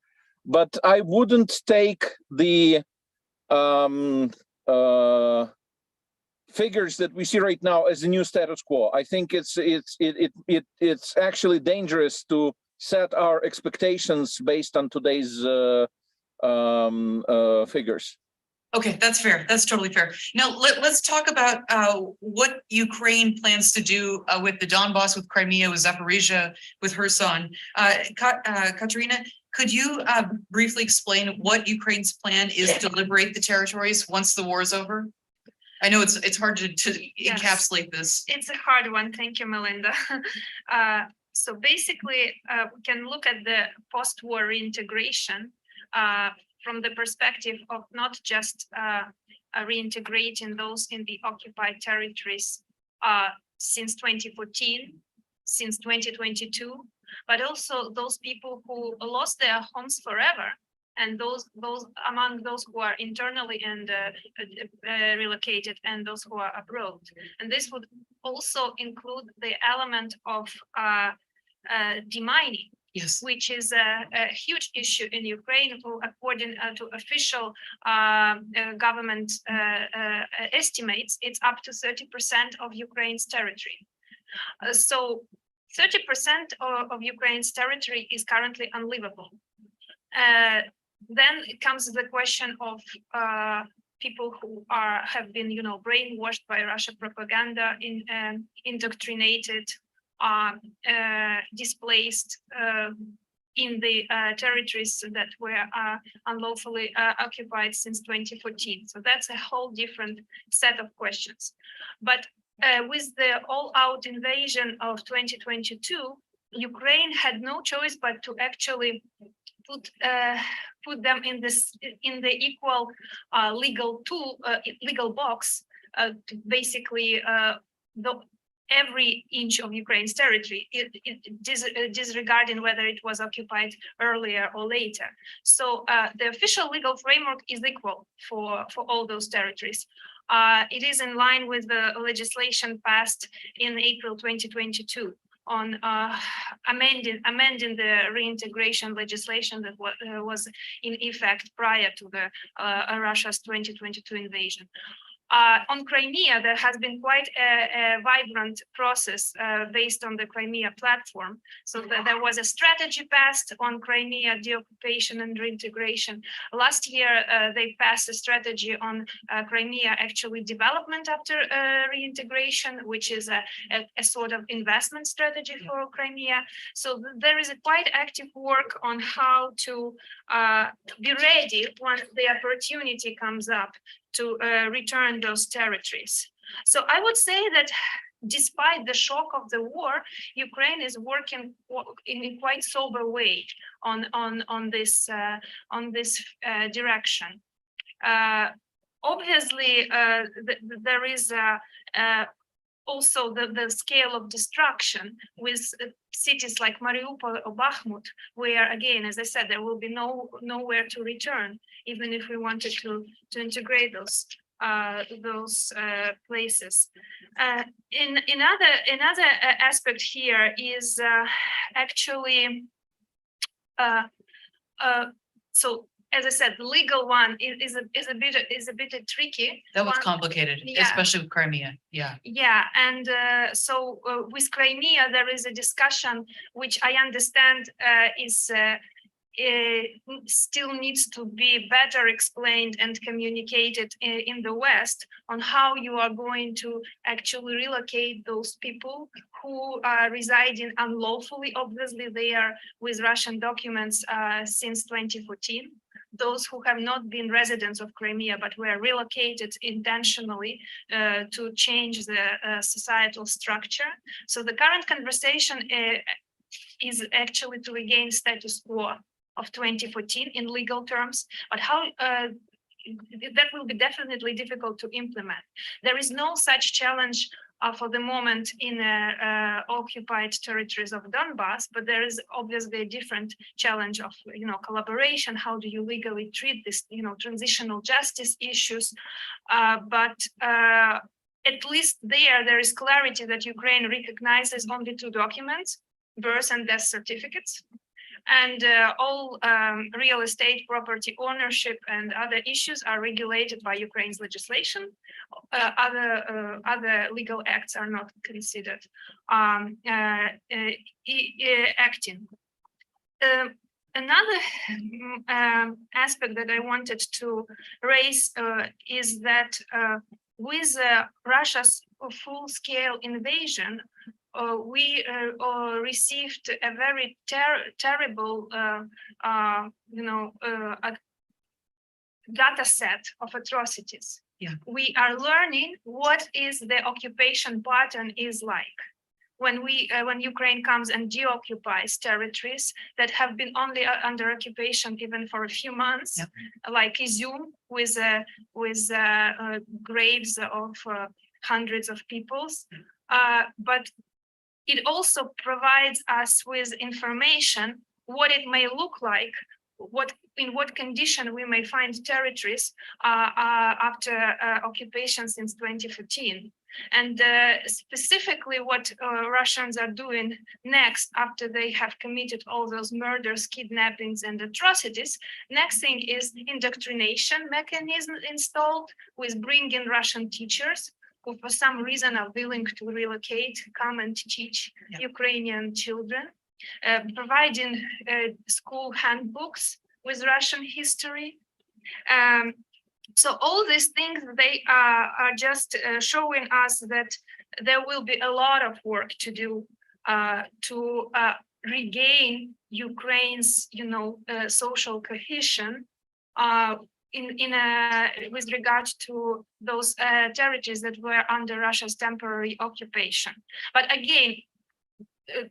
But I wouldn't take the figures that we see right now as the new status quo. I think it's actually dangerous to set our expectations based on today's figures. Okay, that's fair. That's totally fair. Now let's talk about what Ukraine plans to do with the Donbass, with Crimea, with Zaporizhia, with Kherson. Kateryna, could you briefly explain what Ukraine's plan is to liberate the territories once the war is over? I know it's hard to encapsulate this. It's a hard one. Thank you, Melinda. So basically, we can look at the post-war reintegration from the perspective of not just reintegrating those in the occupied territories since 2014, since 2022, but also those people who lost their homes forever, and those among those who are internally and relocated, and those who are abroad. And this would also include the element of demining, yes, which is a huge issue in Ukraine, who, according to official government estimates, it's up to 30% of Ukraine's territory. So 30% of Ukraine's territory is currently unlivable. Then it comes to the question of people who have been, brainwashed by Russian propaganda, indoctrinated, displaced in the territories that were unlawfully occupied since 2014. So that's a whole different set of questions. But with the all-out invasion of 2022, Ukraine had no choice but to actually put them in the equal legal box to basically every inch of Ukraine's territory, disregarding whether it was occupied earlier or later. So the official legal framework is equal for all those territories. It is in line with the legislation passed in April 2022 on amending the reintegration legislation that was in effect prior to the Russia's 2022 invasion. On Crimea, there has been quite a vibrant process based on the Crimea platform. So there was a strategy passed on Crimea deoccupation and reintegration. Last year, they passed a strategy on Crimea actually development after reintegration, which is a sort of investment strategy for Crimea. So there is a quite active work on how to be ready once the opportunity comes up to return those territories. So I would say that despite the shock of the war, Ukraine is working in a quite sober way on this direction. Obviously, there is also the scale of destruction with cities like Mariupol or Bakhmut, where again, as I said, there will be nowhere to return, even if we wanted to integrate those places. Another aspect here is actually so. As I said, the legal one is a bit tricky. That was complicated, yeah. Especially with Crimea. Yeah. Yeah, and so with Crimea, there is a discussion which I understand is still needs to be better explained and communicated in the West on how you are going to actually relocate those people who are residing unlawfully. Obviously, they are with Russian documents since 2014. Those who have not been residents of Crimea but were relocated intentionally to change the societal structure. So the current conversation is actually to regain status quo of 2014 in legal terms, but how that will be definitely difficult to implement. There is no such challenge for the moment in occupied territories of Donbass, but there is obviously a different challenge of collaboration. How do you legally treat this transitional justice issues? But at least there is clarity that Ukraine recognizes only two documents: birth and death certificates. And all real estate property ownership and other issues are regulated by Ukraine's legislation. Other legal acts are not considered acting. Another aspect that I wanted to raise is that with Russia's full-scale invasion, we received a very terrible, data set of atrocities. Yeah. We are learning what is the occupation pattern is like when Ukraine comes and deoccupies territories that have been only under occupation even for a few months, yeah. Like Izium with graves of hundreds of peoples, but it also provides us with information what it may look like, in what condition we may find territories after occupation since 2014. And specifically what Russians are doing next after they have committed all those murders, kidnappings, and atrocities. Next thing is indoctrination mechanism installed with bringing Russian teachers who for some reason are willing to relocate, come and teach Ukrainian children, providing school handbooks with Russian history. So all these things, they are just showing us that there will be a lot of work to do to regain Ukraine's, social cohesion with regard to those territories that were under Russia's temporary occupation. But again,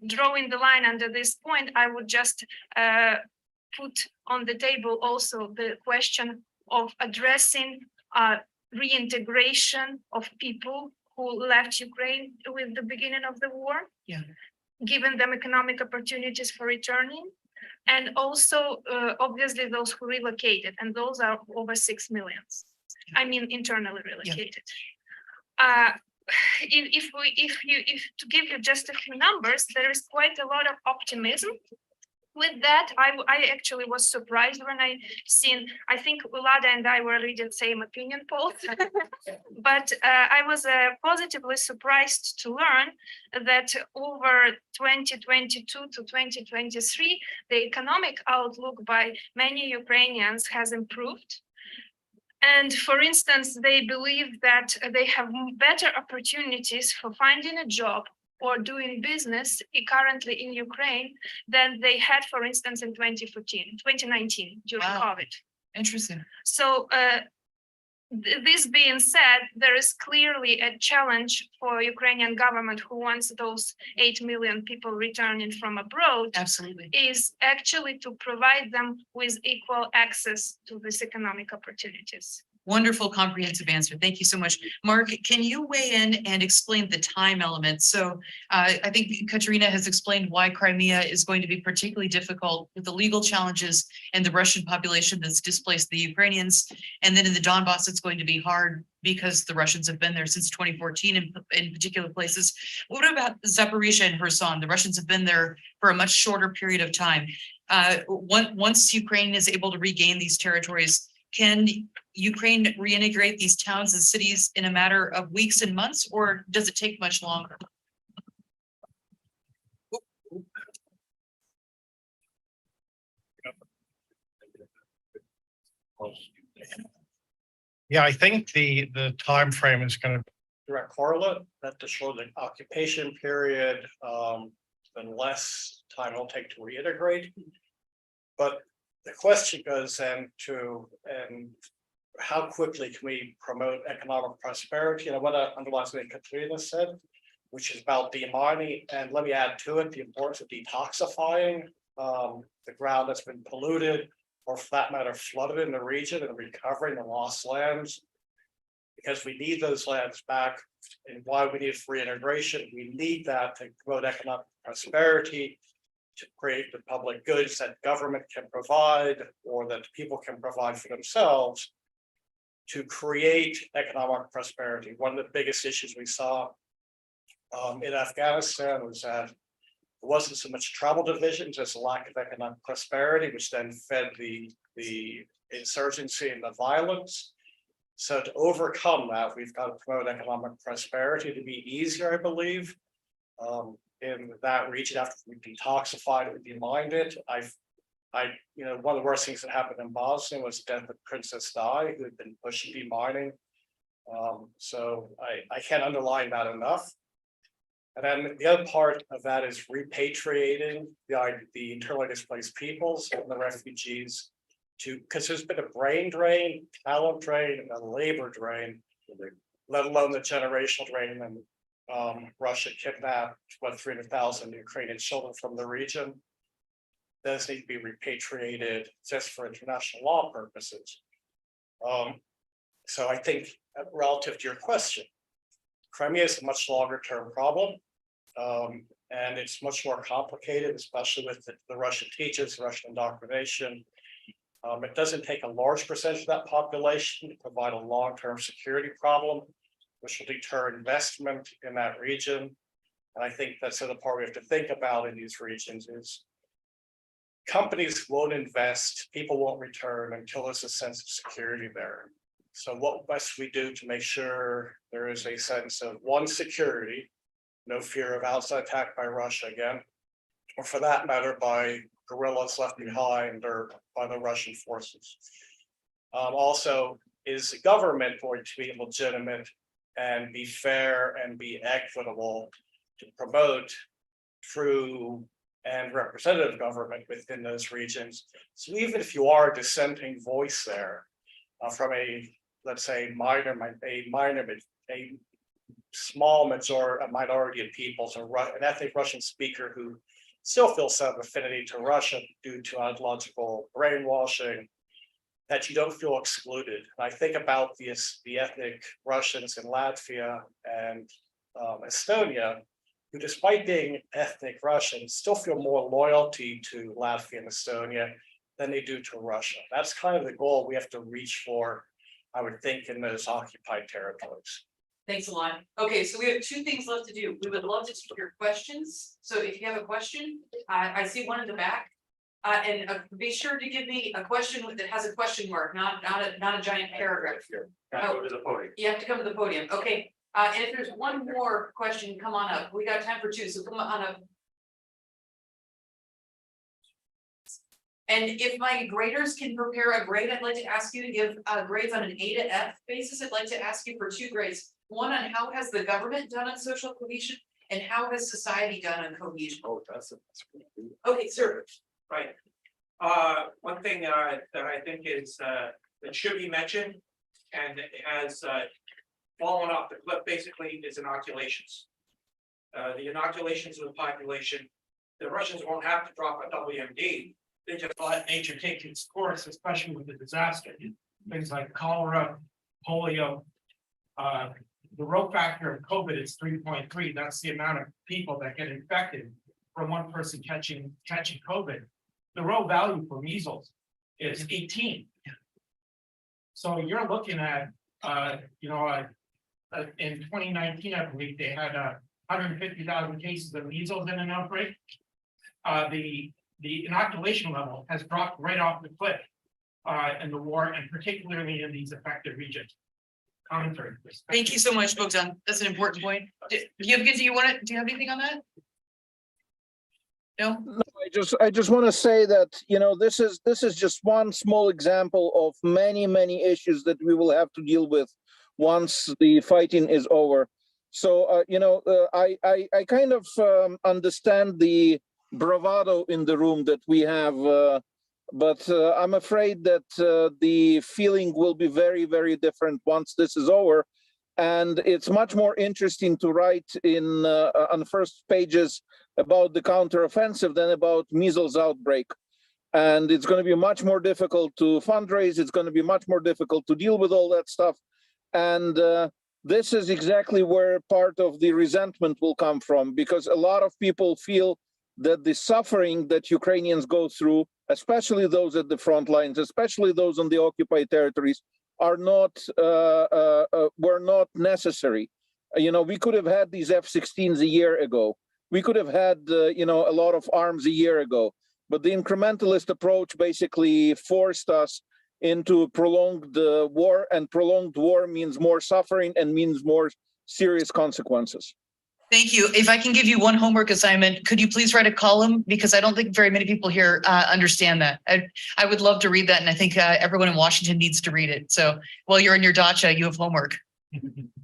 drawing the line under this point, I would just put on the table also the question of addressing reintegration of people who left Ukraine with the beginning of the war, giving them economic opportunities for returning, and also obviously those who relocated, and those are over 6 million. I mean internally relocated. If to give you just a few numbers, there is quite a lot of optimism. With that, I actually was surprised when I think Lada and I were reading the same opinion polls, but I was positively surprised to learn that over 2022 to 2023, the economic outlook by many Ukrainians has improved. And for instance, they believe that they have better opportunities for finding a job or doing business currently in Ukraine than they had, for instance, in 2019 during COVID. Interesting. So This being said, there is clearly a challenge for Ukrainian government who wants those 8 million people returning from abroad. Absolutely. Is actually to provide them with equal access to these economic opportunities. Wonderful comprehensive answer. Thank you so much. Mark, can you weigh in and explain the time element? So I think Kateryna has explained why Crimea is going to be particularly difficult with the legal challenges and the Russian population that's displaced the Ukrainians. And then in the Donbass, it's going to be hard because the Russians have been there since 2014 in particular places. What about Zaporizhia and Kherson? The Russians have been there for a much shorter period of time. Once Ukraine is able to regain these territories, can Ukraine reintegrate these towns and cities in a matter of weeks and months, or does it take much longer? Yeah, I think the time frame is going to direct correlate that the shorter the occupation period, then less time it'll take to reintegrate. But the question goes then to how quickly can we promote economic prosperity? And I want to underline something Kateryna said, which is about demining. And let me add to it the importance of detoxifying the ground that's been polluted, or for that matter, flooded in the region, and recovering the lost lands, because we need those lands back. And why we need reintegration, we need that to promote economic prosperity, to create the public goods that government can provide or that people can provide for themselves, to create economic prosperity. One of the biggest issues we saw in Afghanistan was that there wasn't so much tribal divisions as a lack of economic prosperity, which then fed the insurgency and the violence. So to overcome that, we've got to promote economic prosperity to be easier, I believe. In that region, after we detoxified it, we demined it. One of the worst things that happened in Bosnia was the death of Princess Di, who had been pushing demining. So I can't underline that enough. And then the other part of that is repatriating the internally displaced peoples and the refugees, because there's been a brain drain, talent drain, and a labor drain, let alone the generational drain. And Russia kidnapped 300,000 Ukrainian children from the region. Those need to be repatriated just for international law purposes. So I think relative to your question, Crimea is a much longer term problem. And it's much more complicated, especially with the Russian teachers, Russian indoctrination. It doesn't take a large percentage of that population to provide a long-term security problem, which will deter investment in that region. And I think that's the other part we have to think about in these regions is companies won't invest, people won't return until there's a sense of security there. So what must we do to make sure there is a sense of one, security, no fear of outside attack by Russia again, or for that matter, by guerrillas left behind or by the Russian forces. Also, is the government going to be legitimate and be fair and be equitable to promote true and representative government within those regions? So even if you are a dissenting voice there from a, let's say, a small minority of people, so an ethnic Russian speaker who still feels some affinity to Russia due to ideological brainwashing, that you don't feel excluded. And I think about the ethnic Russians in Latvia and Estonia, who despite being ethnic Russians, still feel more loyalty to Latvia and Estonia than they do to Russia. That's kind of the goal we have to reach for, I would think, in those occupied territories. Thanks a lot. Okay, so we have two things left to do. We would love to take your questions. So if you have a question, I see one in the back. And be sure to give me a question that has a question mark, not a giant paragraph. Go to the podium. You have to come to the podium. Okay. And if there's one more question, come on up. We got time for two, so come on up. And if my graders can prepare a grade, I'd like to ask you to give grades on an A to F basis. I'd like to ask you for 2 grades. One on how has the government done on social cohesion and how has society done on cohesion? Oh, that's pretty good. Okay, sir. Right. One thing that I think is that should be mentioned and it has fallen off the cliff. Basically, it's inoculations. The inoculations of the population, the Russians won't have to drop a WMD. They just let nature take its course, especially with the disaster. Things like cholera, polio. The row factor of COVID is 3.3. That's the amount of people that get infected from one person catching COVID. The row value for measles is 18. So you're looking at, in 2019, I believe they had 150,000 cases of measles in an outbreak. The inoculation level has dropped right off the cliff in the war, and particularly in these affected regions. Commentary. Thank you so much, Bogdan. That's an important point. Yevhen, do you have anything on that? No? No, I just want to say that, this is just one small example of many issues that we will have to deal with once the fighting is over. So I kind of understand the bravado in the room that we have, but I'm afraid that the feeling will be very different once this is over. And it's much more interesting to write on the first pages about the counteroffensive than about measles outbreak. And it's going to be much more difficult to fundraise. It's going to be much more difficult to deal with all that stuff. And this is exactly where part of the resentment will come from, because a lot of people feel that the suffering that Ukrainians go through, especially those at the front lines, especially those on the occupied territories, were not necessary. We could have had these F-16s a year ago. We could have had, a lot of arms a year ago. But the incrementalist approach basically forced us into a prolonged war, and prolonged war means more suffering and means more serious consequences. Thank you. If I can give you one homework assignment, could you please write a column? Because I don't think very many people here understand that. I would love to read that, and I think everyone in Washington needs to read it. So while you're in your dacha, you have homework.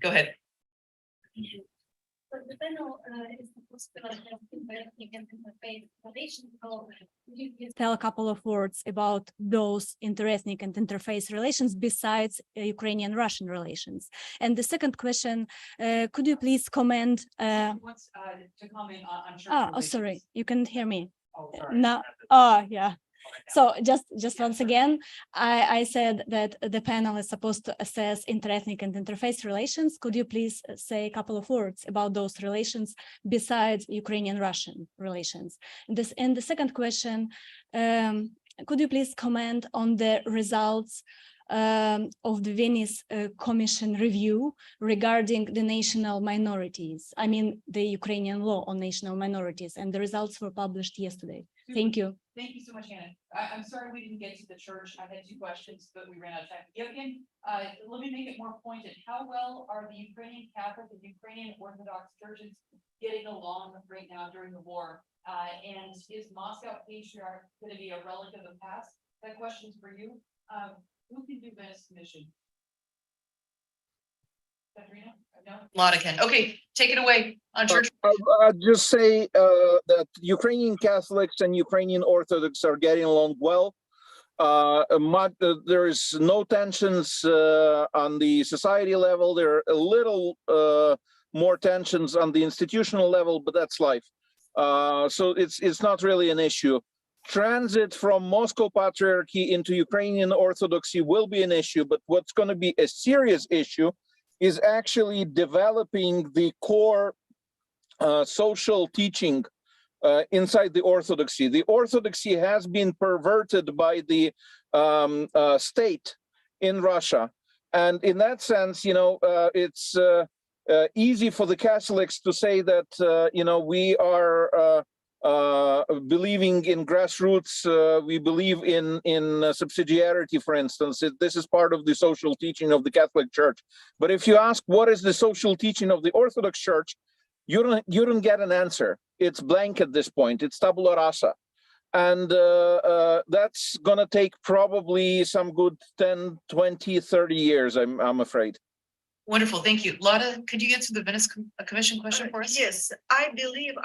Go ahead. The panel is supposed to have interesting and interface relations. So could you please tell a couple of words about those interethnic and interface relations besides Ukrainian-Russian relations? And the second question, could you please comment? Wants to comment on Oh, sorry, you can hear me. Oh, sorry. No. Oh, yeah. So just once again, I said that the panel is supposed to assess interethnic and interface relations. Could you please say a couple of words about those relations besides Ukrainian-Russian relations? And the second question, could you please comment on the results of the Venice Commission review regarding the national minorities? I mean, the Ukrainian law on national minorities, and the results were published yesterday. Thank you. Thank you so much, Hannah. I'm sorry we didn't get to the church. I had 2 questions, but we ran out of time. Yevhen, let me make it more pointed. How well are the Ukrainian Catholic and Ukrainian Orthodox churches getting along right now during the war? And is Moscow Patriarch going to be a relic of the past? That question's for you. Who can do Venice Commission? Kateryna? No? Lada can. Okay, take it away on church. I'll just say that Ukrainian Catholics and Ukrainian Orthodox are getting along well. There is no tensions on the society level. There are a little more tensions on the institutional level, but that's life. So it's not really an issue. Transit from Moscow Patriarchy into Ukrainian Orthodoxy will be an issue, but what's going to be a serious issue is actually developing the core social teaching inside the Orthodoxy. The Orthodoxy has been perverted by the state in Russia. And in that sense, it's easy for the Catholics to say that, we are believing in grassroots, we believe in subsidiarity, for instance. This is part of the social teaching of the Catholic Church. But if you ask what is the social teaching of the Orthodox Church, you don't get an answer. It's blank at this point. It's tabula rasa. And that's going to take probably some good 10, 20, 30 years, I'm afraid. Wonderful, thank you. Lada, could you answer the Venice Commission question for us? Yes, I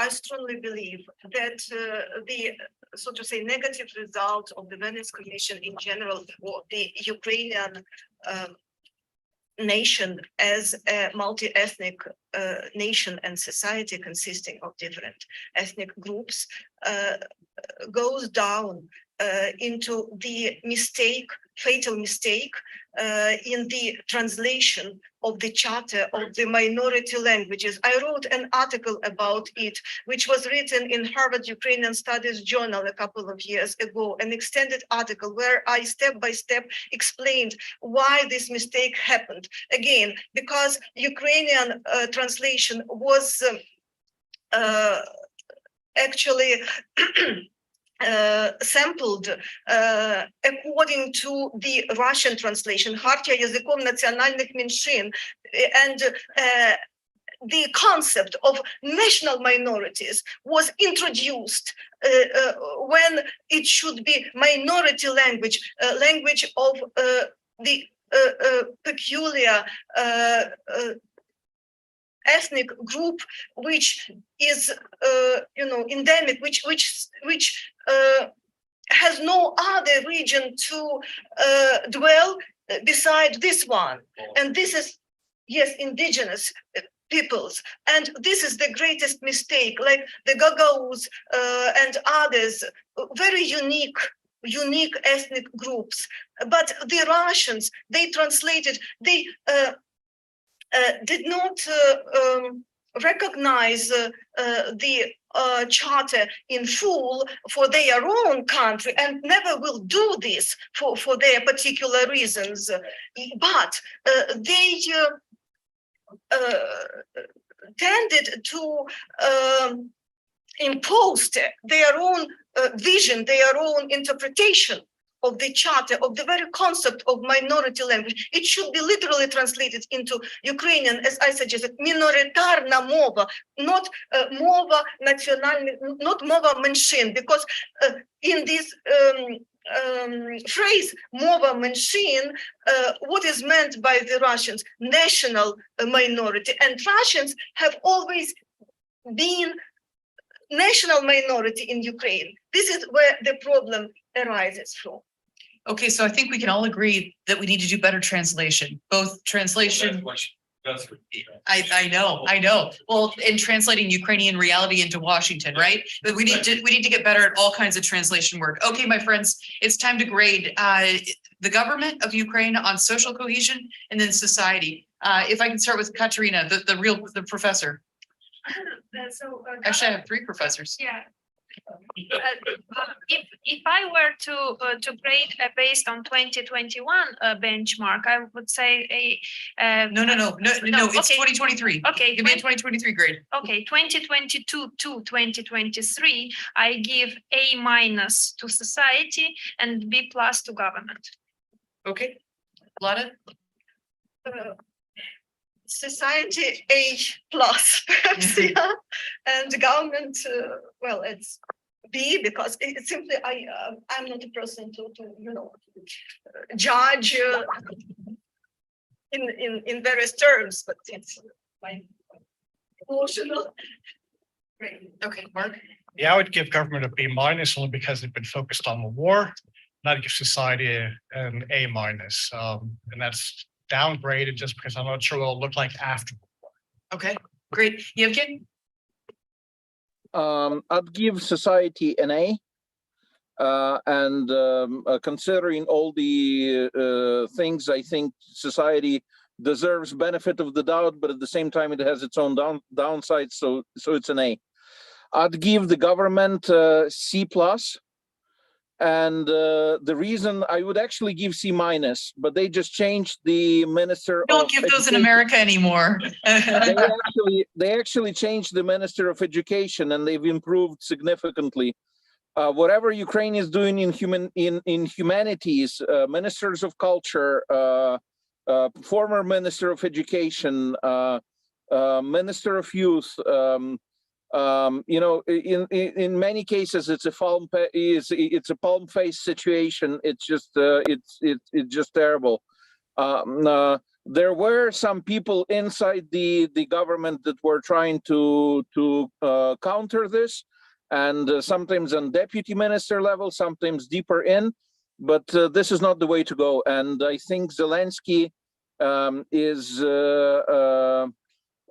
strongly believe that the, so to say, negative result of the Venice Commission in general, or the Ukrainian nation as a multi-ethnic nation and society consisting of different ethnic groups goes down into the fatal mistake in the translation of the Charter of the minority languages. I wrote an article about it, which was written in Harvard Ukrainian Studies Journal a couple of years ago, an extended article where I step by step explained why this mistake happened. Again, because Ukrainian translation was actually sampled according to the Russian translation, Хартия языком национальных меньшин, and the concept of national minorities was introduced when it should be minority language, language of the peculiar ethnic group, which is endemic, which has no other region to dwell beside this one. And this is, yes, indigenous peoples. And this is the greatest mistake, like the Gagauz and others, very unique ethnic groups. But the Russians, they translated, they did not recognize the charter in full for their own country, and never will do this for their particular reasons. But they tended to impose their own vision, their own interpretation of the charter, of the very concept of minority language. It should be literally translated into Ukrainian, as I suggested, minoritarna mova, not mova nationalnych, not mova menšin, because in this phrase, mova menšin, what is meant by the Russians? National minority. And Russians have always been national minority in Ukraine. This is where the problem arises from. Okay, so I think we can all agree that we need to do better translation, both translation. I know. Well, in translating Ukrainian reality into Washington, right? But we need to get better at all kinds of translation work. Okay, my friends, it's time to grade the government of Ukraine on social cohesion and then society. If I can start with Kateryna, the professor. Actually, I have three professors. Yeah. If I were to grade based on 2021 benchmark, I would say No, it's 2023. Okay, give me a 2023 grade. Okay, 2022 to 2023, I give A- to society and B+ to government. Okay, Lada. Society A+, perhaps, yeah, and government, well, it's B, because it simply I'm not a person to judge in various terms, but it's my emotional. Okay, Mark. Yeah, I would give government a B- only because they've been focused on the war. Not give society an A-, and that's downgraded just because I'm not sure what it'll look like after. Okay, great. Yevhen? I'd give society an A, and considering all the things, I think society deserves benefit of the doubt, but at the same time it has its own downsides, so it's an A. I'd give the government C+, and the reason I would actually give C-, but they just changed the minister. Don't give those in America anymore. they actually changed the minister of education, and they've improved significantly. Whatever Ukraine is doing in humanities, ministers of culture, former minister of education, minister of youth. In many cases, it's a palm face situation. It's just terrible. There were some people inside the government that were trying to counter this, and sometimes on deputy minister level, sometimes deeper in. But this is not the way to go. And I think Zelensky is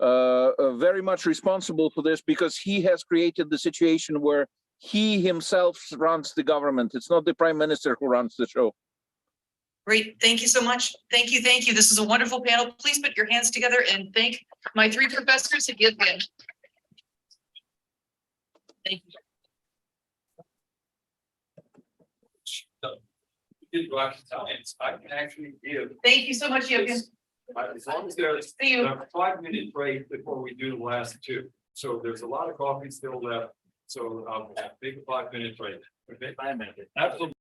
very much responsible for this because he has created the situation where he himself runs the government. It's not the prime minister who runs the show. Great, thank you so much. Thank you, thank you. This is a wonderful panel. Please put your hands together and thank my three professors who give in. Thank you. Science, I can actually give. Thank you so much, Yevhen. As long as there's See you. a 5-minute break before we do the last two. So there's a lot of coffee still left. So I'll take a 5-minute break. Okay. 5 minutes. Absolutely.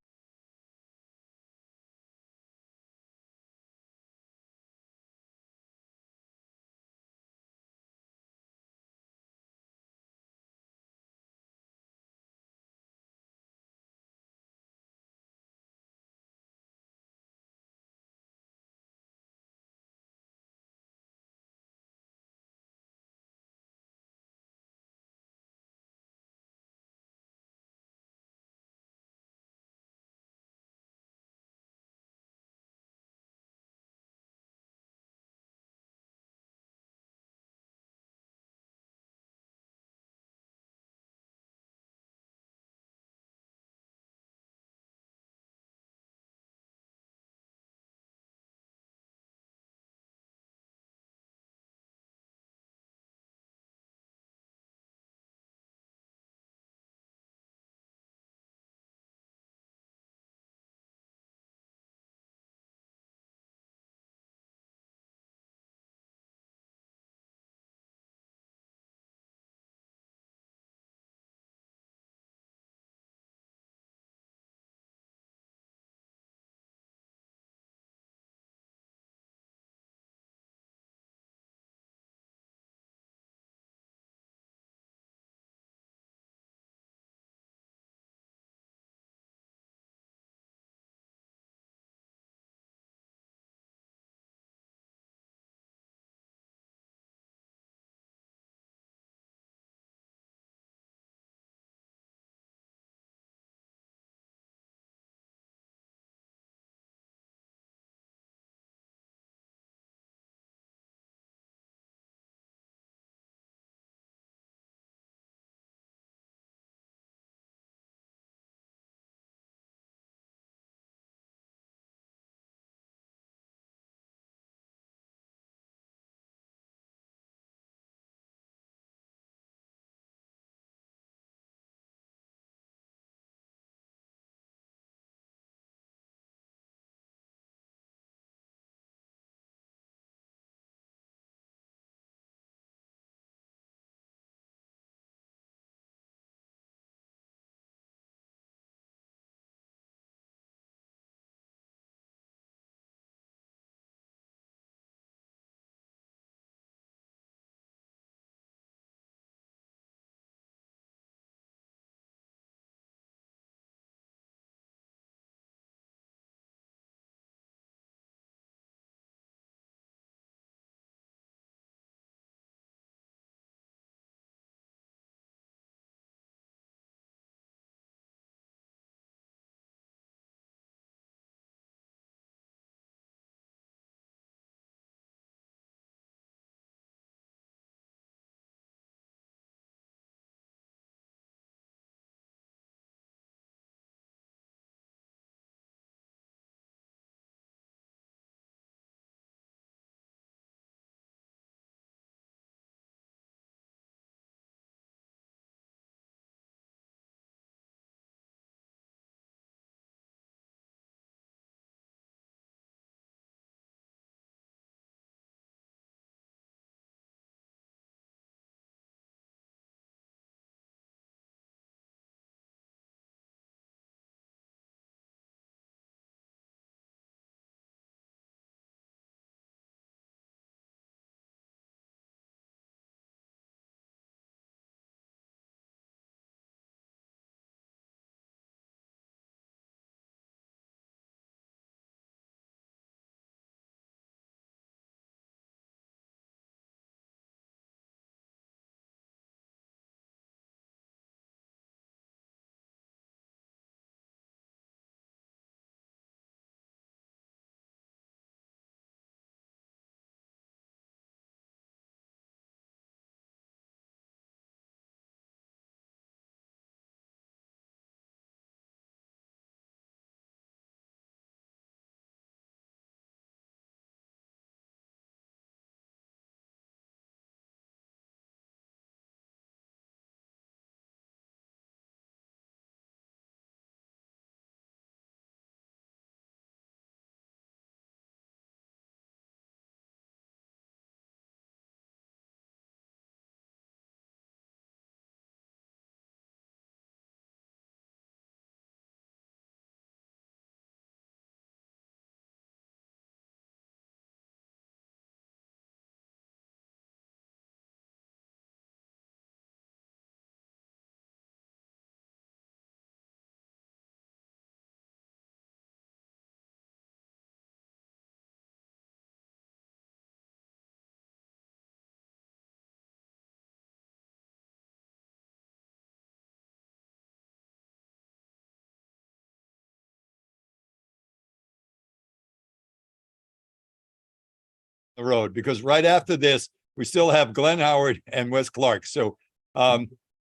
the road, because right after this, we still have Glen Howard and Wes Clark. So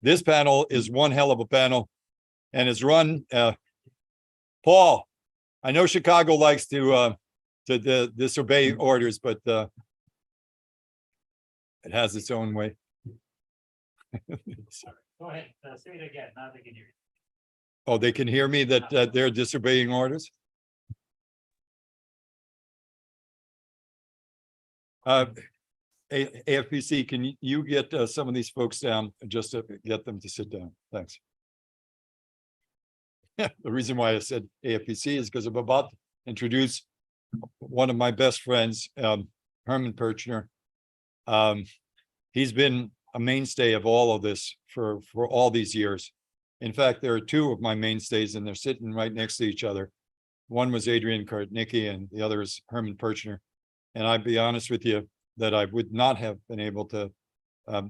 this panel is one hell of a panel, and is run. Paul, I know Chicago likes to disobey orders, but it has its own way. Go ahead, say it again, now they can hear you. Oh, they can hear me that they're disobeying orders? AFPC, can you get some of these folks down just to get them to sit down? Thanks. The reason why I said AFPC is because I'm about to introduce one of my best friends, Herman Pirchner. He's been a mainstay of all of this for all these years. In fact, there are two of my mainstays, and they're sitting right next to each other. One was Adrian Karatnycky, and the other is Herman Pirchner. And I'd be honest with you that I would not have been able to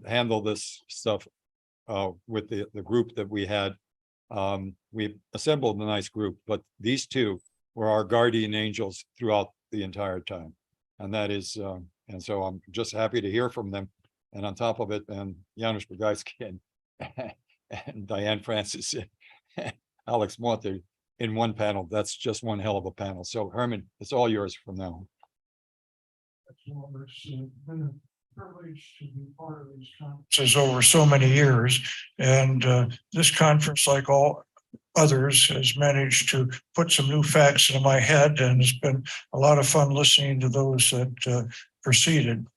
handle this stuff with the group that we had. We assembled a nice group, but these two were our guardian angels throughout the entire time. And that is, and so I'm just happy to hear from them. And on top of it, and Janusz Bugajski and Diane Francis and Alex Motyl in one panel. That's just one hell of a panel. So Herman, it's all yours from now on. It's been a privilege to be part of these conferences over so many years. And this conference, like all others, has managed to put some new facts into my head, and it's been a lot of fun listening to those that preceded.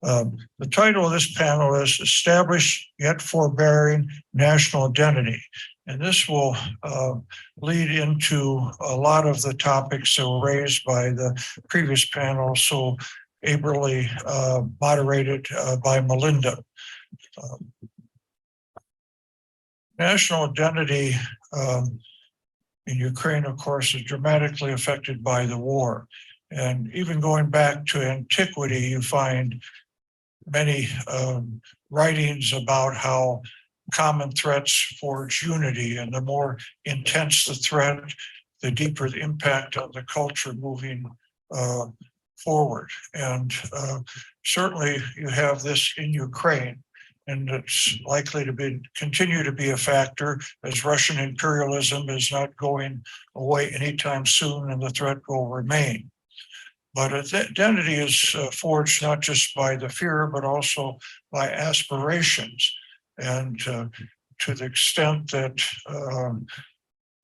The title of this panel is Establish Yet Forbearing National Identity. And this will lead into a lot of the topics that were raised by the previous panel, so ably moderated by Melinda. National identity in Ukraine, of course, is dramatically affected by the war. And even going back to antiquity, you find many writings about how common threats forge unity, and the more intense the threat, the deeper the impact on the culture moving forward. And certainly you have this in Ukraine, and it's likely to continue to be a factor as Russian imperialism is not going away anytime soon, and the threat will remain. But identity is forged not just by the fear, but also by aspirations. And to the extent that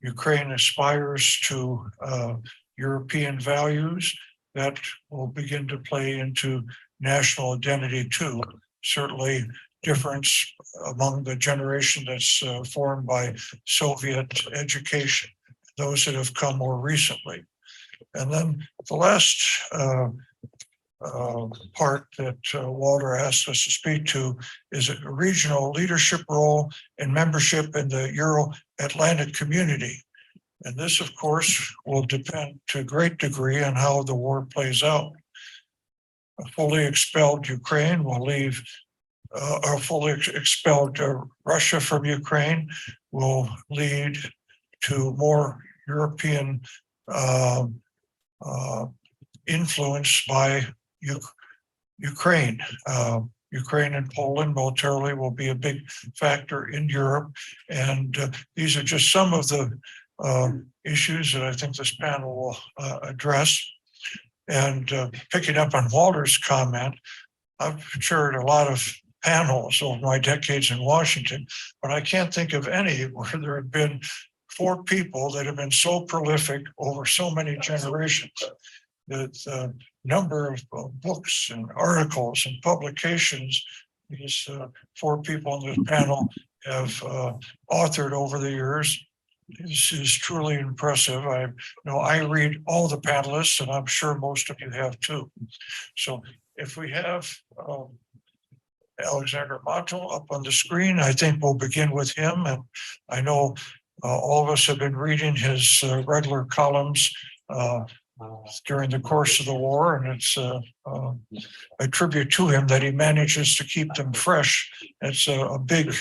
Ukraine aspires to European values, that will begin to play into national identity too. Certainly difference among the generation that's formed by Soviet education, those that have come more recently. And then the last part that Walter asked us to speak to is a regional leadership role and membership in the Euro-Atlantic community. And this, of course, will depend to a great degree on how the war plays out. A fully expelled Ukraine will leave, or fully expelled Russia from Ukraine will lead to more European influence by Ukraine. Ukraine and Poland militarily will be a big factor in Europe. And these are just some of the issues that I think this panel will address. And picking up on Walter's comment, I've chaired a lot of panels over my decades in Washington, but I can't think of any where there have been 4 people that have been so prolific over so many generations. The number of books and articles and publications these 4 people on this panel have authored over the years is truly impressive. I know I read all the panelists, and I'm sure most of you have too. So if we have Alexander Motyl up on the screen, I think we'll begin with him. And I know all of us have been reading his regular columns during the course of the war, and it's a tribute to him that he manages to keep them fresh. It's a big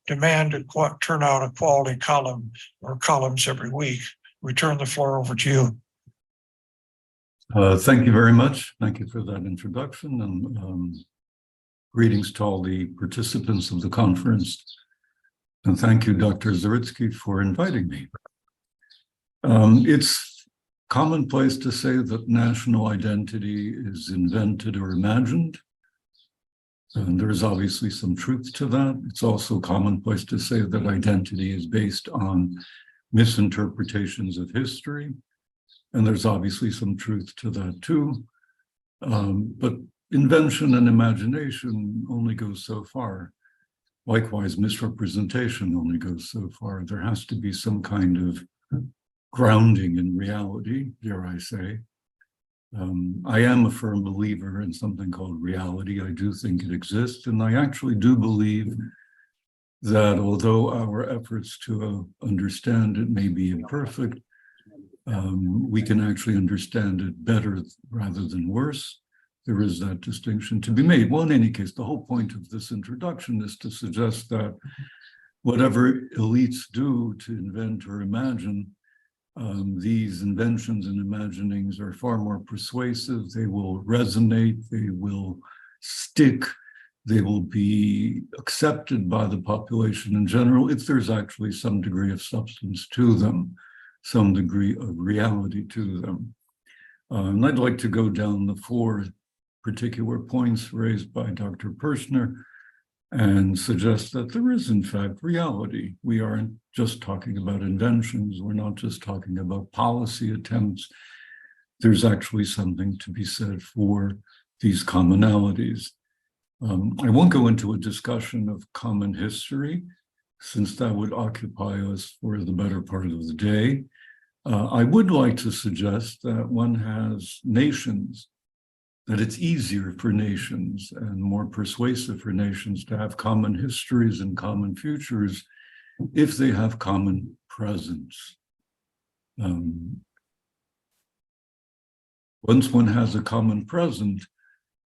demand to turn out a quality column or columns every week. We turn the floor over to you. Thank you very much. Thank you for that introduction, and greetings to all the participants of the conference. And thank you, Dr. Zawitsky, for inviting me. It's commonplace to say that national identity is invented or imagined. And there's obviously some truth to that. It's also commonplace to say that identity is based on misinterpretations of history. And there's obviously some truth to that too. But invention and imagination only goes so far. Likewise, misrepresentation only goes so far. There has to be some kind of grounding in reality, dare I say. I am a firm believer in something called reality. I do think it exists, and I actually do believe that although our efforts to understand it may be imperfect, we can actually understand it better rather than worse. There is that distinction to be made. Well, in any case, the whole point of this introduction is to suggest that whatever elites do to invent or imagine, these inventions and imaginings are far more persuasive. They will resonate, they will stick, they will be accepted by the population in general if there's actually some degree of substance to them, some degree of reality to them. And I'd like to go down the 4 particular points raised by Dr. Pirchner and suggest that there is, in fact, reality. We aren't just talking about inventions. We're not just talking about policy attempts. There's actually something to be said for these commonalities. I won't go into a discussion of common history, since that would occupy us for the better part of the day. I would like to suggest that one has nations, that it's easier for nations and more persuasive for nations to have common histories and common futures if they have common presence. Once one has a common present,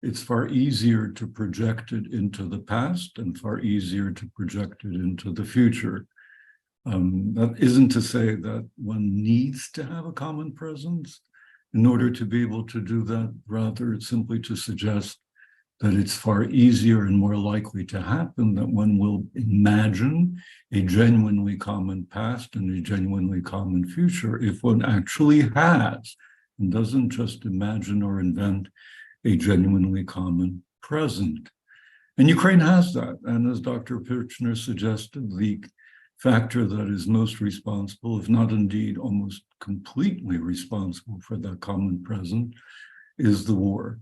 it's far easier to project it into the past and far easier to project it into the future. That isn't to say that one needs to have a common presence in order to be able to do that. Rather, it's simply to suggest that it's far easier and more likely to happen that one will imagine a genuinely common past and a genuinely common future if one actually has, and doesn't just imagine or invent, a genuinely common present. And Ukraine has that. And as Dr. Pirchner suggested, the factor that is most responsible, if not indeed almost completely responsible for that common present, is the war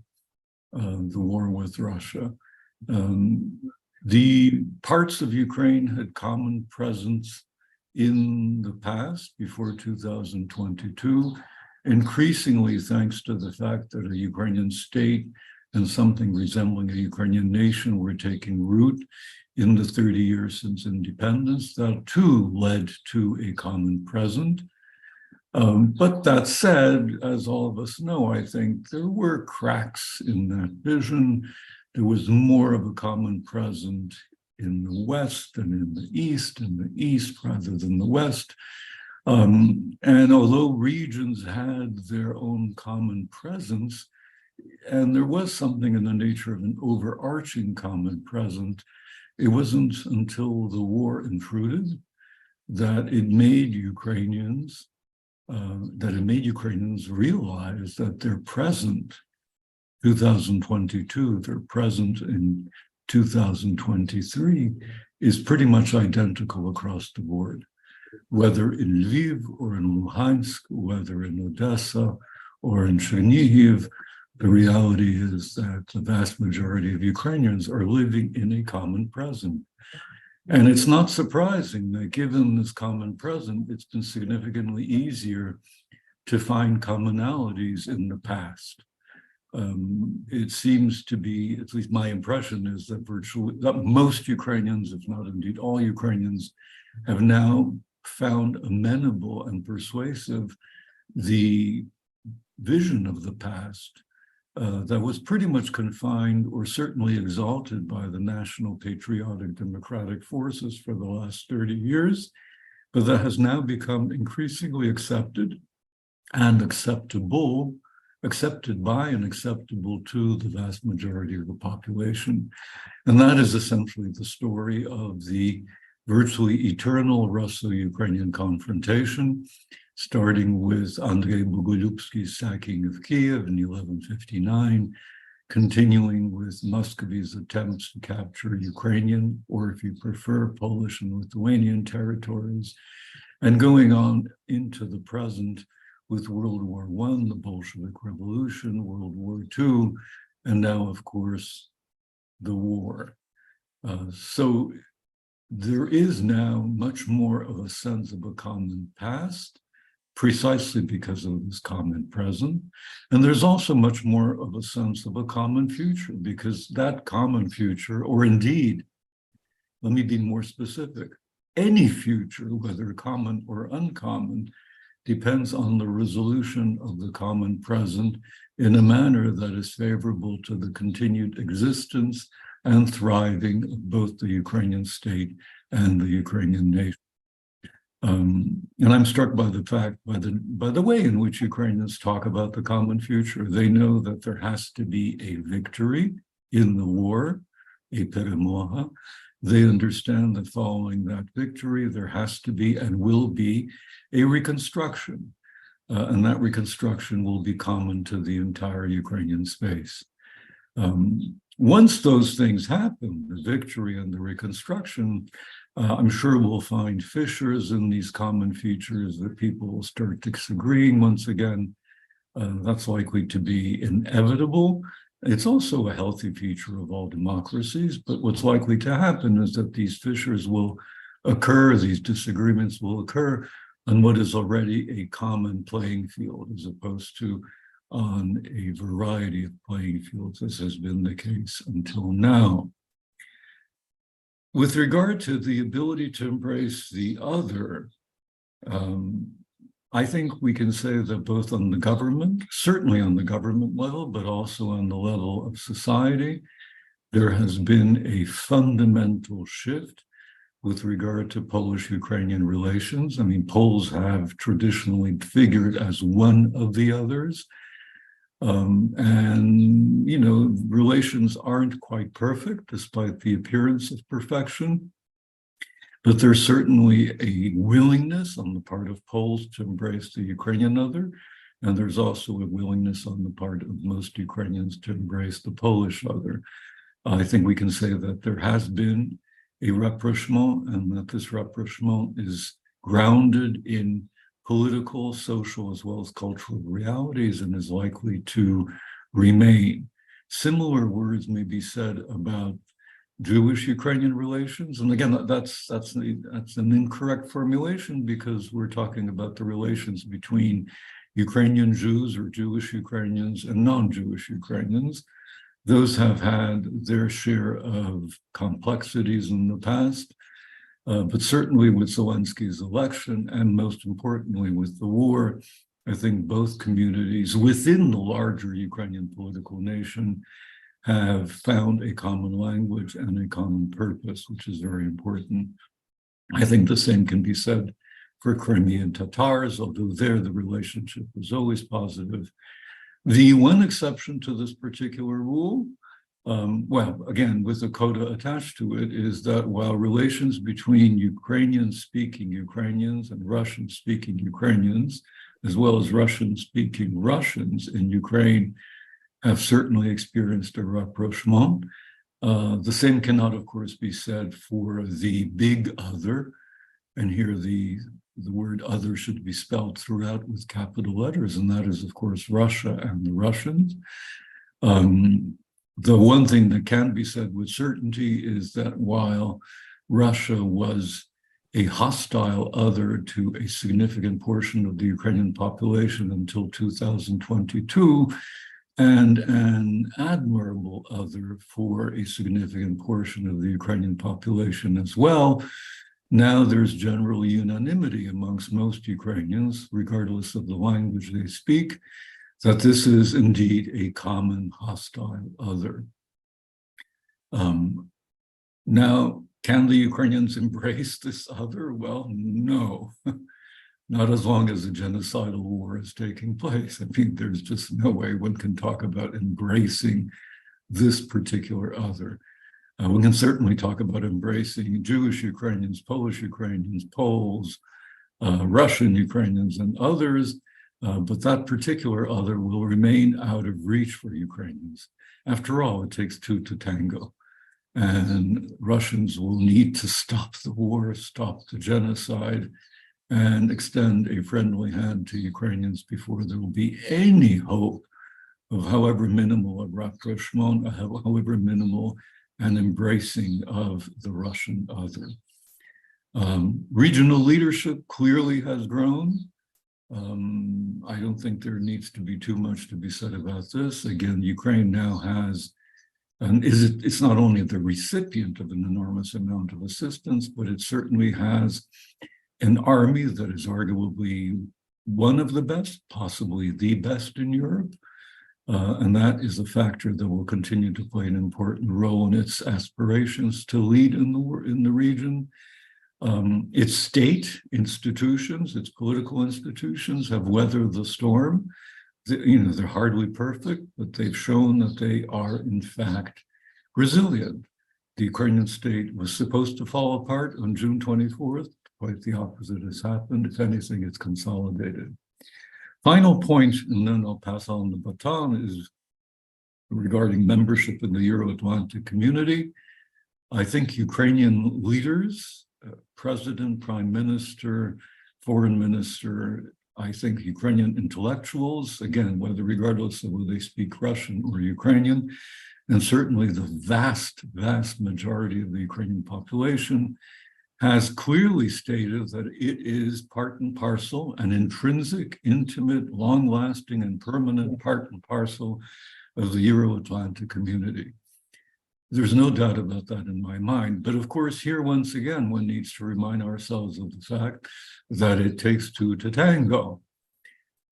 with Russia. The parts of Ukraine had common presence in the past, before 2022, increasingly thanks to the fact that a Ukrainian state and something resembling a Ukrainian nation were taking root in the 30 years since independence. That too led to a common present. But that said, as all of us know, I think there were cracks in that vision. There was more of a common present in the West than in the East rather than the West. And although regions had their own common presence, and there was something in the nature of an overarching common present, it wasn't until the war intruded that it made Ukrainians realize that their present 2022, their present in 2023 is pretty much identical across the board, whether in Lviv or in Luhansk, whether in Odessa or in Chernihiv. The reality is that the vast majority of Ukrainians are living in a common present. And it's not surprising that given this common present, it's been significantly easier to find commonalities in the past. It seems to be, at least my impression is that most Ukrainians, if not indeed all Ukrainians, have now found amenable and persuasive the vision of the past that was pretty much confined or certainly exalted by the national patriotic democratic forces for the last 30 years, but that has now become increasingly accepted and acceptable accepted by and acceptable to the vast majority of the population. And that is essentially the story of the virtually eternal Russo-Ukrainian confrontation, starting with Andrij Bogolyubsky's sacking of Kiev in 1159, continuing with Muscovy's attempts to capture Ukrainian, or if you prefer, Polish and Lithuanian territories, and going on into the present with World War I, the Bolshevik Revolution, World War II, and now, of course, the war. So there is now much more of a sense of a common past, precisely because of this common present. And there's also much more of a sense of a common future, because that common future, or indeed, let me be more specific, any future, whether common or uncommon, depends on the resolution of the common present in a manner that is favorable to the continued existence and thriving of both the Ukrainian state and the Ukrainian nation. And I'm struck by the fact, by the way in which Ukrainians talk about the common future. They know that there has to be a victory in the war, a peremoha. They understand that following that victory, there has to be and will be a reconstruction. And that reconstruction will be common to the entire Ukrainian space. Once those things happen, the victory and the reconstruction, I'm sure we'll find fissures in these common features that people will start disagreeing once again. That's likely to be inevitable. It's also a healthy feature of all democracies, but what's likely to happen is that these fissures will occur, these disagreements will occur on what is already a common playing field, as opposed to on a variety of playing fields, as has been the case until now. With regard to the ability to embrace the other, I think we can say that both on the government, certainly on the government level, but also on the level of society, there has been a fundamental shift with regard to Polish-Ukrainian relations. I mean, Poles have traditionally figured as one of the others. And, you know, relations aren't quite perfect, despite the appearance of perfection. But there's certainly a willingness on the part of Poles to embrace the Ukrainian other, and there's also a willingness on the part of most Ukrainians to embrace the Polish other. I think we can say that there has been a rapprochement, and that this rapprochement is grounded in political, social, as well as cultural realities, and is likely to remain. Similar words may be said about Jewish-Ukrainian relations. And again, that's an incorrect formulation, because we're talking about the relations between Ukrainian Jews or Jewish Ukrainians and non-Jewish Ukrainians. Those have had their share of complexities in the past, but certainly with Zelensky's election, and most importantly with the war, I think both communities within the larger Ukrainian political nation have found a common language and a common purpose, which is very important. I think the same can be said for Crimean Tatars, although there the relationship was always positive. The one exception to this particular rule, well, again, with a coda attached to it, is that while relations between Ukrainian-speaking Ukrainians and Russian-speaking Ukrainians, as well as Russian-speaking Russians in Ukraine, have certainly experienced a rapprochement. The same cannot, of course, be said for the big other. And here the word other should be spelled throughout with capital letters, and that is, of course, Russia and the Russians. The one thing that can be said with certainty is that while Russia was a hostile other to a significant portion of the Ukrainian population until 2022, and an admirable other for a significant portion of the Ukrainian population as well, now there's general unanimity amongst most Ukrainians, regardless of the language they speak, that this is indeed a common hostile other. Now, can the Ukrainians embrace this other? Well, no. not as long as a genocidal war is taking place. I mean, there's just no way one can talk about embracing this particular other. We can certainly talk about embracing Jewish Ukrainians, Polish Ukrainians, Poles, Russian Ukrainians, and others, but that particular other will remain out of reach for Ukrainians. After all, it takes two to tango, and Russians will need to stop the war, stop the genocide, and extend a friendly hand to Ukrainians before there will be any hope of however minimal a rapprochement, however minimal an embracing of the Russian other. Regional leadership clearly has grown. I don't think there needs to be too much to be said about this. Again, Ukraine now has, and it's not only the recipient of an enormous amount of assistance, but it certainly has an army that is arguably one of the best, possibly the best in Europe. And that is a factor that will continue to play an important role in its aspirations to lead in the region. Its state institutions, its political institutions have weathered the storm. They're hardly perfect, but they've shown that they are, in fact, resilient. The Ukrainian state was supposed to fall apart on June 24th. Quite the opposite has happened. If anything, it's consolidated. Final point, and then I'll pass on the baton, is regarding membership in the Euro-Atlantic community. I think Ukrainian leaders, president, prime minister, foreign minister, I think Ukrainian intellectuals, again, regardless of whether they speak Russian or Ukrainian, and certainly the vast, vast majority of the Ukrainian population has clearly stated that it is part and parcel, an intrinsic, intimate, long-lasting, and permanent part and parcel of the Euro-Atlantic community. There's no doubt about that in my mind. But of course, here, once again, one needs to remind ourselves of the fact that it takes two to tango.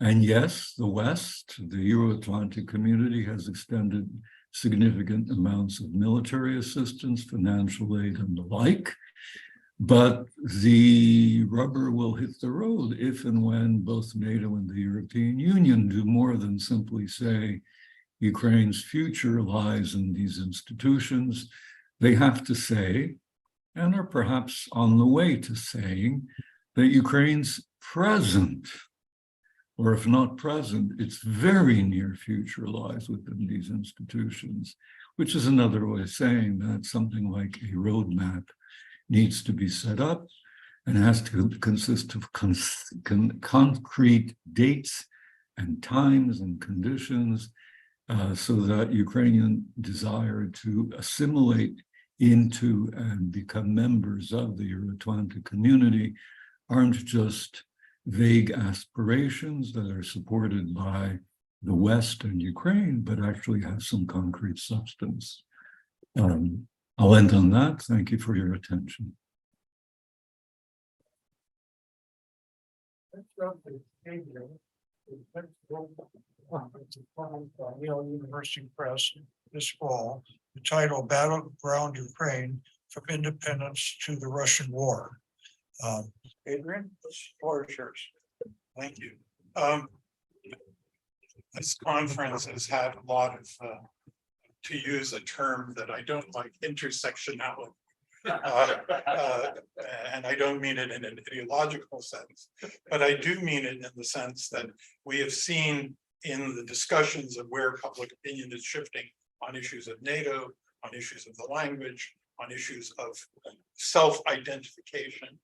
And yes, the West, the Euro-Atlantic community, has extended significant amounts of military assistance, financial aid, and the like. But the rubber will hit the road if and when both NATO and the European Union do more than simply say Ukraine's future lies in these institutions. They have to say, and are perhaps on the way to saying, that Ukraine's present, or if not present, its very near future lies within these institutions, which is another way of saying that something like a roadmap needs to be set up and has to consist of concrete dates and times and conditions so that Ukrainian desire to assimilate into and become members of the Euro-Atlantic community aren't just vague aspirations that are supported by the West and Ukraine, but actually have some concrete substance. I'll end on that. Thank you for your attention. Yale University Press this fall, the title Battleground Ukraine from Independence to the Russian War. Adrian, the floor is yours. Thank you. This conference has had a lot of to use a term that I don't like, intersectionality. And I don't mean it in an ideological sense, but I do mean it in the sense that we have seen in the discussions of where public opinion is shifting on issues of NATO, on issues of the language, on issues of self-identification,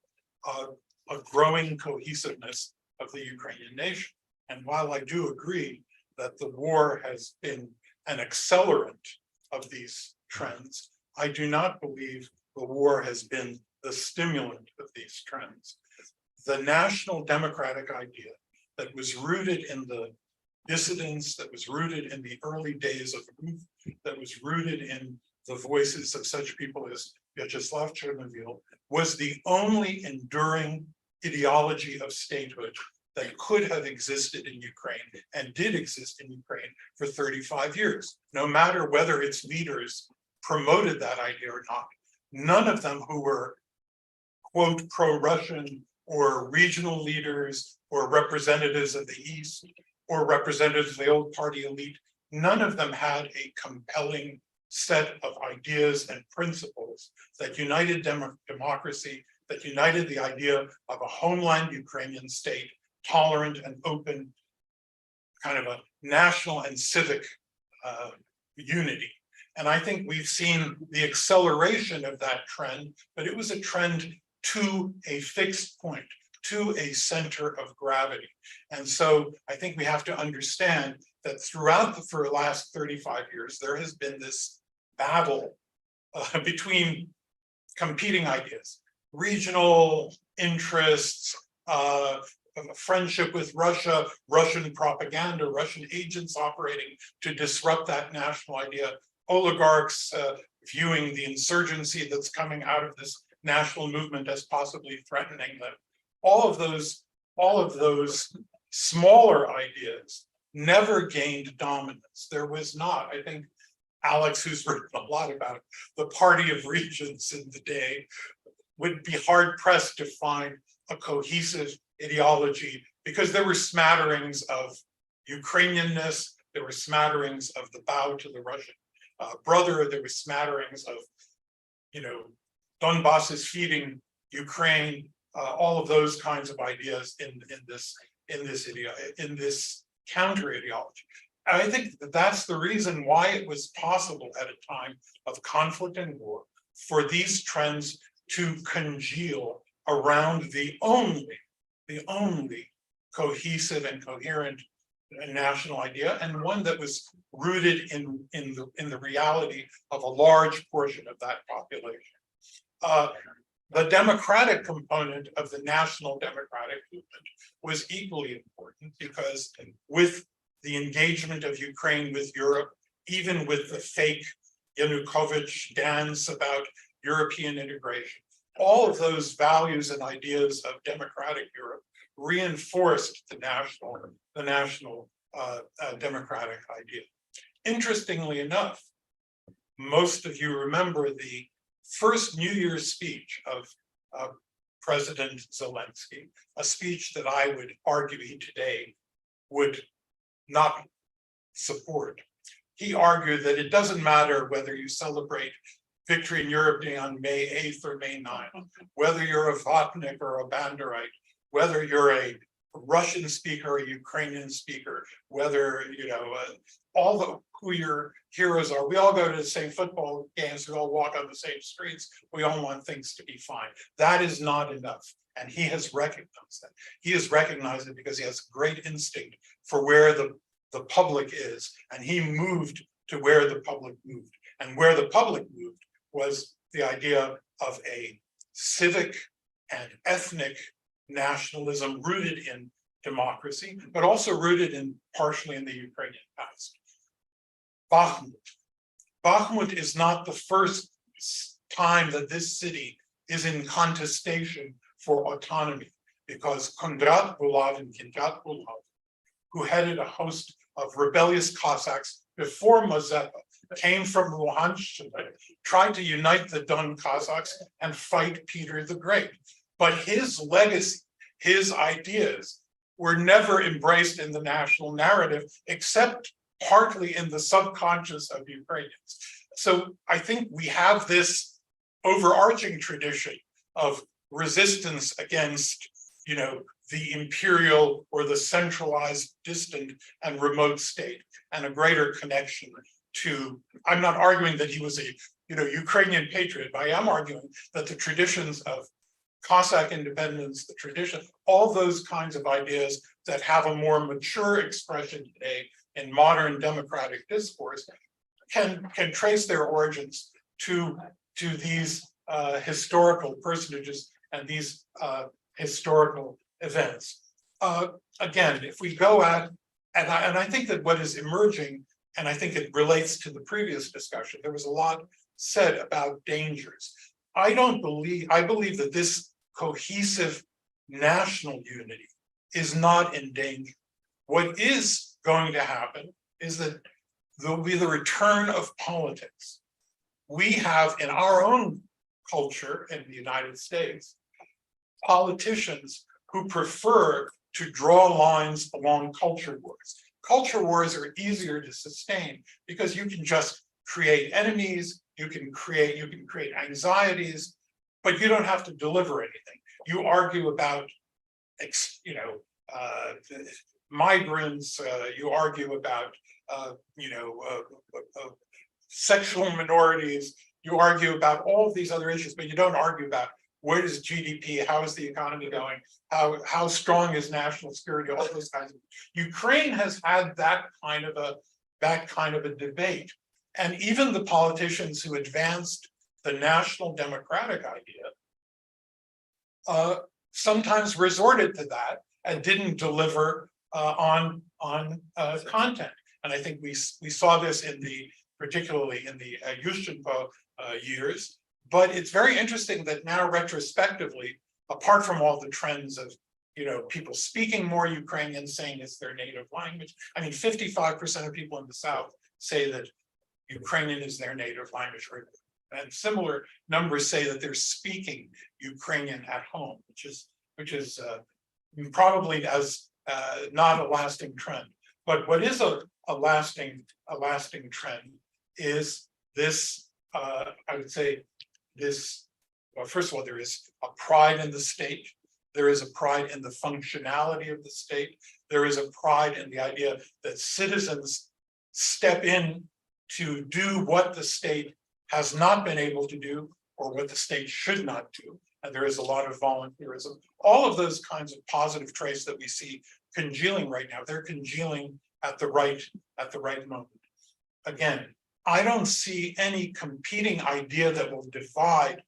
a growing cohesiveness of the Ukrainian nation. And while I do agree that the war has been an accelerant of these trends, I do not believe the war has been the stimulant of these trends. The national democratic idea that was rooted in the dissidents, that was rooted in the early days of Ruth, that was rooted in the voices of such people as Vyacheslav Chernovil, was the only enduring ideology of statehood that could have existed in Ukraine and did exist in Ukraine for 35 years, no matter whether its leaders promoted that idea or not. None of them who were, quote, pro-Russian or regional leaders or representatives of the East or representatives of the old party elite. None of them had a compelling set of ideas and principles that united democracy, that united the idea of a homeland Ukrainian state, tolerant and open, kind of a national and civic unity. And I think we've seen the acceleration of that trend, but it was a trend to a fixed point, to a center of gravity. And so I think we have to understand that throughout for the last 35 years, there has been this battle between competing ideas, regional interests, friendship with Russia, Russian propaganda, Russian agents operating to disrupt that national idea, oligarchs viewing the insurgency that's coming out of this national movement as possibly threatening them. All of those smaller ideas never gained dominance. There was not, I think, Alex, who's written a lot about it, the party of regions in the day, would be hard pressed to find a cohesive ideology, because there were smatterings of Ukrainianness, there were smatterings of the bow to the Russian brother, there were smatterings of, Donbass is feeding Ukraine, all of those kinds of ideas in this counter ideology. I think that that's the reason why it was possible at a time of conflict and war for these trends to congeal around the only cohesive and coherent national idea, and one that was rooted in the reality of a large portion of that population. The democratic component of the national democratic movement was equally important, because with the engagement of Ukraine with Europe, even with the fake Yanukovych dance about European integration, all of those values and ideas of democratic Europe reinforced the national democratic idea. Interestingly enough, most of you remember the first New Year's speech of President Zelensky, a speech that I would argue he today would not support. He argued that it doesn't matter whether you celebrate Victory in Europe Day on May 8th or May 9th, whether you're a Vatnik or a Banderite, whether you're a Russian speaker or a Ukrainian speaker, whether, who your heroes are. We all go to the same football games, we all walk on the same streets, we all want things to be fine. That is not enough. And he has recognized that. He has recognized it because he has great instinct for where the public is. And he moved to where the public moved. And where the public moved was the idea of a civic and ethnic nationalism rooted in democracy, but also rooted partially in the Ukrainian past. Bakhmut is not the first time that this city is in contestation for autonomy, because Kondrat Bulov and Kindrat Bulov, who headed a host of rebellious Cossacks before Mazeppa, came from Luhansk, tried to unite the Don Cossacks and fight Peter the Great. But his legacy, his ideas were never embraced in the national narrative, except partly in the subconscious of Ukrainians. So I think we have this overarching tradition of resistance against, the imperial or the centralized, distant and remote state, and a greater connection to, I'm not arguing that he was a, Ukrainian patriot, but I am arguing that the traditions of Cossack independence, the tradition, all those kinds of ideas that have a more mature expression today in modern democratic discourse can trace their origins to these historical personages and these historical events. Again, if we go at, and I think that what is emerging, and I think it relates to the previous discussion, there was a lot said about dangers. I believe that this cohesive national unity is not in danger. What is going to happen is that there'll be the return of politics. We have in our own culture in the United States politicians who prefer to draw lines along culture wars. Culture wars are easier to sustain because you can just create enemies, you can create anxieties, but you don't have to deliver anything. You argue about, migrants, you argue about, sexual minorities, you argue about all of these other issues, but you don't argue about where is GDP, how is the economy going, how strong is national security, all those kinds of. Ukraine has had that kind of a debate, and even the politicians who advanced the national democratic idea sometimes resorted to that and didn't deliver on content. And I think we saw this particularly in the Yushchenko years. But it's very interesting that now retrospectively, apart from all the trends of people speaking more Ukrainian, saying it's their native language. I mean, 55% of people in the South say that Ukrainian is their native language, and similar numbers say that they're speaking Ukrainian at home, which is probably as not a lasting trend. But what is a lasting trend is this. I would say this. Well, first of all, there is a pride in the state. There is a pride in the functionality of the state. There is a pride in the idea that citizens step in to do what the state has not been able to do or what the state should not do. And there is a lot of volunteerism. All of those kinds of positive traits that we see congealing right now, they're congealing at the right moment. Again, I don't see any competing idea that will divide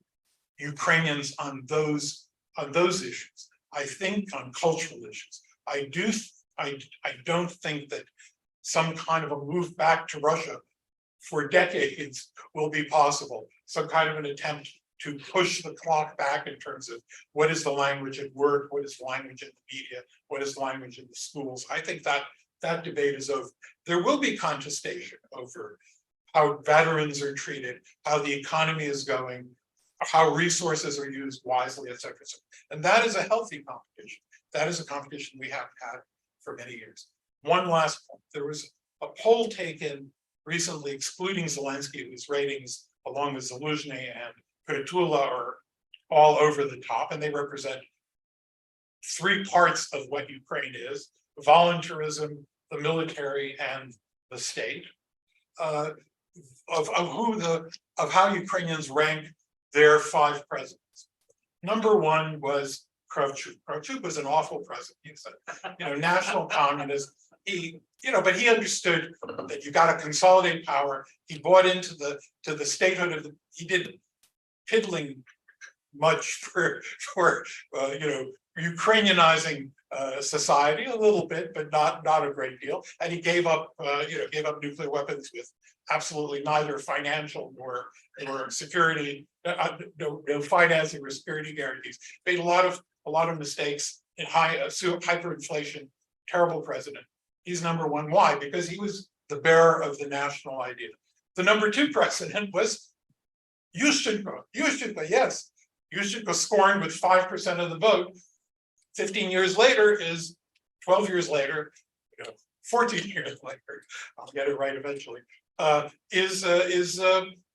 Ukrainians on those issues. I think on cultural issues. I don't think that some kind of a move back to Russia for decades will be possible. Some kind of an attempt to push the clock back in terms of what is the language at work, what is the language in the media, what is the language in the schools. I think that debate is over. There will be contestation over how veterans are treated, how the economy is going, how resources are used wisely, et cetera, et cetera. And that is a healthy competition. That is a competition we have had for many years. One last point, there was a poll taken recently excluding Zelensky, whose ratings, along with Zaluzhny and Prytula, are all over the top, and they represent three parts of what Ukraine is: voluntarism, the military, and the state. Of how Ukrainians rank their 5 presidents. Number 1 was Kravchuk. Kravchuk was an awful president. He was a national communist. But he understood that you got to consolidate power. He bought into the statehood of he did piddling much for Ukrainianizing society a little bit, but not a great deal. And he gave up nuclear weapons with absolutely neither financial nor security, no financing or security guarantees. Made a lot of mistakes in hyperinflation. Terrible president. He's number 1. Why? Because he was the bearer of the national idea. The number 2 president was Yushchenko. Yes. Yushchenko scoring with 5% of the vote. 15 years later is 12 years later, 14 years later, I'll get it right eventually, is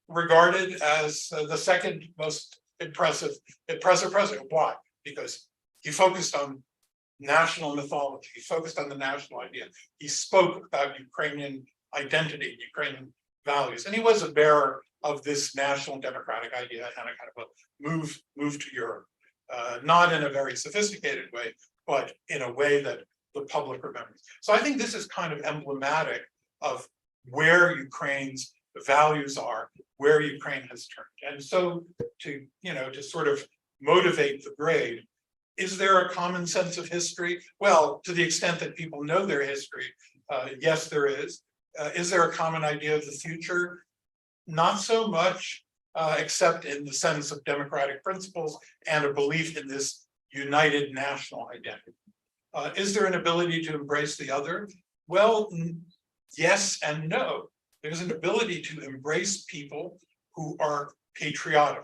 regarded as the second most impressive president. Why? Because he focused on national mythology. He focused on the national idea. He spoke about Ukrainian identity, Ukrainian values, and he was a bearer of this national democratic idea and a kind of a move to Europe. Not in a very sophisticated way, but in a way that the public remembers. So I think this is kind of emblematic of where Ukraine's values are, where Ukraine has turned. And so to sort of motivate the grade, is there a common sense of history? Well, to the extent that people know their history, yes, there is. Is there a common idea of the future? Not so much, except in the sense of democratic principles and a belief in this united national identity. Is there an ability to embrace the other? Well, yes and no. There's an ability to embrace people who are patriotic,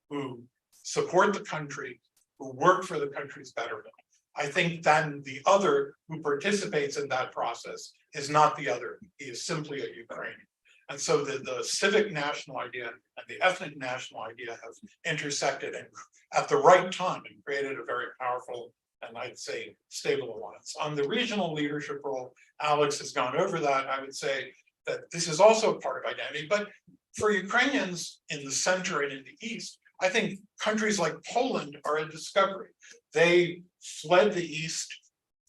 who support the country, who work for the country's betterment, I think then the other who participates in that process is not the other. He is simply a Ukrainian. And so the civic national idea and the ethnic national idea have intersected and at the right time and created a very powerful and I'd say stable alliance. On the regional leadership role, Alex has gone over that. I would say that this is also part of identity, but for Ukrainians in the center and in the east, I think countries like Poland are a discovery. They fled the east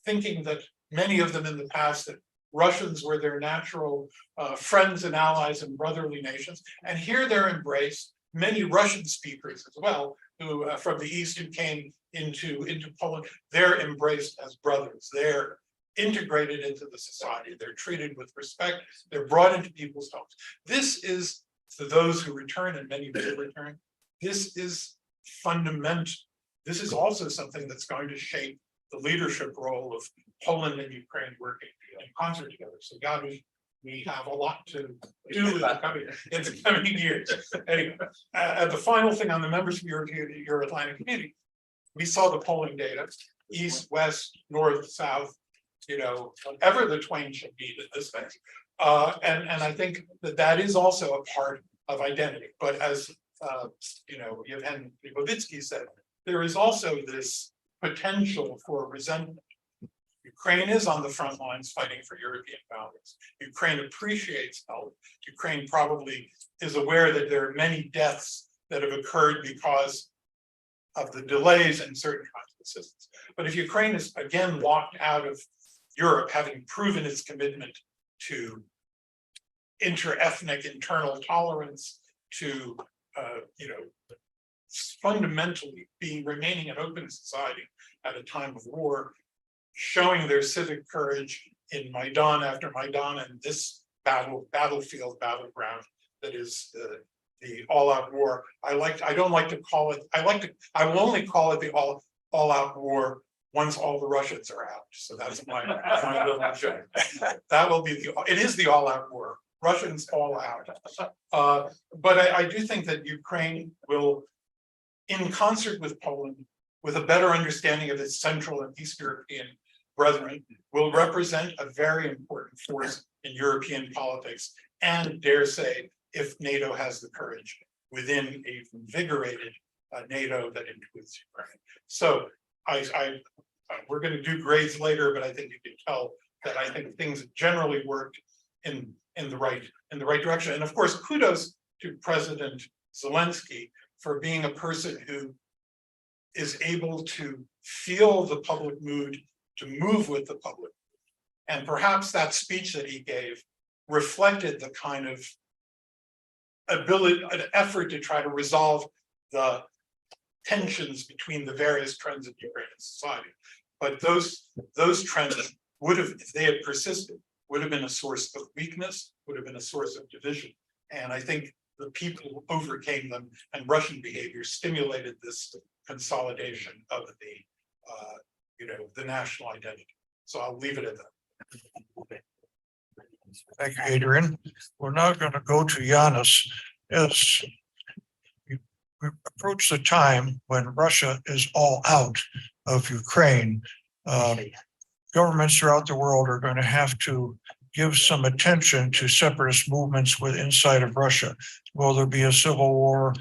thinking that many of them in the past that Russians were their natural friends and allies and brotherly nations. And here they're embraced, many Russian speakers as well, who from the east who came into Poland, they're embraced as brothers. They're integrated into the society. They're treated with respect. They're brought into people's homes. This is, to those who return, and many will return, this is fundamental. This is also something that's going to shape the leadership role of Poland and Ukraine working in concert together. So Janusz, we have a lot to do in the coming years. Anyway, and the final thing on the members of your Atlantic community, we saw the polling data, east, west, north, south, you know, whatever the twain should be at this phase. And I think that is also a part of identity. But as you know, Yevhen Hlibovytsky said, there is also this potential for resentment. Ukraine is on the front lines fighting for European boundaries. Ukraine appreciates help. Ukraine probably is aware that there are many deaths that have occurred because of the delays in certain kinds of assistance. But if Ukraine is again locked out of Europe, having proven its commitment to inter-ethnic internal tolerance, to you know, fundamentally remaining an open society at a time of war, showing their civic courage in Maidan after Maidan and this battleground that is the all-out war. I don't like to call it. I will only call it the all-out war once all the Russians are out. So that's my little joke. That will be it is the all-out war. Russians all out. But I do think that Ukraine will, in concert with Poland, with a better understanding of its Central and East European brethren, will represent a very important force in European politics, and dare say, if NATO has the courage, within a invigorated NATO that includes Ukraine. So we're going to do grades later, but I think you can tell that I think things generally worked in the right direction. And of course, kudos to President Zelensky for being a person who is able to feel the public mood, to move with the public. And perhaps that speech that he gave reflected the kind of ability, an effort to try to resolve the tensions between the various trends of Ukrainian society. But those trends would have, if they had persisted, would have been a source of weakness, would have been a source of division. And I think the people overcame them, and Russian behavior stimulated this consolidation of the national identity. So I'll leave it at that. Thank you, Adrian. We're now going to go to Janusz. As we approach the time when Russia is all out of Ukraine, governments throughout the world are going to have to give some attention to separatist movements inside of Russia. Will there be a civil war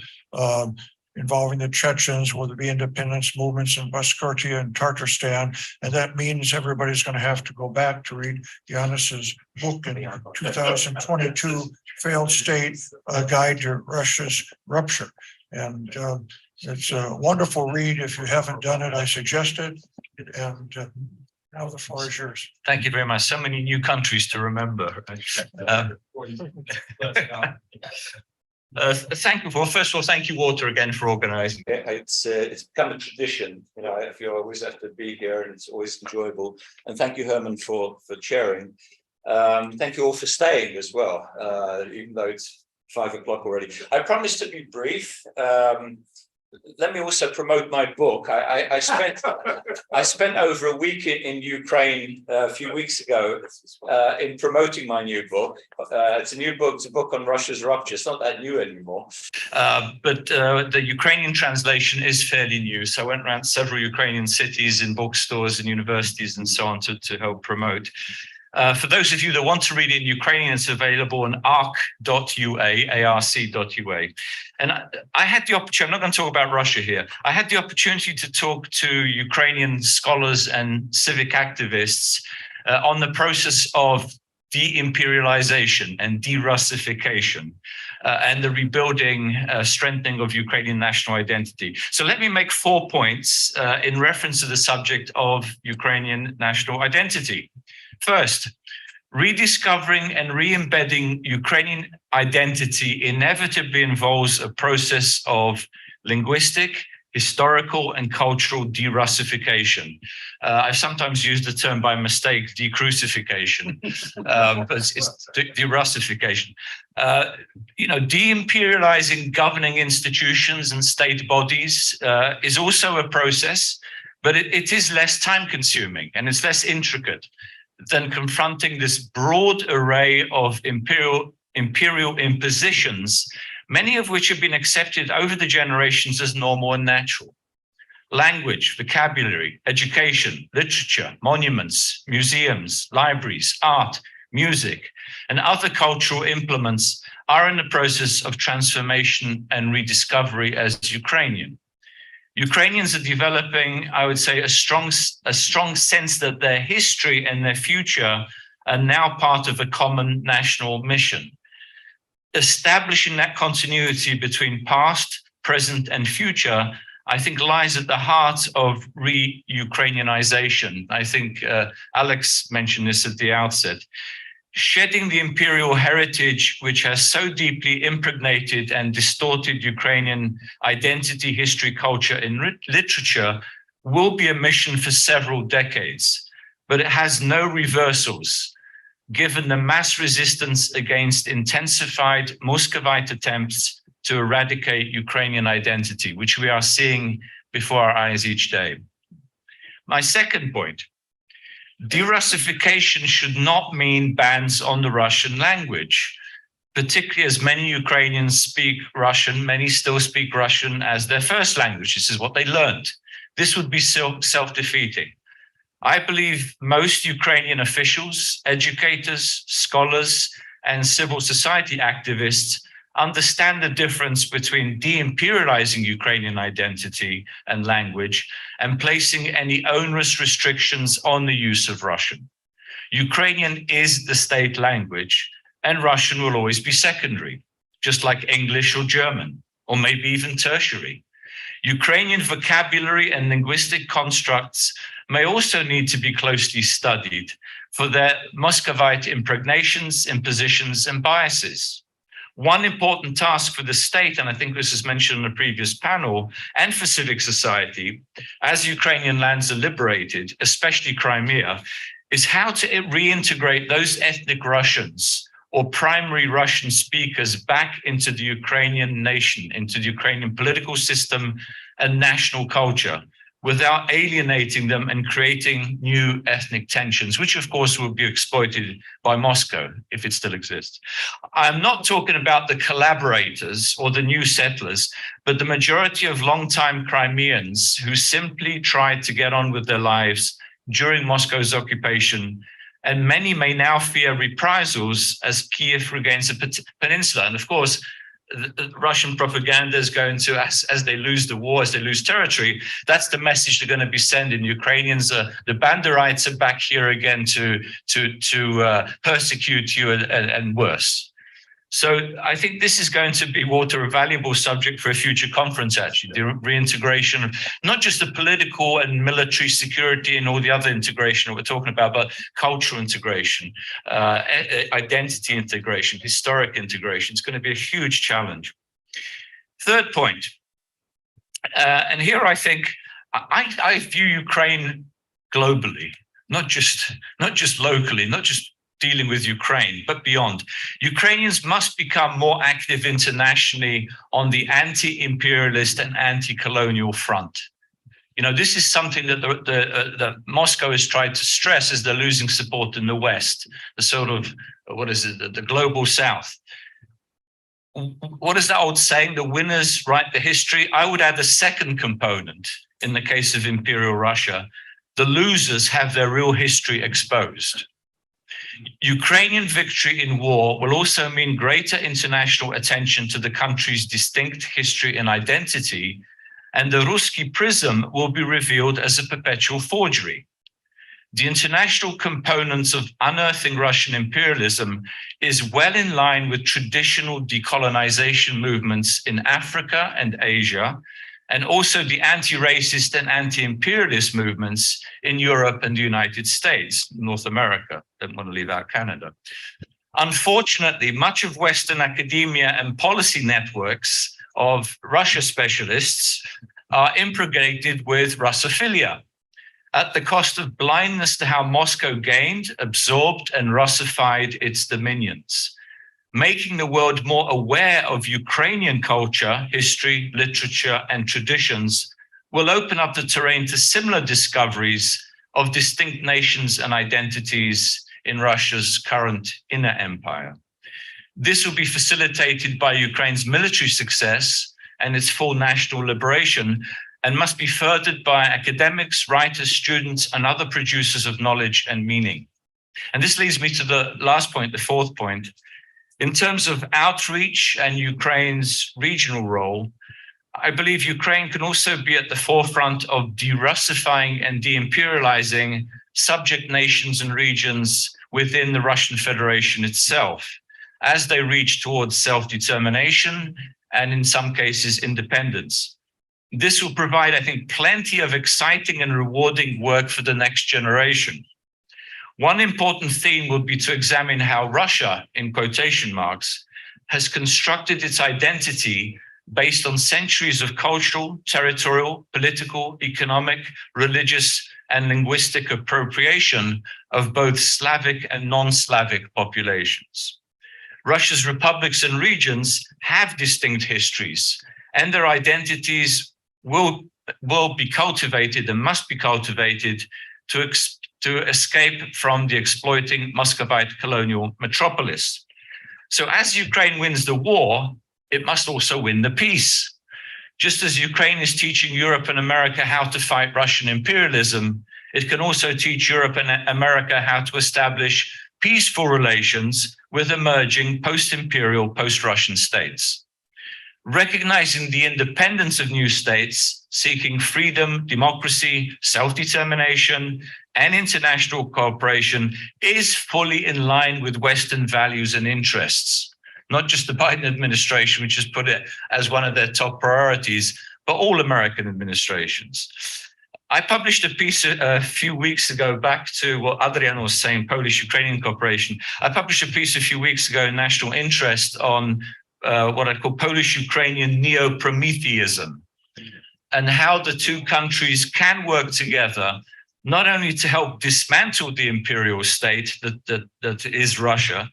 involving the Chechens? Will there be independence movements in Bashkortia and Tatarstan? And that means everybody's going to have to go back to read Janusz's book in 2022, Failed State, A Guide to Russia's Rupture. And it's a wonderful read. If you haven't done it, I suggest it. And now the floor is yours. Thank you very much. So many new countries to remember. Thank you. Well, first of all, thank you, Walter, again for organising. It's become a tradition. You know, I feel I always have to be here, and it's always enjoyable. And thank you, Herman, for chairing. Thank you all for staying as well, even though it's 5 o'clock already. I promised to be brief. let me also promote my book. I spent over a week in Ukraine a few weeks ago in promoting my new book. It's a new book. It's a book on Russia's rupture. It's not that new anymore, but the Ukrainian translation is fairly new. So I went around several Ukrainian cities in bookstores and universities and so on to help promote. For those of you that want to read it in Ukrainian, it's available on arc.ua. And I had the opportunity, I'm not going to talk about Russia here. I had the opportunity to talk to Ukrainian scholars and civic activists on the process of de-imperialization and de-Russification and the rebuilding, strengthening of Ukrainian national identity. So let me make 4 points in reference to the subject of Ukrainian national identity. First, rediscovering and re-embedding Ukrainian identity inevitably involves a process of linguistic, historical, and cultural de-Russification. I've sometimes used the term by mistake, de-crucification, but it's de-Russification. De-imperializing governing institutions and state bodies is also a process, but it is less time-consuming and it's less intricate than confronting this broad array of imperial impositions, many of which have been accepted over the generations as normal and natural. Language, vocabulary, education, literature, monuments, museums, libraries, art, music, and other cultural implements are in the process of transformation and rediscovery as Ukrainian. Ukrainians are developing, I would say, a strong sense that their history and their future are now part of a common national mission. Establishing that continuity between past, present, and future, I think, lies at the heart of re-Ukrainianization. I think Alex mentioned this at the outset. Shedding the imperial heritage, which has so deeply impregnated and distorted Ukrainian identity, history, culture, and literature, will be a mission for several decades, but it has no reversals, given the mass resistance against intensified Muscovite attempts to eradicate Ukrainian identity, which we are seeing before our eyes each day. My second point, de-Russification should not mean bans on the Russian language, particularly as many Ukrainians speak Russian, many still speak Russian as their first language. This is what they learned. This would be self-defeating. I believe most Ukrainian officials, educators, scholars, and civil society activists understand the difference between de-imperializing Ukrainian identity and language and placing any onerous restrictions on the use of Russian. Ukrainian is the state language, and Russian will always be secondary, just like English or German, or maybe even tertiary. Ukrainian vocabulary and linguistic constructs may also need to be closely studied for their Muscovite impregnations, impositions, and biases. One important task for the state, and I think this was mentioned in the previous panel, and for civic society, as Ukrainian lands are liberated, especially Crimea, is how to reintegrate those ethnic Russians or primary Russian speakers back into the Ukrainian nation, into the Ukrainian political system and national culture, without alienating them and creating new ethnic tensions, which of course will be exploited by Moscow if it still exists. I'm not talking about the collaborators or the new settlers, but the majority of longtime Crimeans who simply tried to get on with their lives during Moscow's occupation, and many may now fear reprisals as Kiev regains the peninsula. And of course, the Russian propaganda is going to, as they lose the war, as they lose territory, that's the message they're going to be sending. Ukrainians, the Banderites are back here again to persecute you and worse. So I think this is going to be, Walter, a valuable subject for a future conference, actually, the reintegration of not just the political and military security and all the other integration that we're talking about, but cultural integration, identity integration, historic integration. It's going to be a huge challenge. Third point, and here I think I view Ukraine globally, not just locally, not just dealing with Ukraine, but beyond. Ukrainians must become more active internationally on the anti-imperialist and anti-colonial front. You know, this is something that the Moscow has tried to stress as they're losing support in the West, the sort of, what is it, the global South. What is that old saying? The winners write the history. I would add a second component in the case of Imperial Russia. The losers have their real history exposed. Ukrainian victory in war will also mean greater international attention to the country's distinct history and identity, and the Ruski prism will be revealed as a perpetual forgery. The international components of unearthing Russian imperialism is well in line with traditional decolonization movements in Africa and Asia, and also the anti-racist and anti-imperialist movements in Europe and the United States, North America. Don't want to leave out Canada. Unfortunately, much of Western academia and policy networks of Russia specialists are impregnated with Russophilia at the cost of blindness to how Moscow gained, absorbed, and Russified its dominions. Making the world more aware of Ukrainian culture, history, literature, and traditions will open up the terrain to similar discoveries of distinct nations and identities in Russia's current inner empire. This will be facilitated by Ukraine's military success and its full national liberation, and must be furthered by academics, writers, students, and other producers of knowledge and meaning. And this leads me to the last point, the fourth point. In terms of outreach and Ukraine's regional role, I believe Ukraine can also be at the forefront of de-Russifying and de-imperializing subject nations and regions within the Russian Federation itself, as they reach towards self-determination and in some cases independence. This will provide, I think, plenty of exciting and rewarding work for the next generation. One important theme will be to examine how Russia, in quotation marks, has constructed its identity based on centuries of cultural, territorial, political, economic, religious, and linguistic appropriation of both Slavic and non-Slavic populations. Russia's republics and regions have distinct histories, and their identities will be cultivated and must be cultivated to escape from the exploiting Muscovite colonial metropolis. So as Ukraine wins the war, it must also win the peace. Just as Ukraine is teaching Europe and America how to fight Russian imperialism, it can also teach Europe and America how to establish peaceful relations with emerging post-imperial, post-Russian states. Recognizing the independence of new states, seeking freedom, democracy, self-determination, and international cooperation is fully in line with Western values and interests. Not just the Biden administration, which has put it as one of their top priorities, but all American administrations. I published a piece a few weeks ago, back to what Adrian was saying, Polish-Ukrainian cooperation. I published a piece a few weeks ago in National Interest on what I call Polish-Ukrainian neo-Prometheism, and how the two countries can work together, not only to help dismantle the imperial state that is Russia,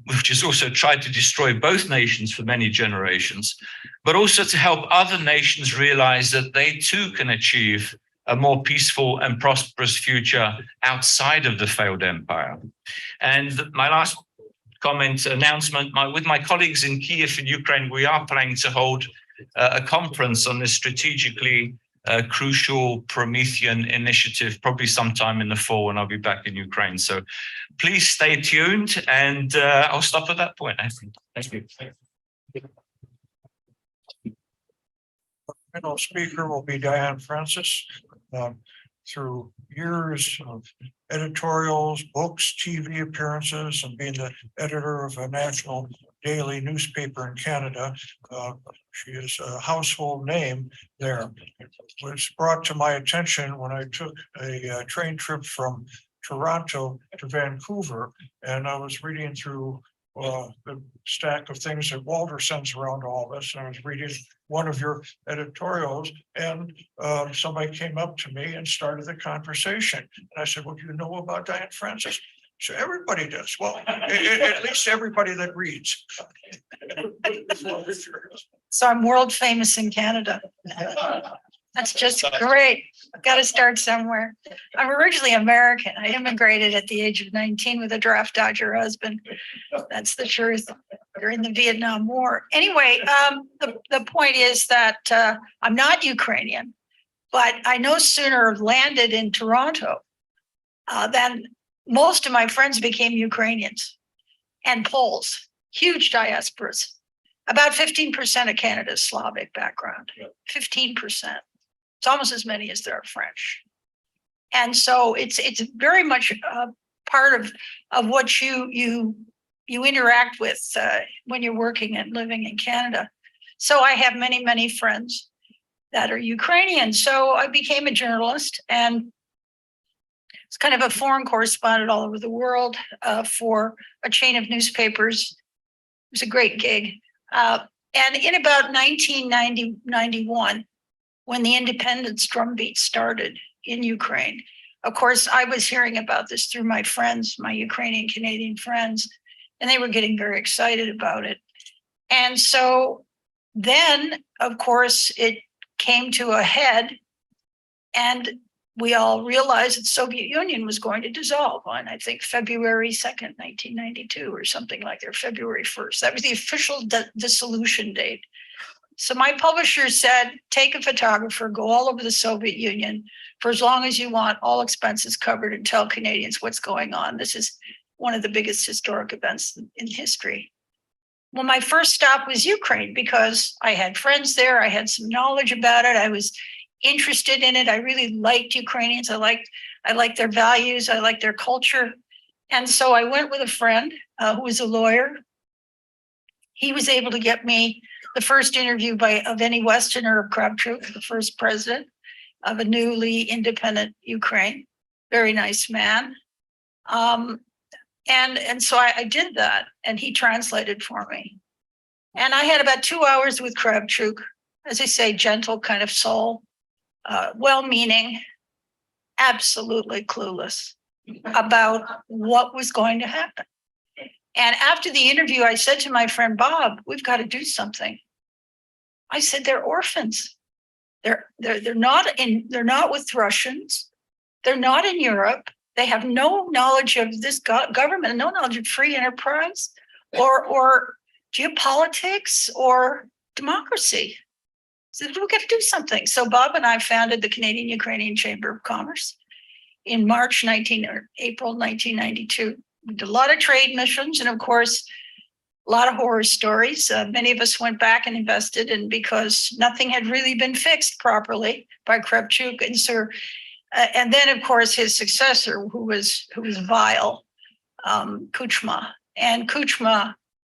which has also tried to destroy both nations for many generations, but also to help other nations realize that they too can achieve a more peaceful and prosperous future outside of the failed empire. And my last comment, announcement, with my colleagues in Kiev in Ukraine, we are planning to hold a conference on this strategically crucial Promethean initiative, probably sometime in the fall when I'll be back in Ukraine. So please stay tuned, and I'll stop at that point, I think. Thank you. Final speaker will be Diane Francis. Through years of editorials, books, TV appearances, and being the editor of a national daily newspaper in Canada, she is a household name there. It was brought to my attention when I took a train trip from Toronto to Vancouver, and I was reading through the stack of things that Walter sends around all of us, and I was reading one of your editorials, and somebody came up to me and started the conversation. And I said, well, do you know about Diane Francis? So everybody does. Well, at least everybody that reads. So I'm world famous in Canada. That's just great. I've got to start somewhere. I'm originally American. I immigrated at the age of 19 with a draft dodger husband. That's the truth. During the Vietnam War. Anyway, the point is that I'm not Ukrainian, but I no sooner landed in Toronto than most of my friends became Ukrainians and Poles, huge diasporas. About 15% of Canada's Slavic background, 15%. It's almost as many as there are French. And so it's very much part of what you interact with when you're working and living in Canada. So I have many, many friends that are Ukrainian. So I became a journalist and it's kind of a foreign correspondent all over the world for a chain of newspapers. It was a great gig. And in about 1991, when the independence drumbeat started in Ukraine, of course, I was hearing about this through my friends, my Ukrainian Canadian friends, and they were getting very excited about it. And so then, of course, it came to a head and we all realized that the Soviet Union was going to dissolve on, I think, February 2nd, 1992 or something like that, February 1st. That was the official dissolution date. So my publisher said, take a photographer, go all over the Soviet Union for as long as you want, all expenses covered, and tell Canadians what's going on. This is one of the biggest historic events in history. Well, my first stop was Ukraine because I had friends there. I had some knowledge about it. I was interested in it. I really liked Ukrainians. I liked their values. I liked their culture. And so I went with a friend who was a lawyer. He was able to get me the first interview of any Westerner of Kravchuk, the first president of a newly independent Ukraine. Very nice man. And so I did that, and he translated for me. And I had about 2 hours with Kravchuk, as I say, gentle kind of soul, well-meaning, absolutely clueless about what was going to happen. And after the interview, I said to my friend Bob, we've got to do something. I said, they're orphans. They're not with Russians. They're not in Europe. They have no knowledge of this government, no knowledge of free enterprise or geopolitics or democracy. So we've got to do something. So Bob and I founded the Canadian-Ukrainian Chamber of Commerce in April 1992. We did a lot of trade missions and, of course, a lot of horror stories. Many of us went back and invested, and because nothing had really been fixed properly by Kravchuk, and then, of course, his successor, who was vile, Kuchma, and Kuchma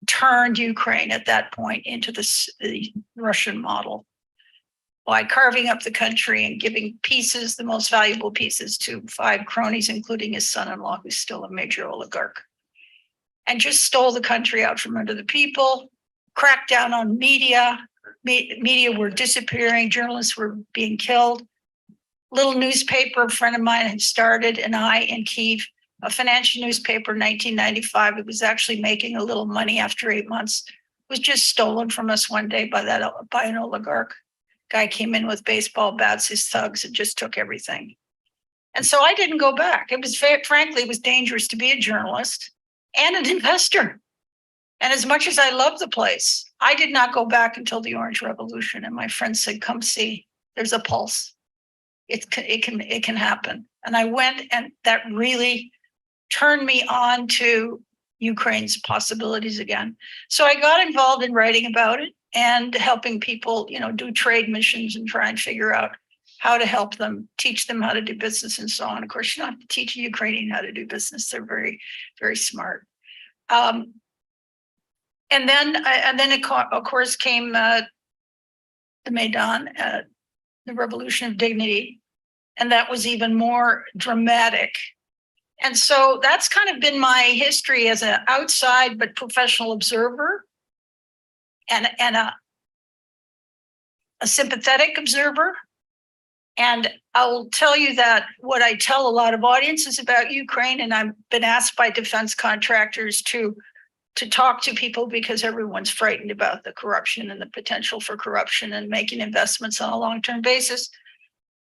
turned Ukraine at that point into the Russian model by carving up the country and giving pieces, the most valuable pieces, to 5 cronies, including his son-in-law, who's still a major oligarch, and just stole the country out from under the people, cracked down on media. Media were disappearing, journalists were being killed. Little newspaper a friend of mine had started, and I, in Kyiv, a financial newspaper in 1995. It was actually making a little money after 8 months. It was just stolen from us one day by an oligarch. Guy came in with baseball bats, his thugs, and just took everything. And so I didn't go back. It was frankly, it was dangerous to be a journalist and an investor. And as much as I love the place, I did not go back until the Orange Revolution. And my friend said, come see, there's a pulse. It can happen. And I went, and that really turned me on to Ukraine's possibilities again. So I got involved in writing about it and helping people, do trade missions and try and figure out how to help them, teach them how to do business and so on. Of course, you don't have to teach a Ukrainian how to do business. They're very, very smart. And then, of course, came the Maidan, the Revolution of Dignity, and that was even more dramatic. And so that's kind of been my history as an outside but professional observer and a sympathetic observer. And I will tell you that what I tell a lot of audiences about Ukraine, and I've been asked by defense contractors to talk to people because everyone's frightened about the corruption and the potential for corruption and making investments on a long-term basis.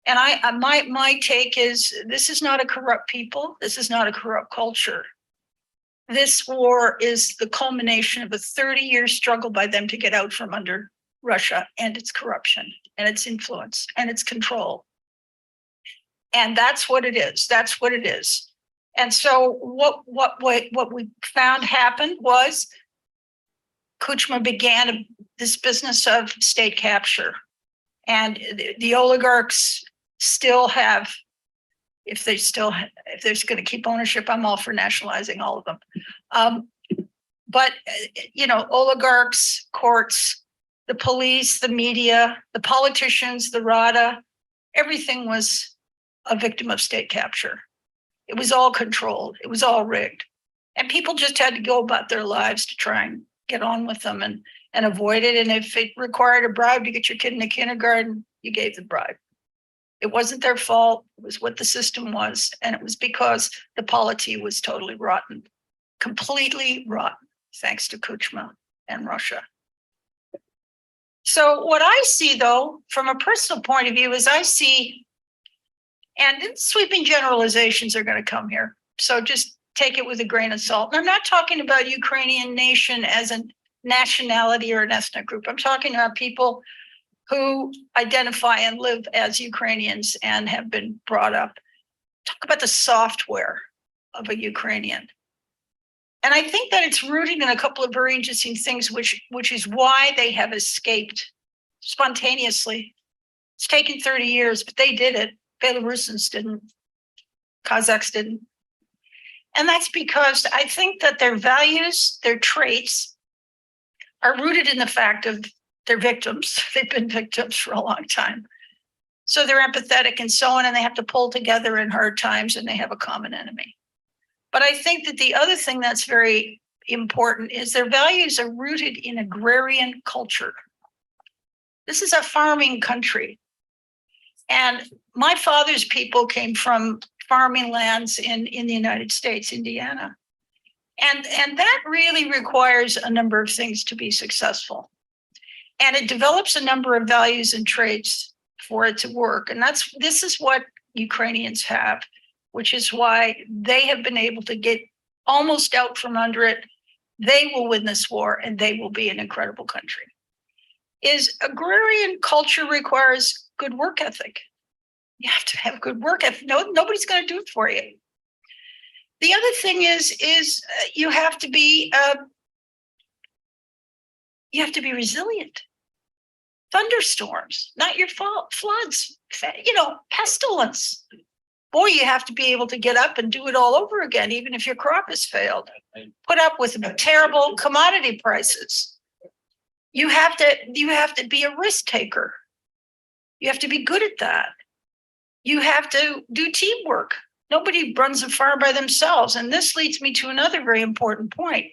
And my take is this is not a corrupt people. This is not a corrupt culture. This war is the culmination of a 30-year struggle by them to get out from under Russia and its corruption and its influence and its control. And that's what it is. That's what it is. And so what we found happened was Kuchma began this business of state capture. And the oligarchs still have, if they're going to keep ownership, I'm all for nationalizing all of them. But, you know, oligarchs, courts, the police, the media, the politicians, the Rada, everything was a victim of state capture. It was all controlled. It was all rigged. And people just had to go about their lives to try and get on with them and avoid it. And if it required a bribe to get your kid into kindergarten, you gave the bribe. It wasn't their fault. It was what the system was. And it was because the polity was totally rotten, completely rotten, thanks to Kuchma and Russia. So what I see, though, from a personal point of view, is I see, and sweeping generalizations are going to come here. So just take it with a grain of salt. And I'm not talking about Ukrainian nation as a nationality or an ethnic group. I'm talking about people who identify and live as Ukrainians and have been brought up. Talk about the software of a Ukrainian. And I think that it's rooted in a couple of very interesting things, which is why they have escaped spontaneously. It's taken 30 years, but they did it. Belarusians didn't. Kazakhs didn't. And that's because I think that their values, their traits, are rooted in the fact of they're victims. They've been victims for a long time. So they're empathetic and so on, and they have to pull together in hard times, and they have a common enemy. But I think that the other thing that's very important is their values are rooted in agrarian culture. This is a farming country. And my father's people came from farming lands in the United States, Indiana. And that really requires a number of things to be successful. And it develops a number of values and traits for it to work. And this is what Ukrainians have, which is why they have been able to get almost out from under it. They will win this war, and they will be an incredible country. Is agrarian culture requires good work ethic. You have to have good work ethic. Nobody's going to do it for you. The other thing is you have to be resilient. Thunderstorms, not your fault. Floods, pestilence. Boy, you have to be able to get up and do it all over again, even if your crop has failed. Put up with terrible commodity prices. You have to be a risk taker. You have to be good at that. You have to do teamwork. Nobody runs a farm by themselves. And this leads me to another very important point.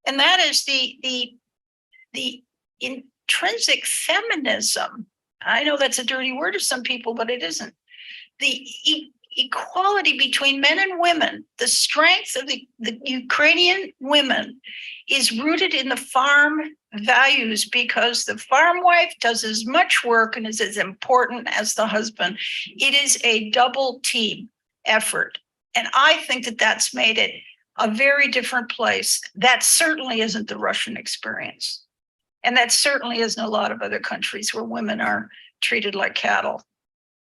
And that is the intrinsic feminism. I know that's a dirty word to some people, but it isn't. The equality between men and women, the strength of the Ukrainian women is rooted in the farm values, because the farm wife does as much work and is as important as the husband. It is a double team effort. And I think that that's made it a very different place. That certainly isn't the Russian experience. And that certainly isn't a lot of other countries where women are treated like cattle.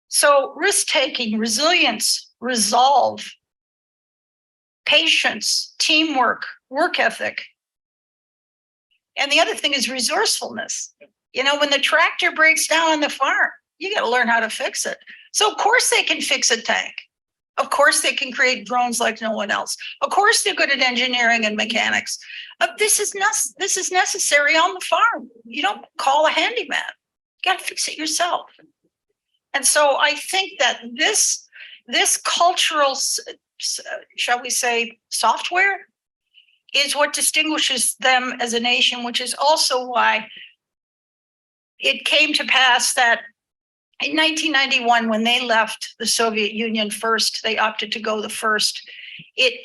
So risk-taking, resilience, resolve, patience, teamwork, work ethic. And the other thing is resourcefulness. When the tractor breaks down on the farm, you got to learn how to fix it. So of course they can fix a tank. Of course they can create drones like no one else. Of course they're good at engineering and mechanics. This is necessary on the farm. You don't call a handyman. You got to fix it yourself. And so I think that this cultural, shall we say, software is what distinguishes them as a nation, which is also why it came to pass that In 1991, when they left the Soviet Union first, they opted to go the first.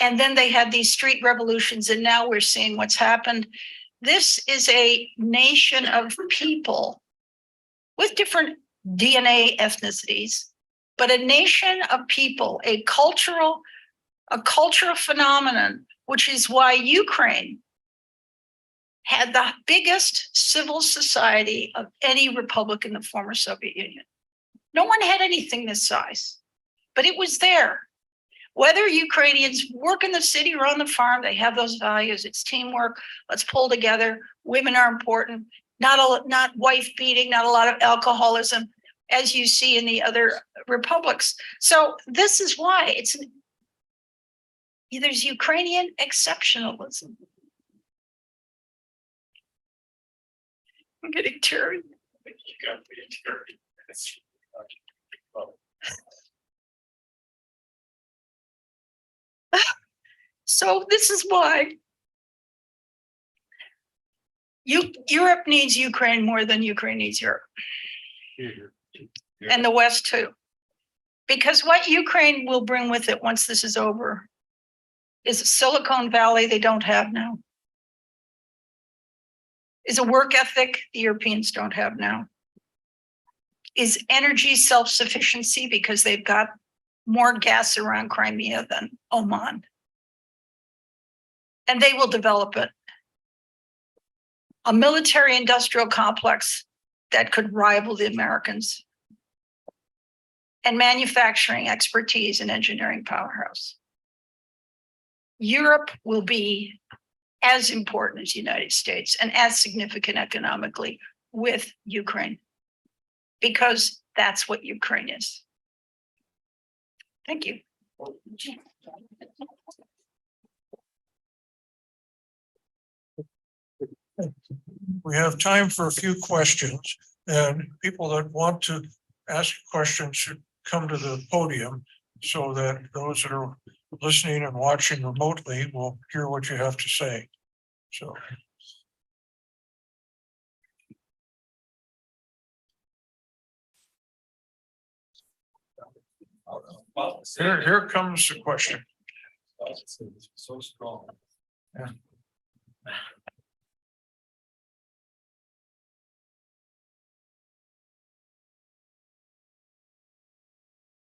And then they had these street revolutions, and now we're seeing what's happened. This is a nation of people with different DNA ethnicities, but a nation of people, a cultural phenomenon, which is why Ukraine had the biggest civil society of any republic in the former Soviet Union. No one had anything this size, but it was there. Whether Ukrainians work in the city or on the farm, they have those values. It's teamwork. Let's pull together. Women are important. Not wife beating, not a lot of alcoholism, as you see in the other republics. So this is why there's Ukrainian exceptionalism. I'm getting teary. So this is why Europe needs Ukraine more than Ukraine needs Europe. And the West too. Because what Ukraine will bring with it once this is over is a Silicon Valley they don't have now. Is a work ethic the Europeans don't have now. Is energy self-sufficiency because they've got more gas around Crimea than Oman. And they will develop it. A military industrial complex that could rival the Americans. And manufacturing expertise and engineering powerhouse. Europe will be as important as the United States and as significant economically with Ukraine, because that's what Ukraine is. Thank you. We have time for a few questions, and people that want to ask questions should come to the podium so that those that are listening and watching remotely will hear what you have to say. So. Here comes the question. So strong. Yeah.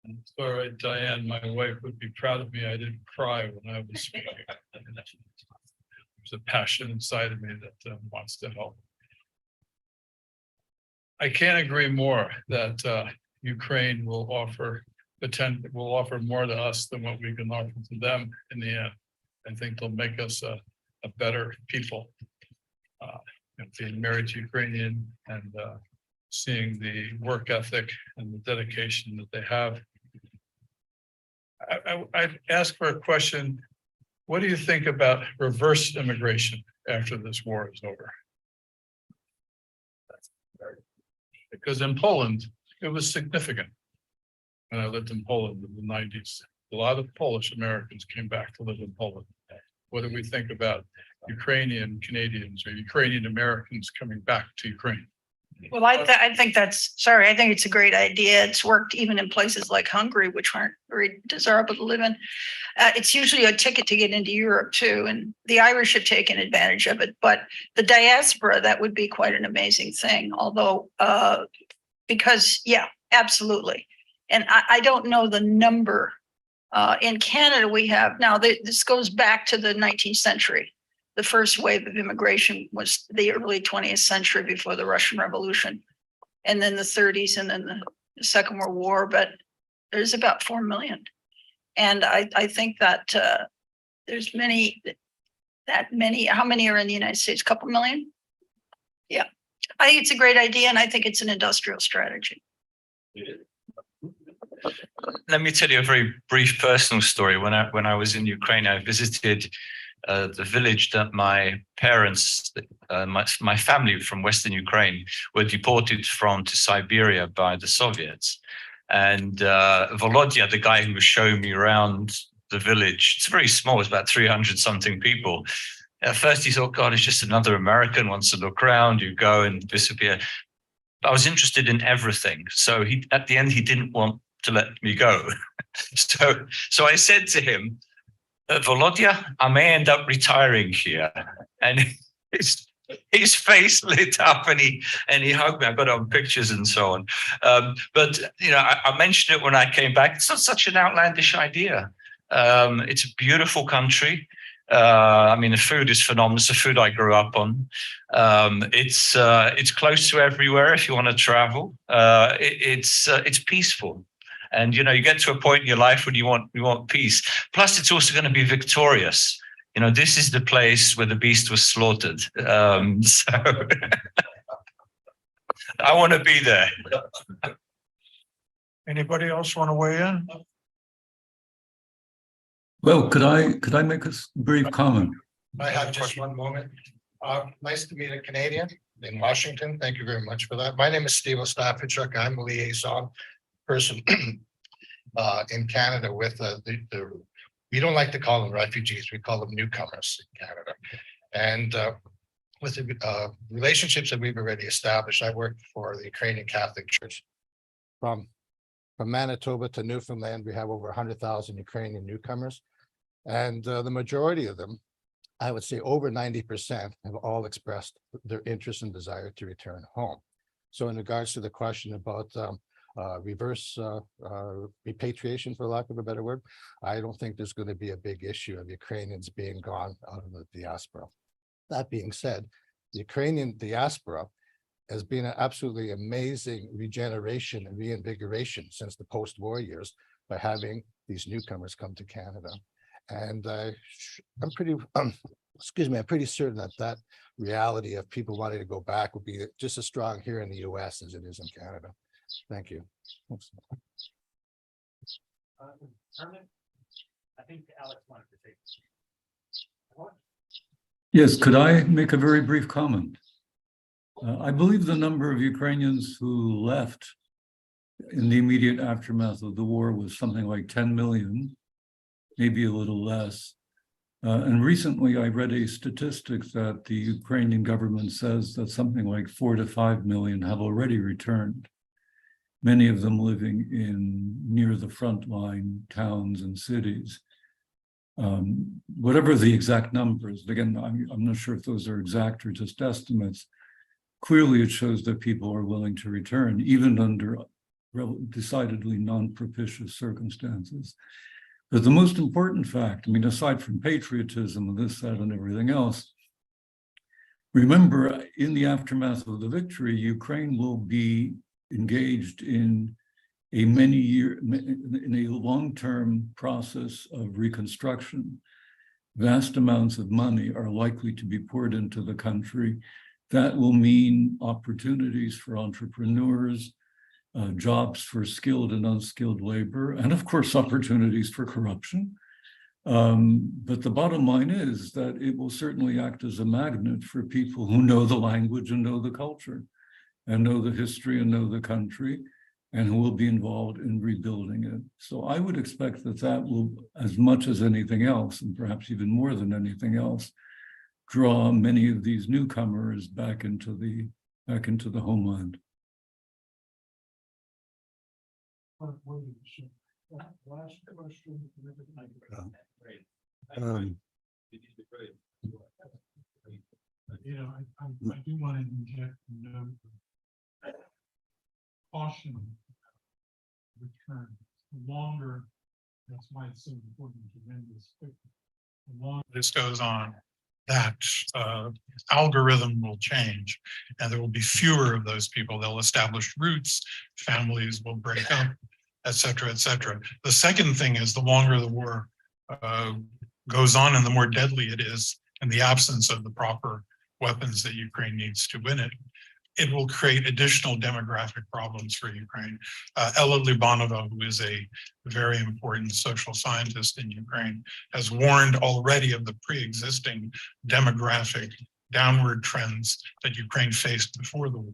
I'm sorry, Diane, my wife would be proud of me. I didn't cry when I was speaking. There's a passion inside of me that wants to help. I can't agree more that Ukraine will offer more to us than what we can offer to them in the end. I think they'll make us a better people. Being married to Ukrainian and seeing the work ethic and the dedication that they have. I'd ask for a question. What do you think about reverse immigration after this war is over? Because in Poland, it was significant. When I lived in Poland in the 90s, a lot of Polish Americans came back to live in Poland. What do we think about Ukrainian Canadians or Ukrainian Americans coming back to Ukraine? Well, I think it's a great idea. It's worked even in places like Hungary, which aren't very desirable to live in. It's usually a ticket to get into Europe too, and the Irish have taken advantage of it. But the diaspora, that would be quite an amazing thing. Although, because yeah, absolutely. And I don't know the number. In Canada, we have now. This goes back to the 19th century. The first wave of immigration was the early 20th century before the Russian Revolution, and then the 30s, and then the Second World War. But there's about 4 million, and I think that there's many. How many are in the United States? A couple million. Yeah, I think it's a great idea, and I think it's an industrial strategy. Let me tell you a very brief personal story. When I was in Ukraine, I visited the village that my parents, my family from Western Ukraine were deported from to Siberia by the Soviets. And Volodya, the guy who was showing me around the village, it's very small, it's about 300 something people. At first he thought, God, it's just another American wants to look around, you go and disappear. I was interested in everything. So at the end, he didn't want to let me go. So I said to him, Volodya, I may end up retiring here. And his face lit up and he hugged me. I got it on pictures and so on. But I mentioned it when I came back. It's not such an outlandish idea. It's a beautiful country. The food is phenomenal. It's the food I grew up on. It's close to everywhere if you want to travel. It's peaceful. And you get to a point in your life when you want peace. Plus, it's also going to be victorious. This is the place where the beast was slaughtered. So I want to be there. Anybody else want to weigh in? Well, could I make a brief comment? I have just one moment. Nice to meet a Canadian in Washington. Thank you very much for that. My name is Steve Ostapchuk. I'm a liaison person in Canada with we don't like to call them refugees. We call them newcomers in Canada. And with the relationships that we've already established, I work for the Ukrainian Catholic Church. From Manitoba to Newfoundland, we have over 100,000 Ukrainian newcomers. And the majority of them, I would say over 90%, have all expressed their interest and desire to return home. So in regards to the question about reverse repatriation, for lack of a better word, I don't think there's going to be a big issue of Ukrainians being gone out of the diaspora. That being said, the Ukrainian diaspora has been an absolutely amazing regeneration and reinvigoration since the post-war years by having these newcomers come to Canada. And I'm pretty, I'm pretty certain that reality of people wanting to go back will be just as strong here in the US as it is in Canada. Thank you. Herman, I think Alex wanted to say. Yes, could I make a very brief comment? I believe the number of Ukrainians who left in the immediate aftermath of the war was something like 10 million, maybe a little less. And recently I read a statistic that the Ukrainian government says that something like 4 to 5 million have already returned, many of them living in near the frontline towns and cities. Whatever the exact numbers, again, I'm not sure if those are exact or just estimates. Clearly, it shows that people are willing to return, even under decidedly non-propitious circumstances. But the most important fact, aside from patriotism and this, that, and everything else, remember, in the aftermath of the victory, Ukraine will be engaged in a long-term process of reconstruction. Vast amounts of money are likely to be poured into the country. That will mean opportunities for entrepreneurs, jobs for skilled and unskilled labor, and of course, opportunities for corruption. But the bottom line is that it will certainly act as a magnet for people who know the language and know the culture, and know the history and know the country, and who will be involved in rebuilding it. So I would expect that will, as much as anything else, and perhaps even more than anything else, draw many of these newcomers back into the homeland. Last question. I do want to inject a note of caution. Return. The longer, that's why it's so important to end this quickly. The longer This goes on, that algorithm will change and there will be fewer of those people. They'll establish roots, families will break up, et cetera, et cetera. The second thing is the longer the war goes on and the more deadly it is in the absence of the proper weapons that Ukraine needs to win it, it will create additional demographic problems for Ukraine. Ella Libanova, who is a very important social scientist in Ukraine, has warned already of the pre-existing demographic downward trends that Ukraine faced before the war.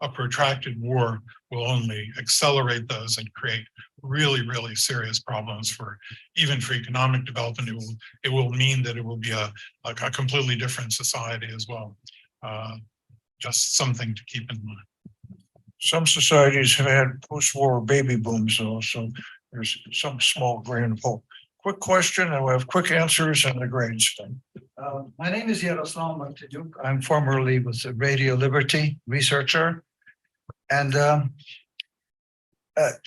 A protracted war will only accelerate those and create really, really serious problems for even for economic development. It will mean that it will be a completely different society as well. Just something to keep in mind. some societies have had post-war baby booms, though, so there's some small grain of hope. Quick question, and we have quick answers and the grades. My name is Yaroslav Popadiuk. I'm formerly with the Radio Liberty researcher. And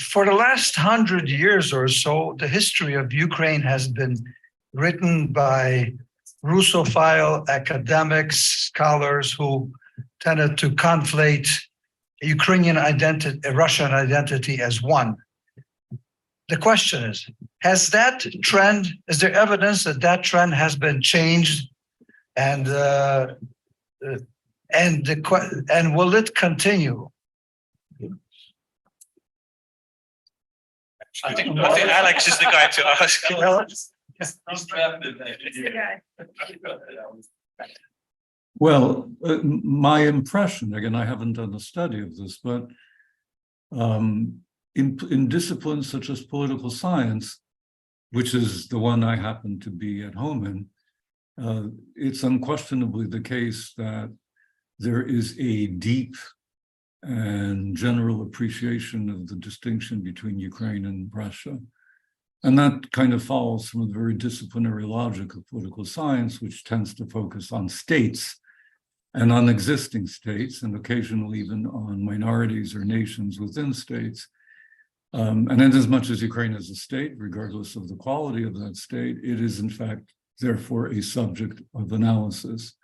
for the last 100 years or so, the history of Ukraine has been written by Russophile academics, scholars who tended to conflate Ukrainian identity, Russian identity as one. The question is, has that trend, is there evidence that that trend has been changed, and will it continue? I think Alex is the guy to ask. Well, my impression, again, I haven't done a study of this, but in disciplines such as political science, which is the one I happen to be at home in, it's unquestionably the case that there is a deep and general appreciation of the distinction between Ukraine and Russia. And that kind of follows from the very disciplinary logic of political science, which tends to focus on states and on existing states, and occasionally even on minorities or nations within states. And in as much as Ukraine is a state, regardless of the quality of that state, it is in fact, therefore, a subject of analysis.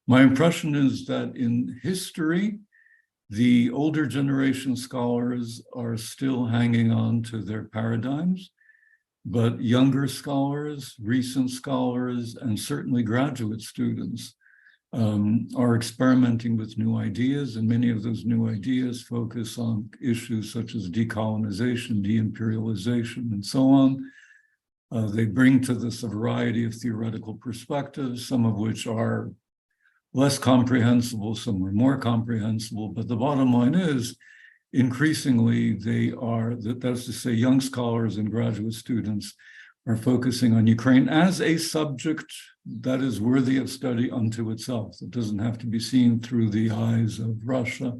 My impression is that in history, the older generation scholars are still hanging on to their paradigms, but younger scholars, recent scholars, and certainly graduate students are experimenting with new ideas, and many of those new ideas focus on issues such as decolonization, deimperialization, and so on. They bring to this a variety of theoretical perspectives, some of which are less comprehensible, some are more comprehensible, but the bottom line is, increasingly, they are, that's to say, young scholars and graduate students are focusing on Ukraine as a subject that is worthy of study unto itself. It doesn't have to be seen through the eyes of Russia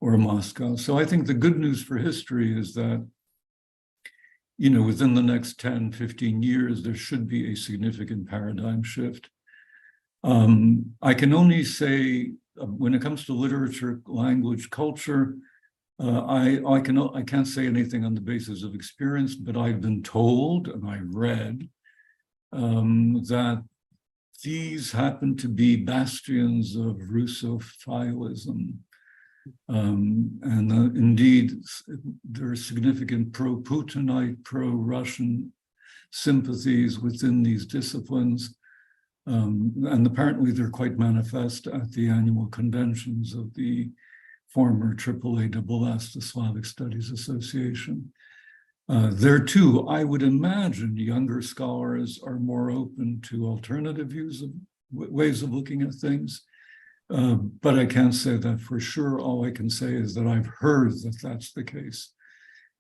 or Moscow. So I think the good news for history is that, you know, within the next 10, 15 years, there should be a significant paradigm shift. I can only say, when it comes to literature, language, culture, I can't say anything on the basis of experience, but I've been told and I've read that these happen to be bastions of Russophilism. And indeed, there are significant pro-Putinite, pro-Russian sympathies within these disciplines. And apparently they're quite manifest at the annual conventions of the former AAA, the Slavic Studies Association. There too, I would imagine younger scholars are more open to alternative views of ways of looking at things. But I can't say that for sure. All I can say is that I've heard that that's the case.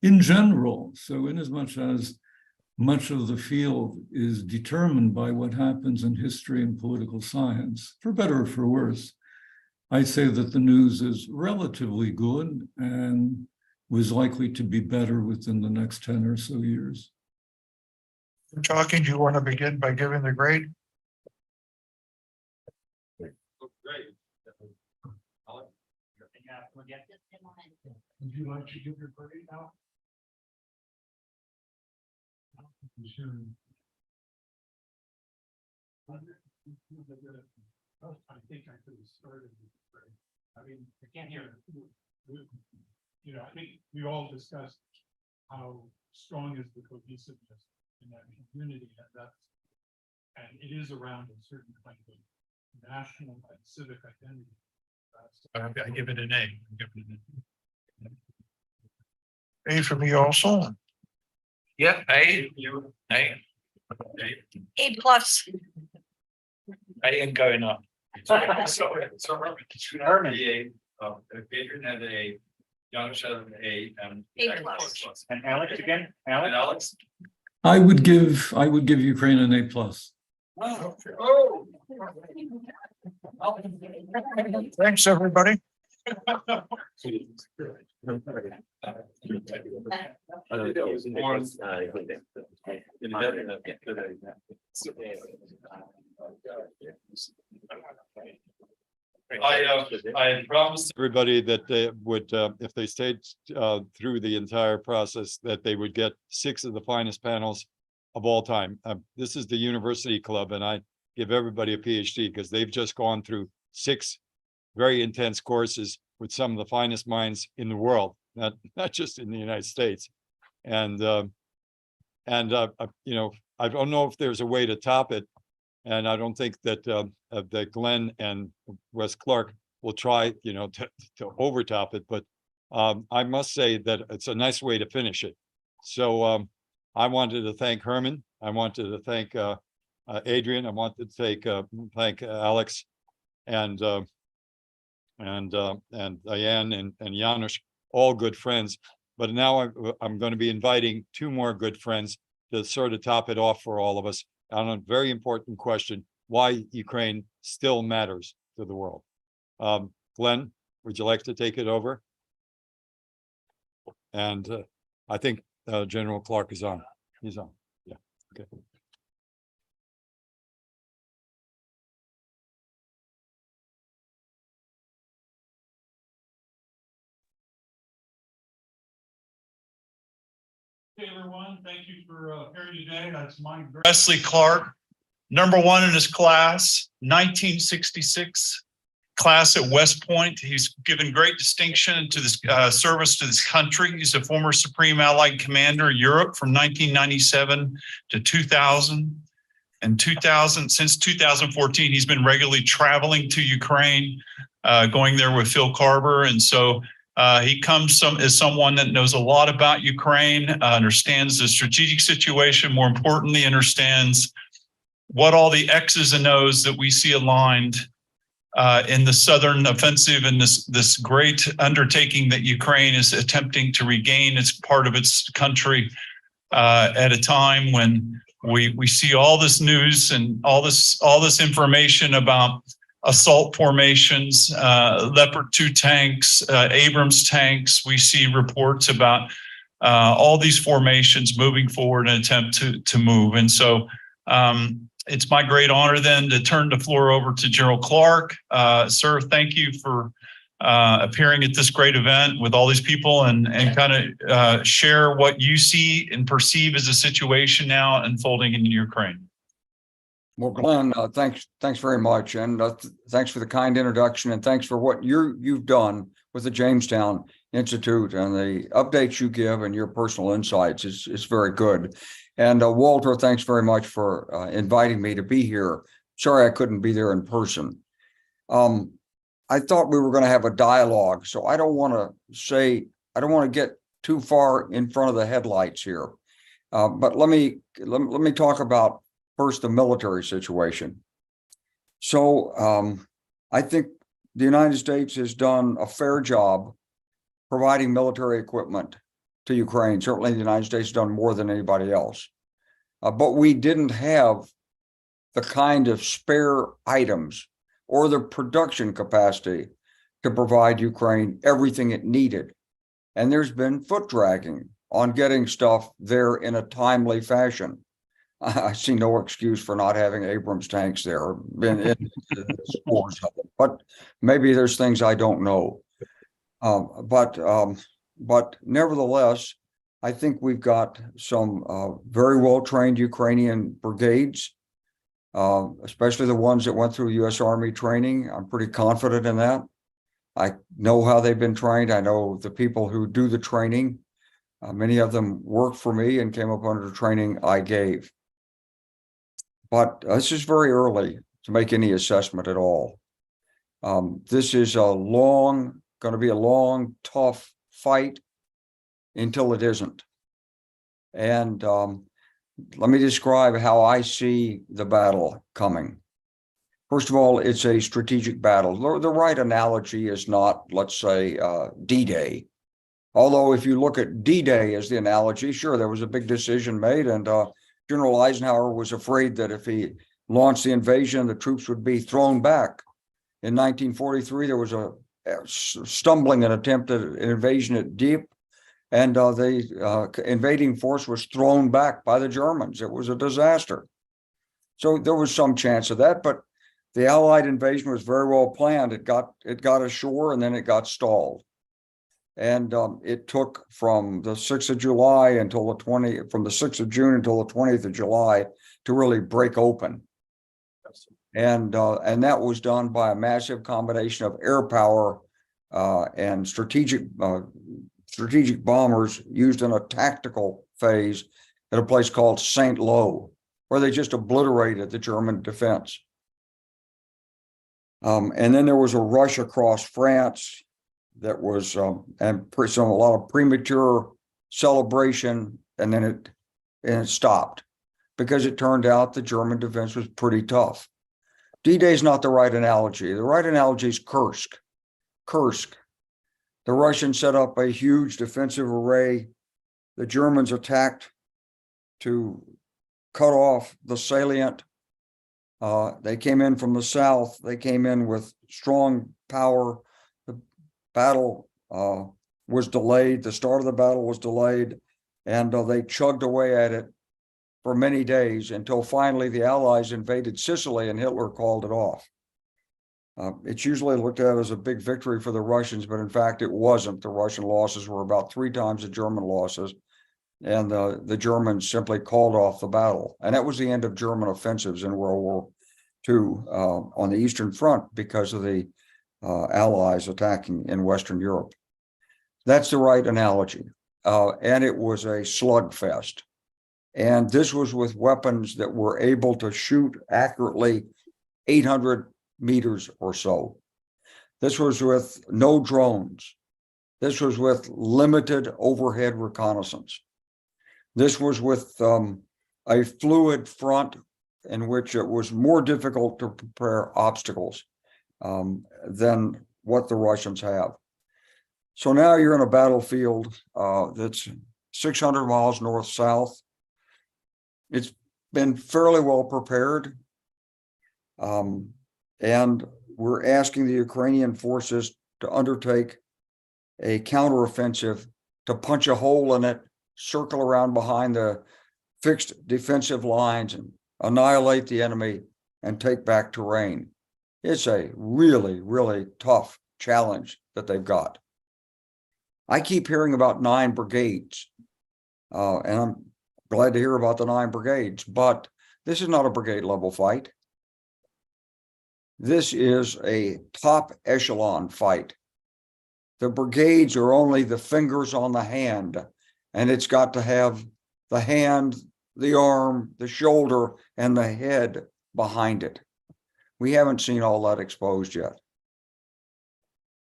In general, so in as much as much of the field is determined by what happens in history and political science, for better or for worse, I'd say that the news is relatively good and was likely to be better within the next 10 or so years. You're talking, do you want to begin by giving the grade? Great. Would you like to give your grade now? I think I could have started. I mean, I can't hear. You know, I think we all discussed how strong is the cohesiveness in that community, and it is around a certain kind of national and civic identity. I give it an A. A for me also. Yeah, A. A plus. A and going up. So Herman, Adrian had a, Janusz had an A, and A plus. And Alex again? And Alex. I would give Ukraine an A+. Oh. Thanks, everybody. I had promised everybody that they would, if they stayed through the entire process, that they would get 6 of the finest panels of all time. This is the University Club, and I give everybody a PhD because they've just gone through 6 very intense courses with some of the finest minds in the world, not just in the United States. And you know, I don't know if there's a way to top it. And I don't think that that Glen and Wes Clark will try, you know, to overtop it. But I must say that it's a nice way to finish it. So I wanted to thank Herman. I wanted to thank Adrian. I wanted to thank Alex and Diane and Janusz, all good friends. But now I'm going to be inviting 2 more good friends to sort of top it off for all of us on a very important question: why Ukraine still matters to the world. Glen, would you like to take it over? And I think General Clark is on. He's on. Yeah. Okay. Hey everyone, thank you for appearing today. That's Mike Wesley Clark, #1 in his class, 1966 class at West Point. He's given great distinction to this service to this country. He's a former Supreme Allied Commander in Europe from 1997 to 2000. And since 2014, he's been regularly traveling to Ukraine, going there with Phil Carver. And so he comes as someone that knows a lot about Ukraine, understands the strategic situation, more importantly, understands what all the X's and O's that we see aligned in the Southern offensive and this great undertaking that Ukraine is attempting to regain its part of its country at a time when we see all this news and all this information about assault formations, Leopard 2 tanks, Abrams tanks. We see reports about all these formations moving forward in an attempt to move. And so it's my great honor then to turn the floor over to General Clark. Sir, thank you for appearing at this great event with all these people and kind of share what you see and perceive as a situation now unfolding in Ukraine. Well, Glen, thanks very much, and thanks for the kind introduction, and thanks for what you've done with the Jamestown Institute and the updates you give and your personal insights is very good. And Walter, thanks very much for inviting me to be here. Sorry I couldn't be there in person. I thought we were going to have a dialogue, so I don't want to get too far in front of the headlights here. But let me talk about first the military situation. So I think the United States has done a fair job providing military equipment to Ukraine. Certainly the United States has done more than anybody else. But we didn't have the kind of spare items or the production capacity to provide Ukraine everything it needed. And there's been foot dragging on getting stuff there in a timely fashion. I see no excuse for not having Abrams tanks there, been in scores of them, but maybe there's things I don't know. But nevertheless, I think we've got some very well-trained Ukrainian brigades, especially the ones that went through U.S. Army training. I'm pretty confident in that. I know how they've been trained. I know the people who do the training. Many of them worked for me and came up under the training I gave. But this is very early to make any assessment at all. This is going to be a long, tough fight until it isn't. And let me describe how I see the battle coming. First of all, it's a strategic battle. The right analogy is not, let's say, D-Day. Although if you look at D-Day as the analogy, sure, there was a big decision made, and General Eisenhower was afraid that if he launched the invasion, the troops would be thrown back. In 1943, there was a stumbling and attempted invasion at Deep. And the invading force was thrown back by the Germans. It was a disaster. So there was some chance of that, but the Allied invasion was very well planned. It got ashore and then it got stalled. And it took from the 6th of July until from the 6th of June until the 20th of July to really break open. And that was done by a massive combination of air power and strategic bombers used in a tactical phase at a place called St. Lo, where they just obliterated the German defense. And then there was a rush across France that was a lot of premature celebration, and then it stopped because it turned out the German defense was pretty tough. D-Day is not the right analogy. The right analogy is Kursk. The Russians set up a huge defensive array. The Germans attacked to cut off the salient. They came in from the south. They came in with strong power. The battle was delayed. The start of the battle was delayed, and they chugged away at it for many days until finally the Allies invaded Sicily and Hitler called it off. It's usually looked at as a big victory for the Russians, but in fact, it wasn't. The Russian losses were about 3 times the German losses, and the Germans simply called off the battle. And that was the end of German offensives in World War II on the Eastern Front because of the Allies attacking in Western Europe. That's the right analogy. And it was a slugfest. And this was with weapons that were able to shoot accurately 800 meters or so. This was with no drones. This was with limited overhead reconnaissance. This was with a fluid front in which it was more difficult to prepare obstacles than what the Russians have. So now you're in a battlefield that's 600 miles north-south. It's been fairly well prepared. And we're asking the Ukrainian forces to undertake a counteroffensive to punch a hole in it, circle around behind the fixed defensive lines and annihilate the enemy and take back terrain. It's a really, really tough challenge that they've got. I keep hearing about 9 brigades, and I'm glad to hear about the 9 brigades, but this is not a brigade level fight. This is a top echelon fight. The brigades are only the fingers on the hand, and it's got to have the hand, the arm, the shoulder, and the head behind it. We haven't seen all that exposed yet.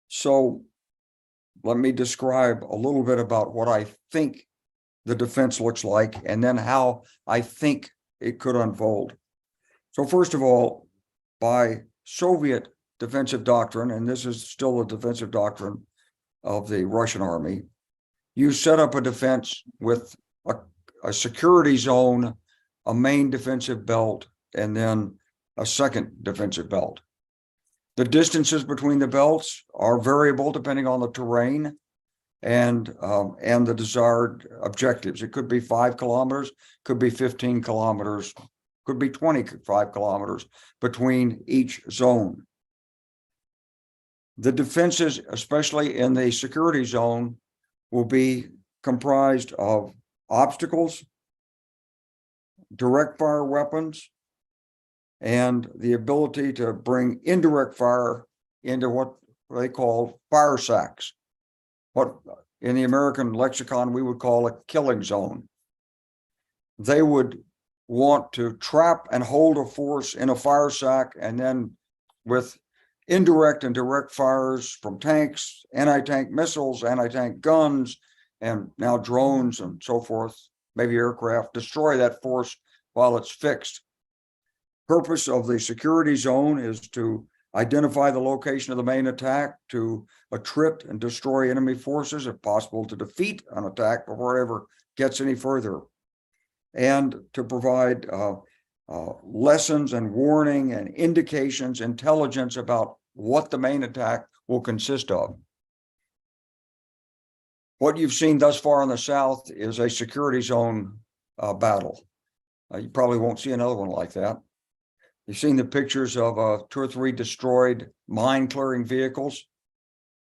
So let me describe a little bit about what I think the defense looks like, and then how I think it could unfold. So first of all, by Soviet defensive doctrine, and this is still a defensive doctrine of the Russian army, you set up a defense with a security zone, a main defensive belt, and then a second defensive belt. The distances between the belts are variable depending on the terrain and the desired objectives. It could be 5 kilometers, could be 15 kilometers, could be 25 kilometers between each zone. The defenses, especially in the security zone, will be comprised of obstacles, direct fire weapons, and the ability to bring indirect fire into what they call fire sacks, what in the American lexicon we would call a killing zone. They would want to trap and hold a force in a fire sack, and then with indirect and direct fires from tanks, anti-tank missiles, anti-tank guns, and now drones and so forth, maybe aircraft, destroy that force while it's fixed. Purpose of the security zone is to identify the location of the main attack, to attrit and destroy enemy forces, if possible, to defeat an attack before it ever gets any further, and to provide lessons and warning and indications, intelligence about what the main attack will consist of. What you've seen thus far in the South is a security zone battle. You probably won't see another one like that. You've seen the pictures of 2 or 3 destroyed mine clearing vehicles.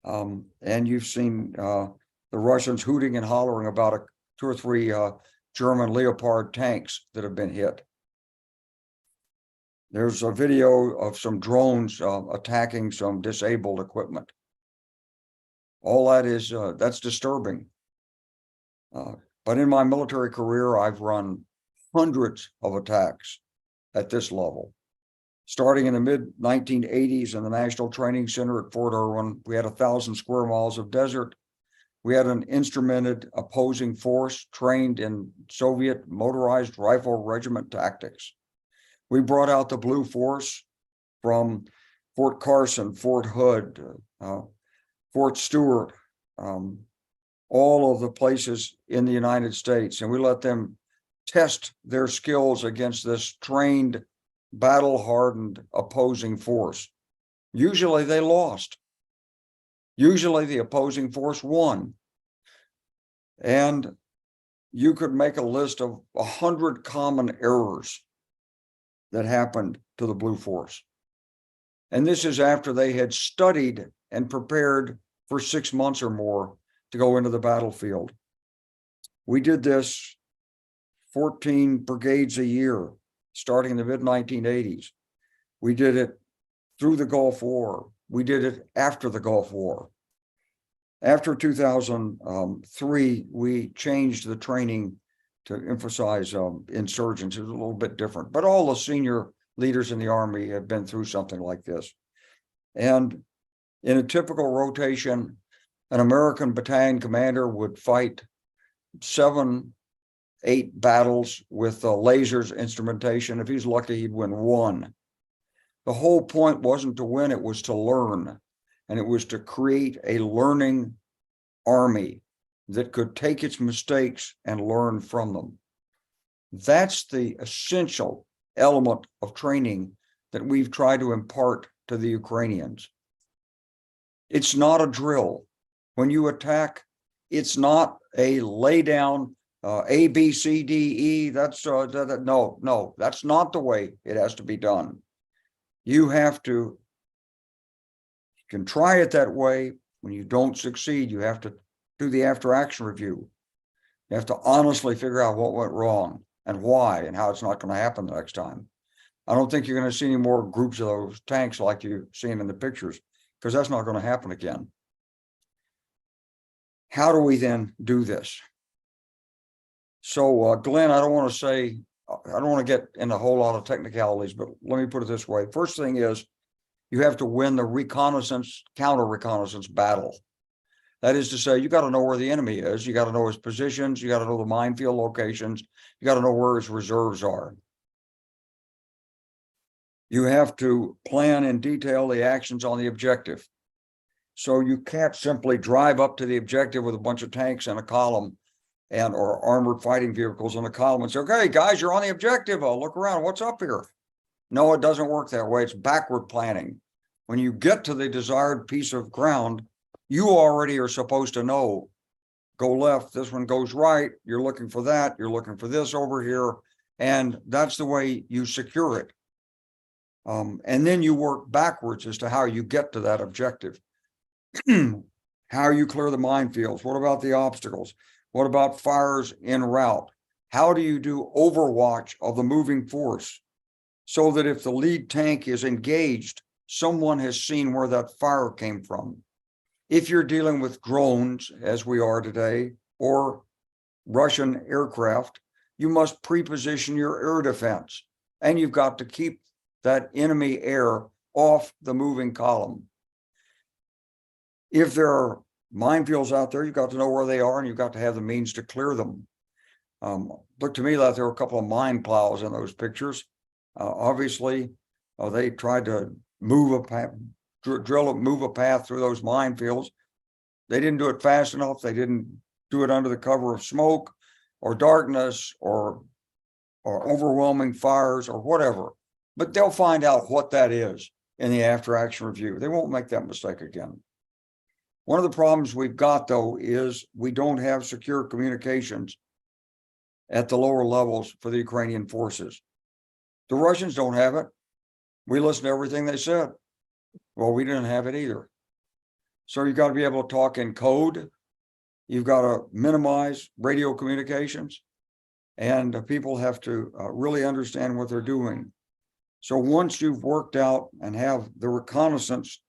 And you've seen the Russians hooting and hollering about 2 or 3 German Leopard tanks that have been hit. There's a video of some drones attacking some disabled equipment. All that is, that's disturbing. But in my military career, I've run hundreds of attacks at this level. Starting in the mid-1980s in the National Training Center at Fort Irwin, we had 1,000 square miles of desert. We had an instrumented opposing force trained in Soviet motorized rifle regiment tactics. We brought out the Blue Force from Fort Carson, Fort Hood, Fort Stewart, all of the places in the United States, and we let them test their skills against this trained, battle-hardened opposing force. Usually they lost. Usually the opposing force won. And you could make a list of 100 common errors that happened to the Blue Force. And this is after they had studied and prepared for 6 months or more to go into the battlefield. We did this 14 brigades a year, starting in the mid-1980s. We did it through the Gulf War. We did it after the Gulf War. After 2003, we changed the training to emphasize insurgents. It was a little bit different, but all the senior leaders in the Army have been through something like this. And in a typical rotation, an American battalion commander would fight 7-8 battles with lasers instrumentation. If he's lucky, he'd win 1. The whole point wasn't to win, it was to learn. And it was to create a learning army that could take its mistakes and learn from them. That's the essential element of training that we've tried to impart to the Ukrainians. It's not a drill. When you attack, it's not a lay down A, B, C, D, E. No, that's not the way it has to be done. You have to, you can try it that way. When you don't succeed, you have to do the after action review. You have to honestly figure out what went wrong and why and how it's not going to happen the next time. I don't think you're going to see any more groups of those tanks like you've seen in the pictures, because that's not going to happen again. How do we then do this? So, Glenn, I don't want to get in a whole lot of technicalities, but let me put it this way. First thing is, you have to win the reconnaissance, counter-reconnaissance battle. That is to say, you got to know where the enemy is. You got to know his positions. You got to know the minefield locations. You got to know where his reserves are. You have to plan in detail the actions on the objective. So you can't simply drive up to the objective with a bunch of tanks in a column or armored fighting vehicles in a column and say, okay, guys, you're on the objective. Oh, look around. What's up here? No, it doesn't work that way. It's backward planning. When you get to the desired piece of ground, you already are supposed to know, go left, this one goes right. You're looking for that. You're looking for this over here. And that's the way you secure it. And then you work backwards as to how you get to that objective. How you clear the minefields. What about the obstacles? What about fires en route? How do you do overwatch of the moving force so that if the lead tank is engaged, someone has seen where that fire came from? If you're dealing with drones, as we are today, or Russian aircraft, you must pre-position your air defense, and you've got to keep that enemy air off the moving column. If there are minefields out there, you've got to know where they are, and you've got to have the means to clear them. Looked to me like there were a couple of mine plows in those pictures. Obviously, they tried to move a path, move a path through those minefields. They didn't do it fast enough. They didn't do it under the cover of smoke or darkness or overwhelming fires or whatever. But they'll find out what that is. in the after action review. They won't make that mistake again. One of the problems we've got, though, is we don't have secure communications at the lower levels for the Ukrainian forces. The Russians don't have it. We listened to everything they said. Well, we didn't have it either. So you've got to be able to talk in code. You've got to minimize radio communications, and people have to really understand what they're doing. So once you've worked out and have the reconnaissance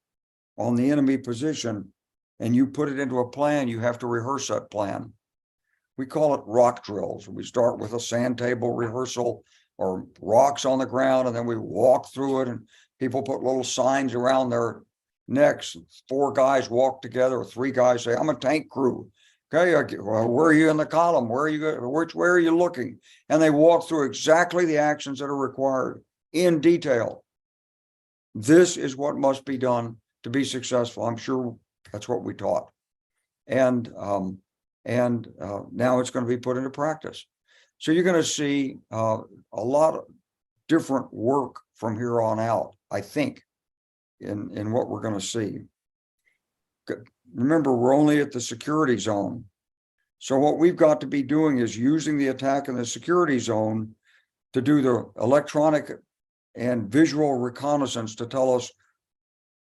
on the enemy position and you put it into a plan, you have to rehearse that plan. We call it rock drills. We start with a sand table rehearsal or rocks on the ground, and then we walk through it, and people put little signs around their necks. 4 guys walk together, or 3 guys say, I'm a tank crew. Okay, well, where are you in the column? Where are you going? Which way are you looking? And they walk through exactly the actions that are required in detail. This is what must be done to be successful. I'm sure that's what we taught. And now it's going to be put into practice. So you're going to see a lot of different work from here on out, I think, in what we're going to see. Remember, we're only at the security zone. So what we've got to be doing is using the attack in the security zone to do the electronic and visual reconnaissance to tell us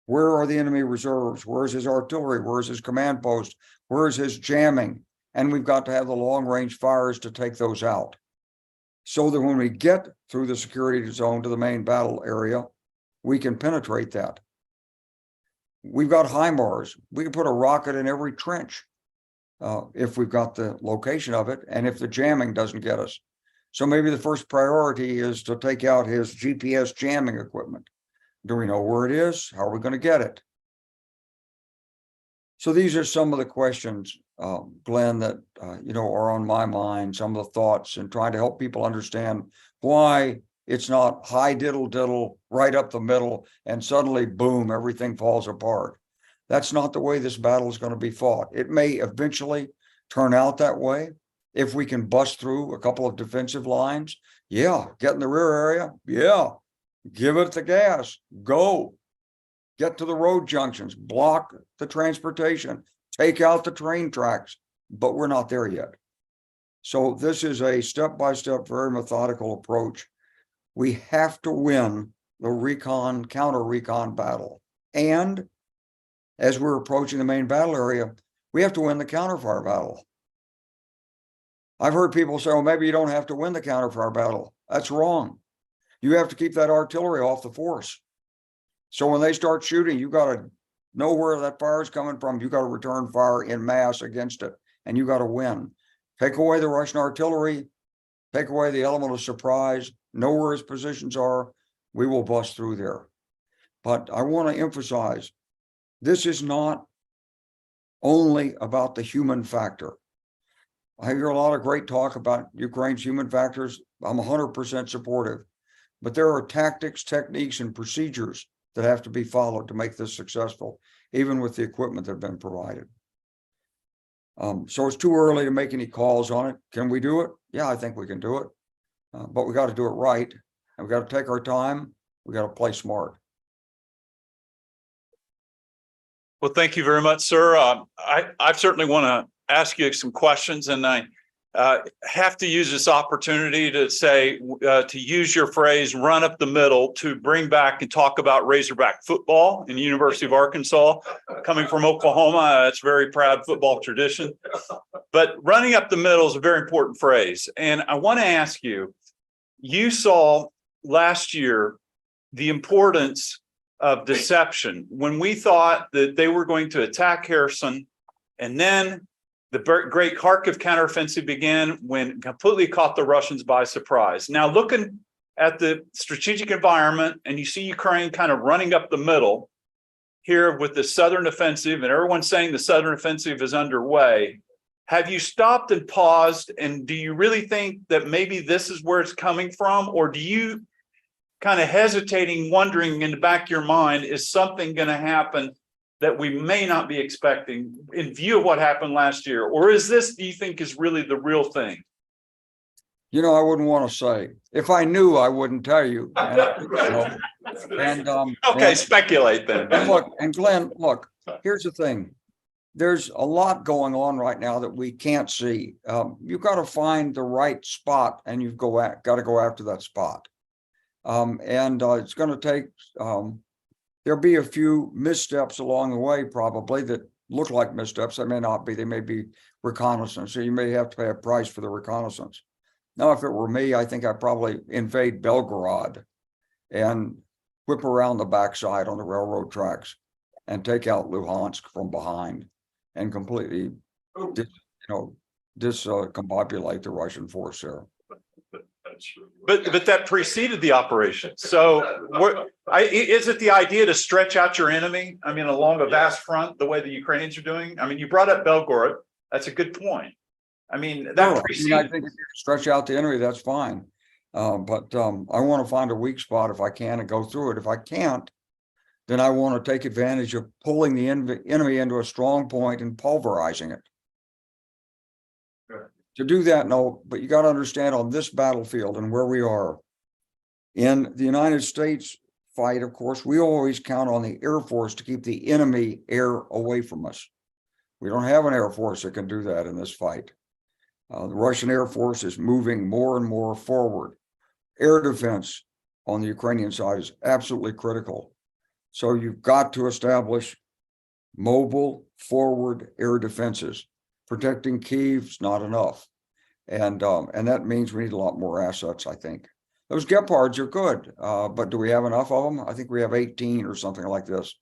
where are the enemy reserves, where's his artillery, where's his command post, where's his jamming, and we've got to have the long range fires to take those out. So that when we get through the security zone to the main battle area, we can penetrate that. We've got HIMARS. We can put a rocket in every trench if we've got the location of it, and if the jamming doesn't get us. So maybe the first priority is to take out his GPS jamming equipment. Do we know where it is? How are we going to get it? So these are some of the questions, Glenn, that are on my mind, some of the thoughts, and trying to help people understand why it's not high diddle diddle right up the middle and suddenly boom, everything falls apart. That's not the way this battle is going to be fought. It may eventually turn out that way if we can bust through a couple of defensive lines. Yeah, get in the rear area. Yeah, give it the gas. Go. Get to the road junctions, block the transportation, take out the train tracks, but we're not there yet. So this is a step-by-step, very methodical approach. We have to win the counter-recon battle. And as we're approaching the main battle area, we have to win the counterfire battle. I've heard people say, well, maybe you don't have to win the counterfire battle. That's wrong. You have to keep that artillery off the force. So when they start shooting, you got to know where that fire is coming from. You got to return fire in mass against it, and you got to win. Take away the Russian artillery, take away the element of surprise, know where his positions are. We will bust through there. But I want to emphasize, this is not only about the human factor. I hear a lot of great talk about Ukraine's human factors. I'm 100% supportive. But there are tactics, techniques, and procedures that have to be followed to make this successful, even with the equipment that have been provided. So it's too early to make any calls on it. Can we do it? Yeah, I think we can do it. But we got to do it right. And we got to take our time. We got to play smart. Well, thank you very much, sir. I certainly want to ask you some questions, and I have to use this opportunity to say, to use your phrase, run up the middle, to bring back and talk about Razorback football in the University of Arkansas. Coming from Oklahoma, it's a very proud football tradition. But running up the middle is a very important phrase. And I want to ask you, you saw last year the importance of deception when we thought that they were going to attack Kherson, and then the great Kharkiv counteroffensive began when completely caught the Russians by surprise. Now, looking at the strategic environment, and you see Ukraine kind of running up the middle here with the southern offensive, and everyone's saying the southern offensive is underway. Have you stopped and paused, and do you really think that maybe this is where it's coming from? Or do you kind of hesitating, wondering in the back of your mind, is something going to happen that we may not be expecting in view of what happened last year? Or is this, do you think, is really the real thing? I wouldn't want to say. If I knew, I wouldn't tell you. And Okay, speculate then. And look, and Glenn, look, here's the thing. There's a lot going on right now that we can't see. You've got to find the right spot, and you've got to go after that spot. It's going to take. There'll be a few missteps along the way, probably that look like missteps. They may not be. They may be reconnaissance. So you may have to pay a price for the reconnaissance. Now, if it were me, I think I'd probably invade Belgorod and whip around the backside on the railroad tracks and take out Luhansk from behind and completely, discombobulate the Russian force there. But that preceded the operation. So is it the idea to stretch out your enemy? I mean, along a vast front, the way the Ukrainians are doing? I mean, you brought up Belgorod. That's a good point. I mean, that I think if you stretch out the enemy, that's fine. But I want to find a weak spot if I can and go through it. If I can't, then I want to take advantage of pulling the enemy into a strong point and pulverizing it. To do that, no, but you got to understand on this battlefield and where we are. In the United States fight, of course, we always count on the Air Force to keep the enemy air away from us. We don't have an Air Force that can do that in this fight. The Russian Air Force is moving more and more forward. Air defense on the Ukrainian side is absolutely critical. So you've got to establish mobile forward air defenses. Protecting Kyiv's not enough. And that means we need a lot more assets, I think. Those Gepards are good, but do we have enough of them? I think we have 18 or something like this,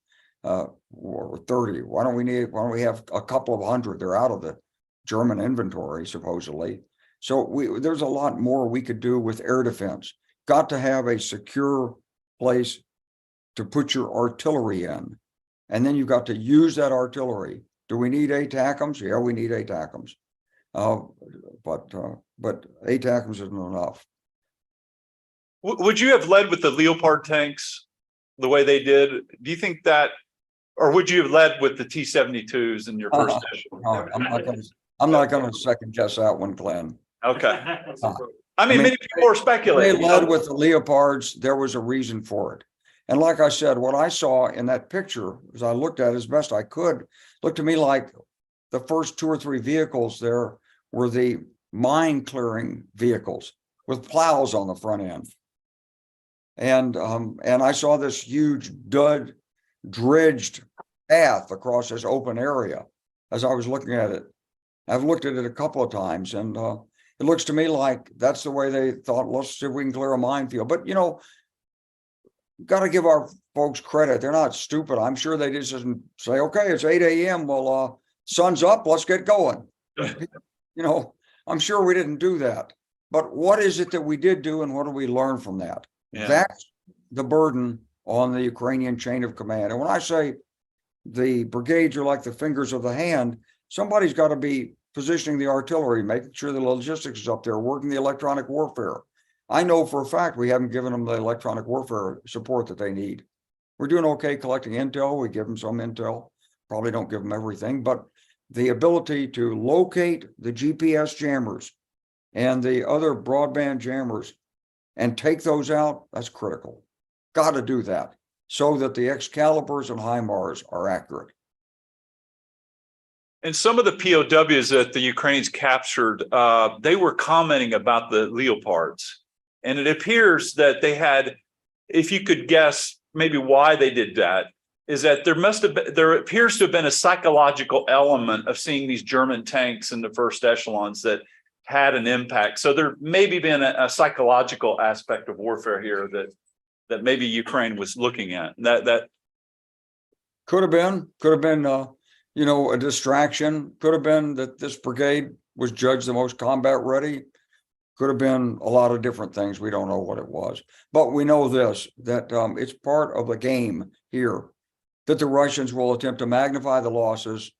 or 30. Why don't we have a couple of hundred? They're out of the German inventory, supposedly. So there's a lot more we could do with air defense. Got to have a secure place to put your artillery in. And then you've got to use that artillery. Do we need ATACMS? Yeah, we need ATACMS. But ATACMS isn't enough. Would you have led with the Leopard tanks the way they did? Do you think that, or would you have led with the T-72s in your first issue? I'm not going to second guess that one, Glenn. Okay. I mean, many people are speculating. They led with the Leopards. There was a reason for it. And like I said, what I saw in that picture, as I looked at it as best I could, looked to me like the first 2 or 3 vehicles there were the mine clearing vehicles with plows on the front end. And I saw this huge dredged path across this open area as I was looking at it. I've looked at it a couple of times, and it looks to me like that's the way they thought, let's see if we can clear a minefield. But, got to give our folks credit. They're not stupid. I'm sure they just didn't say, okay, it's 8 a.m. Well, sun's up. Let's get going. I'm sure we didn't do that. But what is it that we did do, and what do we learn from that? Yeah. That's the burden on the Ukrainian chain of command. And when I say the brigades are like the fingers of the hand, somebody's got to be positioning the artillery, making sure the logistics is up there, working the electronic warfare. I know for a fact we haven't given them the electronic warfare support that they need. We're doing okay collecting intel. We give them some intel, probably don't give them everything, but the ability to locate the GPS jammers and the other broadband jammers and take those out, that's critical. Got to do that so that the Excaliburs and HIMARS are accurate. And some of the POWs that the Ukrainians captured, they were commenting about the Leopards. And it appears that they had, if you could guess maybe why they did that, is that there appears to have been a psychological element of seeing these German tanks in the first echelons that had an impact. So there maybe been a psychological aspect of warfare here that maybe Ukraine was looking at. That could have been a distraction. Could have been that this brigade was judged the most combat ready. Could have been a lot of different things. We don't know what it was, but we know this, that it's part of the game here, that the Russians will attempt to magnify the losses,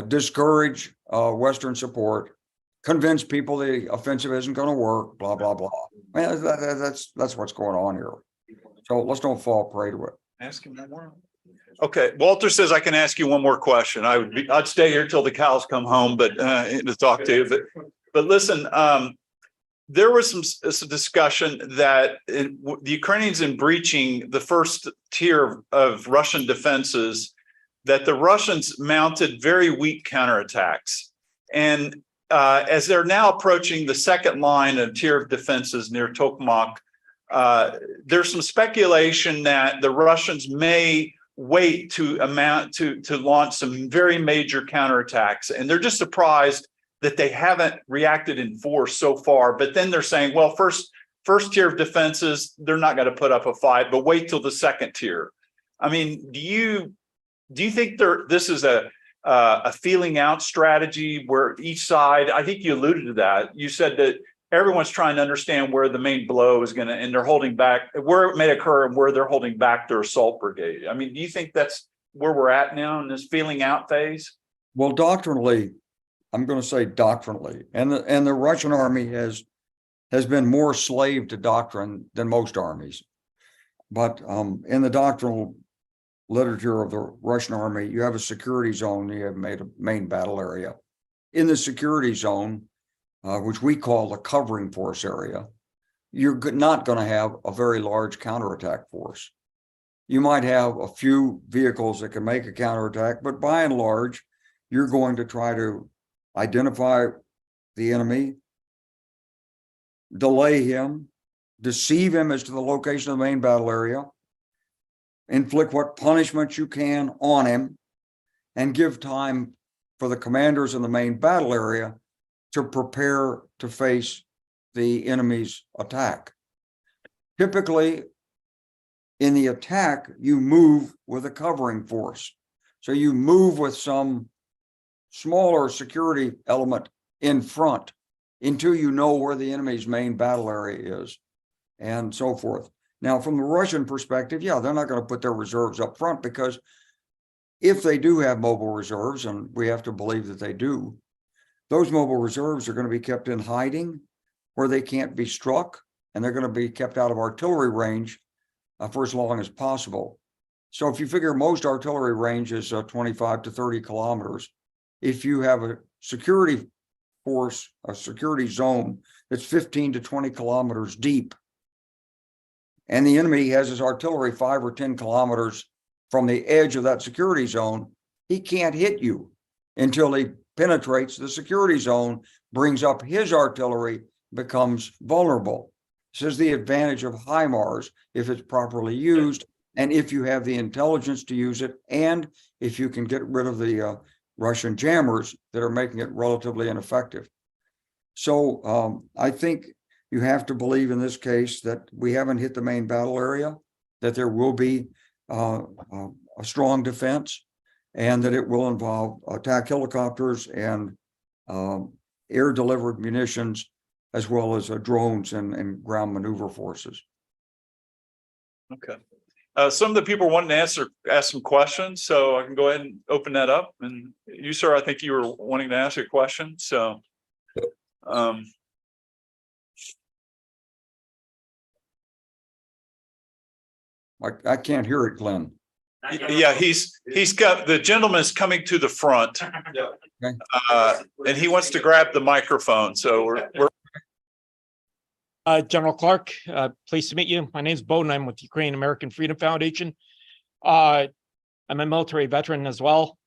discourage Western support, convince people the offensive isn't going to work, blah, blah, blah. Man, that's what's going on here. So let's don't fall prey to it. Ask him one more. Okay, Walter says I can ask you one more question. I'd stay here till the cows come home, but to talk to you. But listen, there was some discussion that the Ukrainians in breaching the first tier of Russian defenses, that the Russians mounted very weak counterattacks. And as they're now approaching the second line of tier of defenses near Tokmak, there's some speculation that the Russians may wait to launch some very major counterattacks. And they're just surprised that they haven't reacted in force so far. But then they're saying, well, first tier of defenses, they're not going to put up a fight, but wait till the second tier. I mean, do you think this is a feeling out strategy where each side, I think you alluded to that. You said that everyone's trying to understand where the main blow is going to, and they're holding back where it may occur and where they're holding back their assault brigade. I mean, do you think that's where we're at now in this feeling out phase? Well, doctrinally, I'm going to say doctrinally, and the Russian army has been more slave to doctrine than most armies. But in the doctrinal literature of the Russian army, you have a security zone, you have made a main battle area. In the security zone, which we call the covering force area, you're not going to have a very large counterattack force. You might have a few vehicles that can make a counterattack, but by and large, you're going to try to identify the enemy, delay him, deceive him as to the location of the main battle area, inflict what punishment you can on him, and give time for the commanders in the main battle area to prepare to face the enemy's attack. Typically, in the attack, you move with a covering force. So you move with some smaller security element in front until you know where the enemy's main battle area is, and so forth. Now, from the Russian perspective, yeah, they're not going to put their reserves up front, because if they do have mobile reserves, and we have to believe that they do, those mobile reserves are going to be kept in hiding where they can't be struck, and they're going to be kept out of artillery range for as long as possible. So if you figure most artillery range is 25 to 30 kilometers, if you have a security force, a security zone that's 15 to 20 kilometers deep, and the enemy has his artillery 5 or 10 kilometers from the edge of that security zone, he can't hit you until he penetrates the security zone, brings up his artillery, becomes vulnerable. This is the advantage of HIMARS if it's properly used, and if you have the intelligence to use it, and if you can get rid of the Russian jammers that are making it relatively ineffective. So I think you have to believe in this case that we haven't hit the main battle area, that there will be a strong defense, and that it will involve attack helicopters and air-delivered munitions, as well as drones and ground maneuver forces. Okay. Some of the people wanting to ask some questions, so I can go ahead and open that up. And you, sir, I think you were wanting to ask a question. So, I can't hear it, Glenn. Yeah, he's got, the gentleman's coming to the front, Okay. and he wants to grab the microphone. So we're General Clark, pleased to meet you. My name is Bowden. I'm with the Ukrainian American Freedom Foundation. I'm a military veteran as well.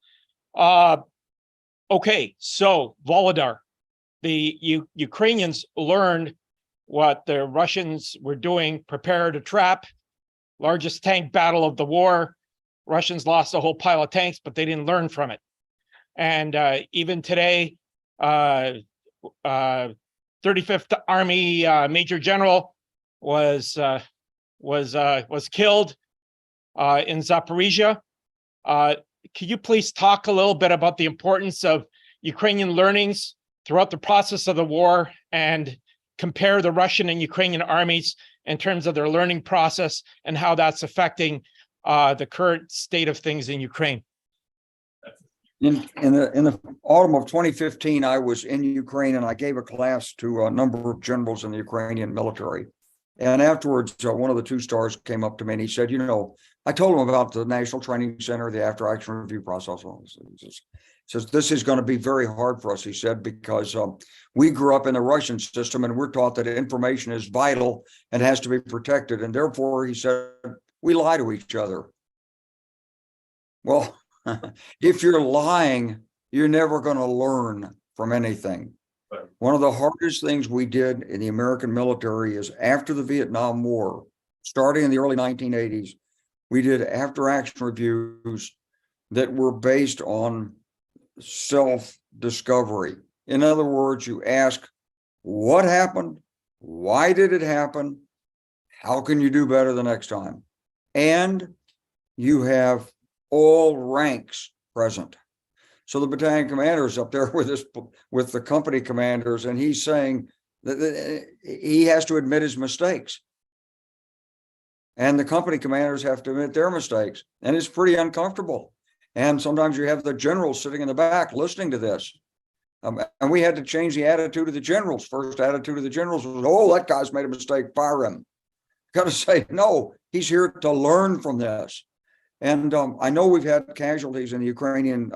Okay, so Volodar, the Ukrainians learned what the Russians were doing, prepare to trap, largest tank battle of the war. Russians lost a whole pile of tanks, but they didn't learn from it. And even today, 35th Army Major General was killed in Zaporizhia. Could you please talk a little bit about the importance of Ukrainian learnings throughout the process of the war, and compare the Russian and Ukrainian armies in terms of their learning process and how that's affecting the current state of things in Ukraine? In the autumn of 2015, I was in Ukraine, and I gave a class to a number of generals in the Ukrainian military. And afterwards, one of the 2 stars came up to me and he said, you know, I told him about the National Training Center, the after action review process. Says this is going to be very hard for us, he said, because we grew up in the Russian system and we're taught that information is vital and has to be protected. And therefore, he said, we lie to each other. Well, if you're lying, you're never going to learn from anything. One of the hardest things we did in the American military is after the Vietnam War, starting in the early 1980s, we did after action reviews that were based on self-discovery. In other words, you ask, what happened? Why did it happen? How can you do better the next time? And you have all ranks present. So the battalion commander is up there with the company commanders, and he's saying that he has to admit his mistakes. And the company commanders have to admit their mistakes. And it's pretty uncomfortable. And sometimes you have the generals sitting in the back listening to this. And we had to change the attitude of the generals. First attitude of the generals was, oh, that guy's made a mistake, fire him. Got to say, no, he's here to learn from this. And I know we've had casualties in the Ukrainian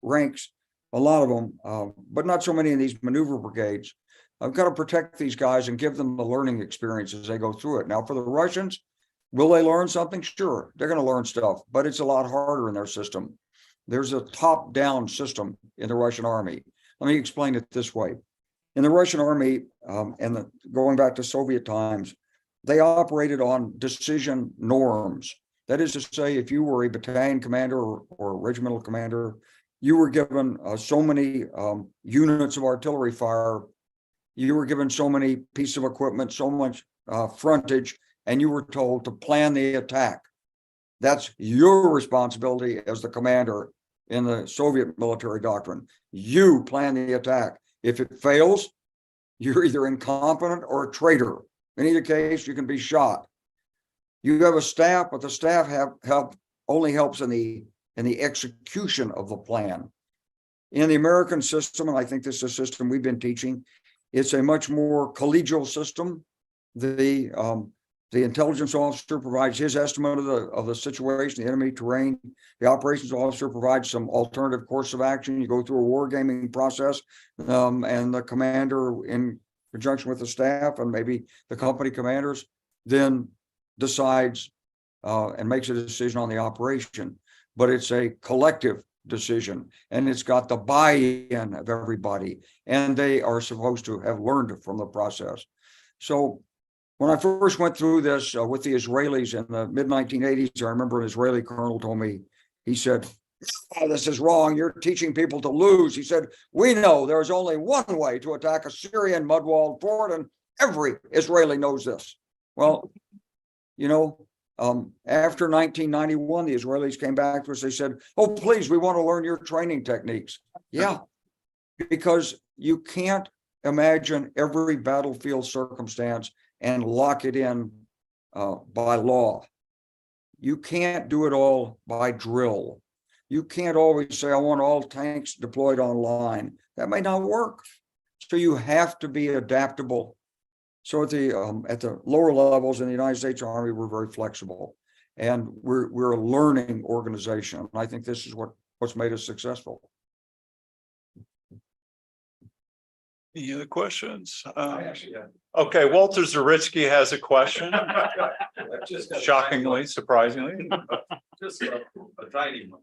ranks, a lot of them, but not so many in these maneuver brigades. I've got to protect these guys and give them the learning experience as they go through it. Now, for the Russians, will they learn something? Sure, they're going to learn stuff, but it's a lot harder in their system. There's a top-down system in the Russian army. Let me explain it this way. In the Russian army, going back to Soviet times, they operated on decision norms. That is to say, if you were a battalion commander or a regimental commander, you were given so many units of artillery fire, you were given so many pieces of equipment, so much frontage, and you were told to plan the attack. That's your responsibility as the commander in the Soviet military doctrine. You plan the attack. If it fails, you're either incompetent or a traitor. In either case, you can be shot. You have a staff, but the staff only helps in the execution of the plan. In the American system, and I think this is a system we've been teaching, it's a much more collegial system. The intelligence officer provides his estimate of the situation, the enemy terrain. The operations officer provides some alternative course of action. You go through a wargaming process, and the commander, in conjunction with the staff and maybe the company commanders, then decides and makes a decision on the operation. But it's a collective decision, and it's got the buy-in of everybody, and they are supposed to have learned from the process. So when I first went through this with the Israelis in the mid-1980s, I remember an Israeli colonel told me, he said, oh, this is wrong. You're teaching people to lose. He said, we know there's only one way to attack a Syrian mud-walled fort, and every Israeli knows this. Well, you know, after 1991, the Israelis came back to us. They said, oh, please, we want to learn your training techniques. Yeah, because you can't imagine every battlefield circumstance and lock it in by law. You can't do it all by drill. You can't always say, I want all tanks deployed online. That may not work. So you have to be adaptable. So at the lower levels in the United States Army, we're very flexible, and we're a learning organization. And I think this is what's made us successful. Any other questions? Yeah. Okay, Walter Zaritsky has a question. Just Shockingly, surprisingly. Just a tiny one.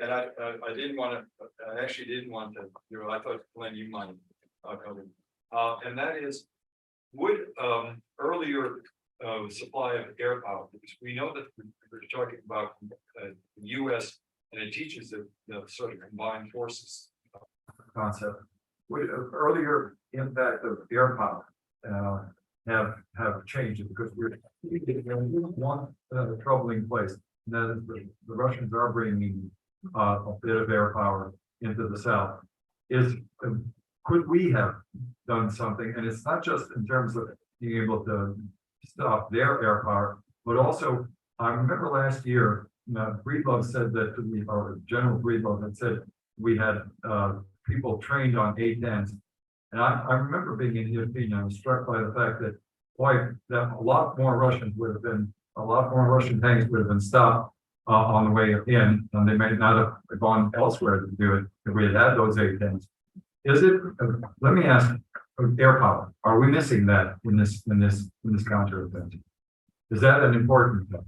And I didn't want to, I actually didn't want to, I thought, Glenn, you might cover. And that is, would earlier supply of air power, because we know that we're talking about the U.S. and it teaches the sort of combined forces concept. Would earlier impact of air power have changed, because we're in one troubling place. And that is the Russians are bringing a bit of air power into the south. Could we have done something? And it's not just in terms of being able to stop their air power, but also, I remember last year, Breedlove said that, or General Breedlove had said, we had people trained on A-10s. And I remember being in the opinion, I was struck by the fact that, boy, that a lot more Russian tanks would have been stopped on the way in, and they may not have gone elsewhere to do it if we had had those A-10s. Is it, let me ask, air power, are we missing that in this counter event? Is that an important thing?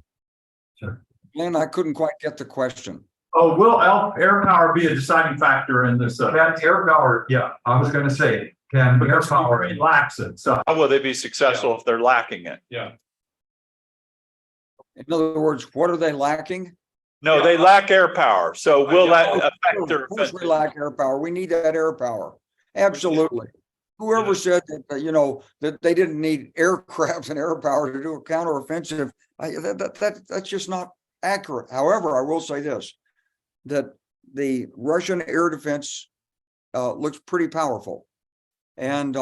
Sure. Glenn, I couldn't quite get the question. Oh, will air power be a deciding factor in this? Can air power, yeah, I was gonna say, can air power Lacks it, so. How will they be successful if they're lacking it? Yeah. In other words, what are they lacking? No, they lack air power. So will that affect their Of course we offensive? lack air power. We need that air power. Absolutely. Whoever said that, that they didn't need aircraft and air power to do a counteroffensive, that's just not accurate. However, I will say this, that the Russian air defense looks pretty powerful. And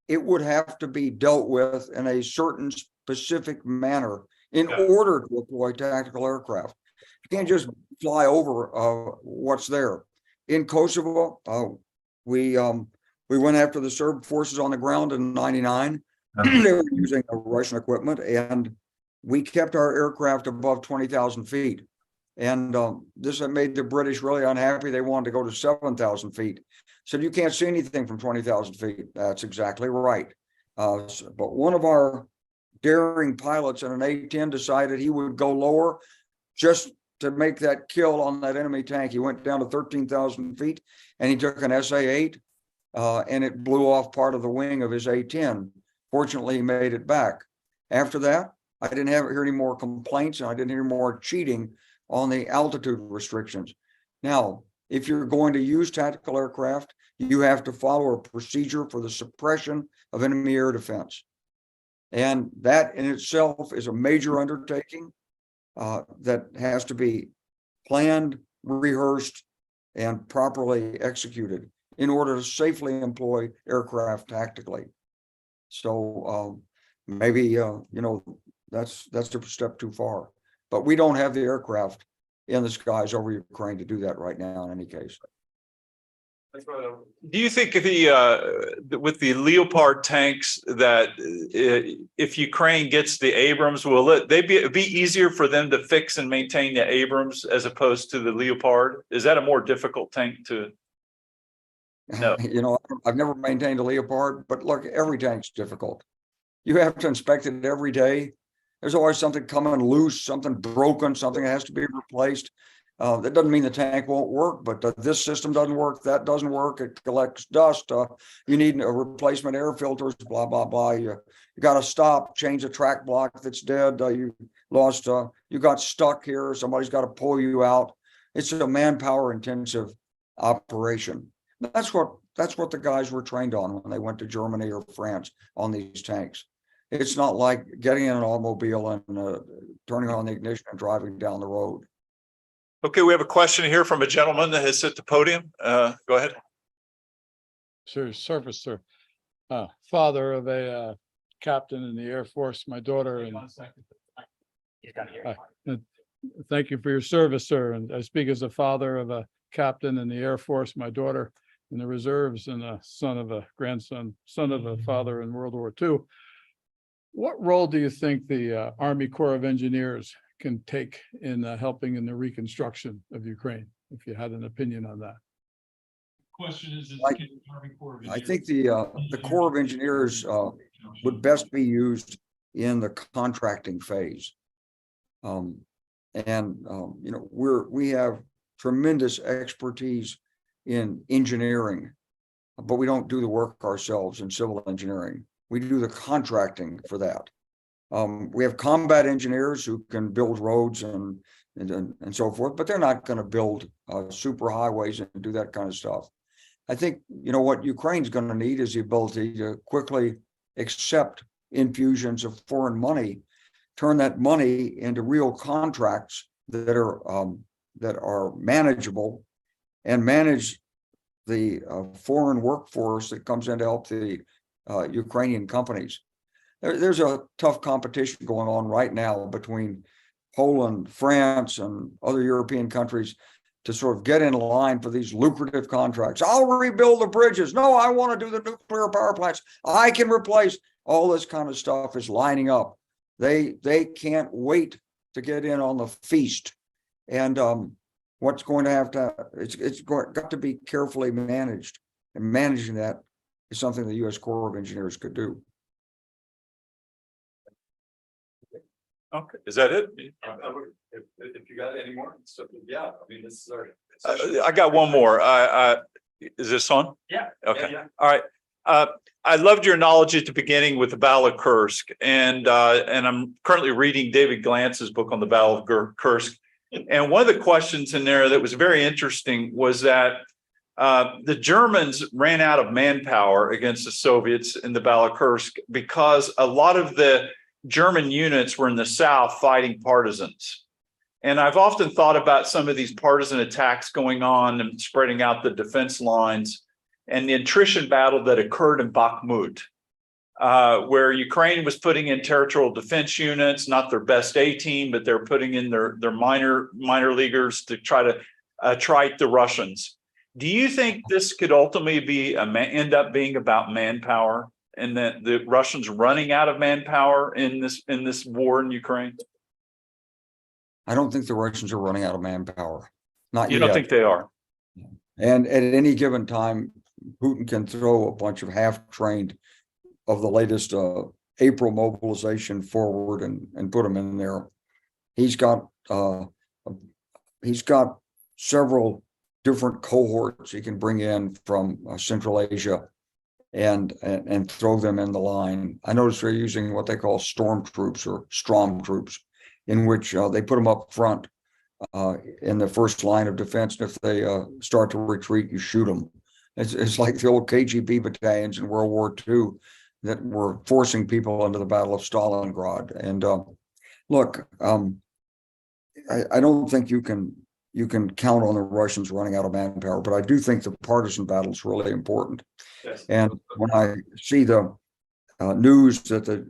it would have to be dealt with in a certain specific manner in order to deploy tactical aircraft. You can't just fly over what's there. In Kosovo, we went after the Serb forces on the ground in '99. They were using Russian equipment, and we kept our aircraft above 20,000 feet. And this made the British really unhappy. They wanted to go to 7,000 feet. Said, you can't see anything from 20,000 feet. That's exactly right. But one of our daring pilots in an A-10 decided he would go lower just to make that kill on that enemy tank. He went down to 13,000 feet and he took an SA-8 and it blew off part of the wing of his A-10. Fortunately, he made it back. After that, I didn't hear any more complaints, and I didn't hear more cheating on the altitude restrictions. Now, if you're going to use tactical aircraft, you have to follow a procedure for the suppression of enemy air defense. And that in itself is a major undertaking that has to be planned, rehearsed, and properly executed in order to safely employ aircraft tactically. So maybe, that's a step too far. But we don't have the aircraft in the skies over Ukraine to do that right now in any case. Do you think with the Leopard tanks that if Ukraine gets the Abrams, will it be easier for them to fix and maintain the Abrams as opposed to the Leopard? Is that a more difficult tank to? No. I've never maintained a Leopard, but look, every tank's difficult. You have to inspect it every day. There's always something coming loose, something broken, something that has to be replaced. That doesn't mean the tank won't work, but this system doesn't work, that doesn't work, it collects dust, you need a replacement air filters, blah, blah, blah. You got to stop, change a track block that's dead, you got stuck here, somebody's got to pull you out. It's a manpower intensive operation. That's what the guys were trained on when they went to Germany or France on these tanks. It's not like getting in an automobile and turning on the ignition and driving down the road. Okay, we have a question here from a gentleman that has hit the podium. Go ahead. Sir, service, sir. Father of a captain in the Air Force, my daughter. And thank you for your service, sir. And I speak as a father of a captain in the Air Force, my daughter in the reserves, and a son of a father in World War II. What role do you think the Army Corps of Engineers can take in helping in the reconstruction of Ukraine, if you had an opinion on that? Question is Army Corps of I think the Corps of Engineers would best be used in the contracting phase. We have tremendous expertise in engineering, but we don't do the work ourselves in civil engineering. We do the contracting for that. We have combat engineers who can build roads and so forth, but they're not going to build super highways and do that kind of stuff. I think, what Ukraine's going to need is the ability to quickly accept infusions of foreign money, turn that money into real contracts that are manageable, and manage the foreign workforce that comes in to help the Ukrainian companies. There's a tough competition going on right now between Poland, France, and other European countries to sort of get in line for these lucrative contracts. I'll rebuild the bridges. No, I want to do the nuclear power plants. I can replace. All this kind of stuff is lining up. They can't wait to get in on the feast. And what's going to have to, got to be carefully managed. And managing that is something the U.S. Corps of Engineers could do. Okay, is that it? If you got any more, so yeah, I mean, this is our. I got one more. Is this on? Yeah. Okay. Yeah. All right. I loved your knowledge at the beginning with the Battle of Kursk, and I'm currently reading David Glantz's book on the Battle of Kursk. And one of the questions in there that was very interesting was that the Germans ran out of manpower against the Soviets in the Battle of Kursk because a lot of the German units were in the south fighting partisans. And I've often thought about some of these partisan attacks going on and spreading out the defense lines, and the attrition battle that occurred in Bakhmut, where Ukraine was putting in territorial defense units, not their best A team, but they're putting in their minor leaguers to try to trite the Russians. Do you think this could ultimately be end up being about manpower, and that the Russians running out of manpower in this war in Ukraine? I don't think the Russians are running out of manpower. Not You yet. don't think they are? And at any given time, Putin can throw a bunch of half-trained of the latest April mobilization forward and put them in there. He's got several different cohorts he can bring in from Central Asia and throw them in the line. I noticed they're using what they call storm troops or Strom troops, in which they put them up front in the first line of defense. And if they start to retreat, you shoot them. It's like the old KGB battalions in World War II that were forcing people into the Battle of Stalingrad. And look, I don't think you can count on the Russians running out of manpower, but I do think the partisan battle is really important. Yes. And when I see the news that the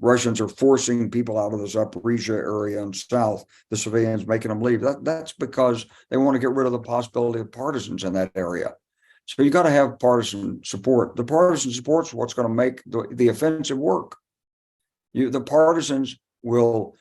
Russians are forcing people out of the Zaporizhia area and south, the civilians making them leave, that's because they want to get rid of the possibility of partisans in that area. So you got to have partisan support. The partisan support is what's going to make the offensive work. The partisans will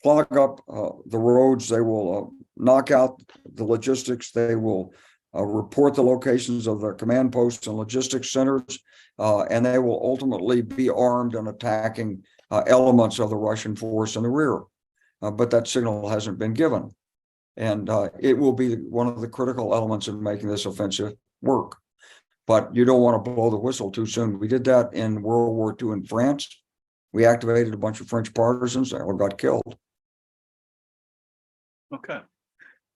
clog up the roads. They will knock out the logistics. They will report the locations of the command posts and logistics centers, and they will ultimately be armed and attacking elements of the Russian force in the rear. But that signal hasn't been given. And it will be one of the critical elements in making this offensive work. But you don't want to blow the whistle too soon. We did that in World War II in France. We activated a bunch of French partisans that all got killed. Okay.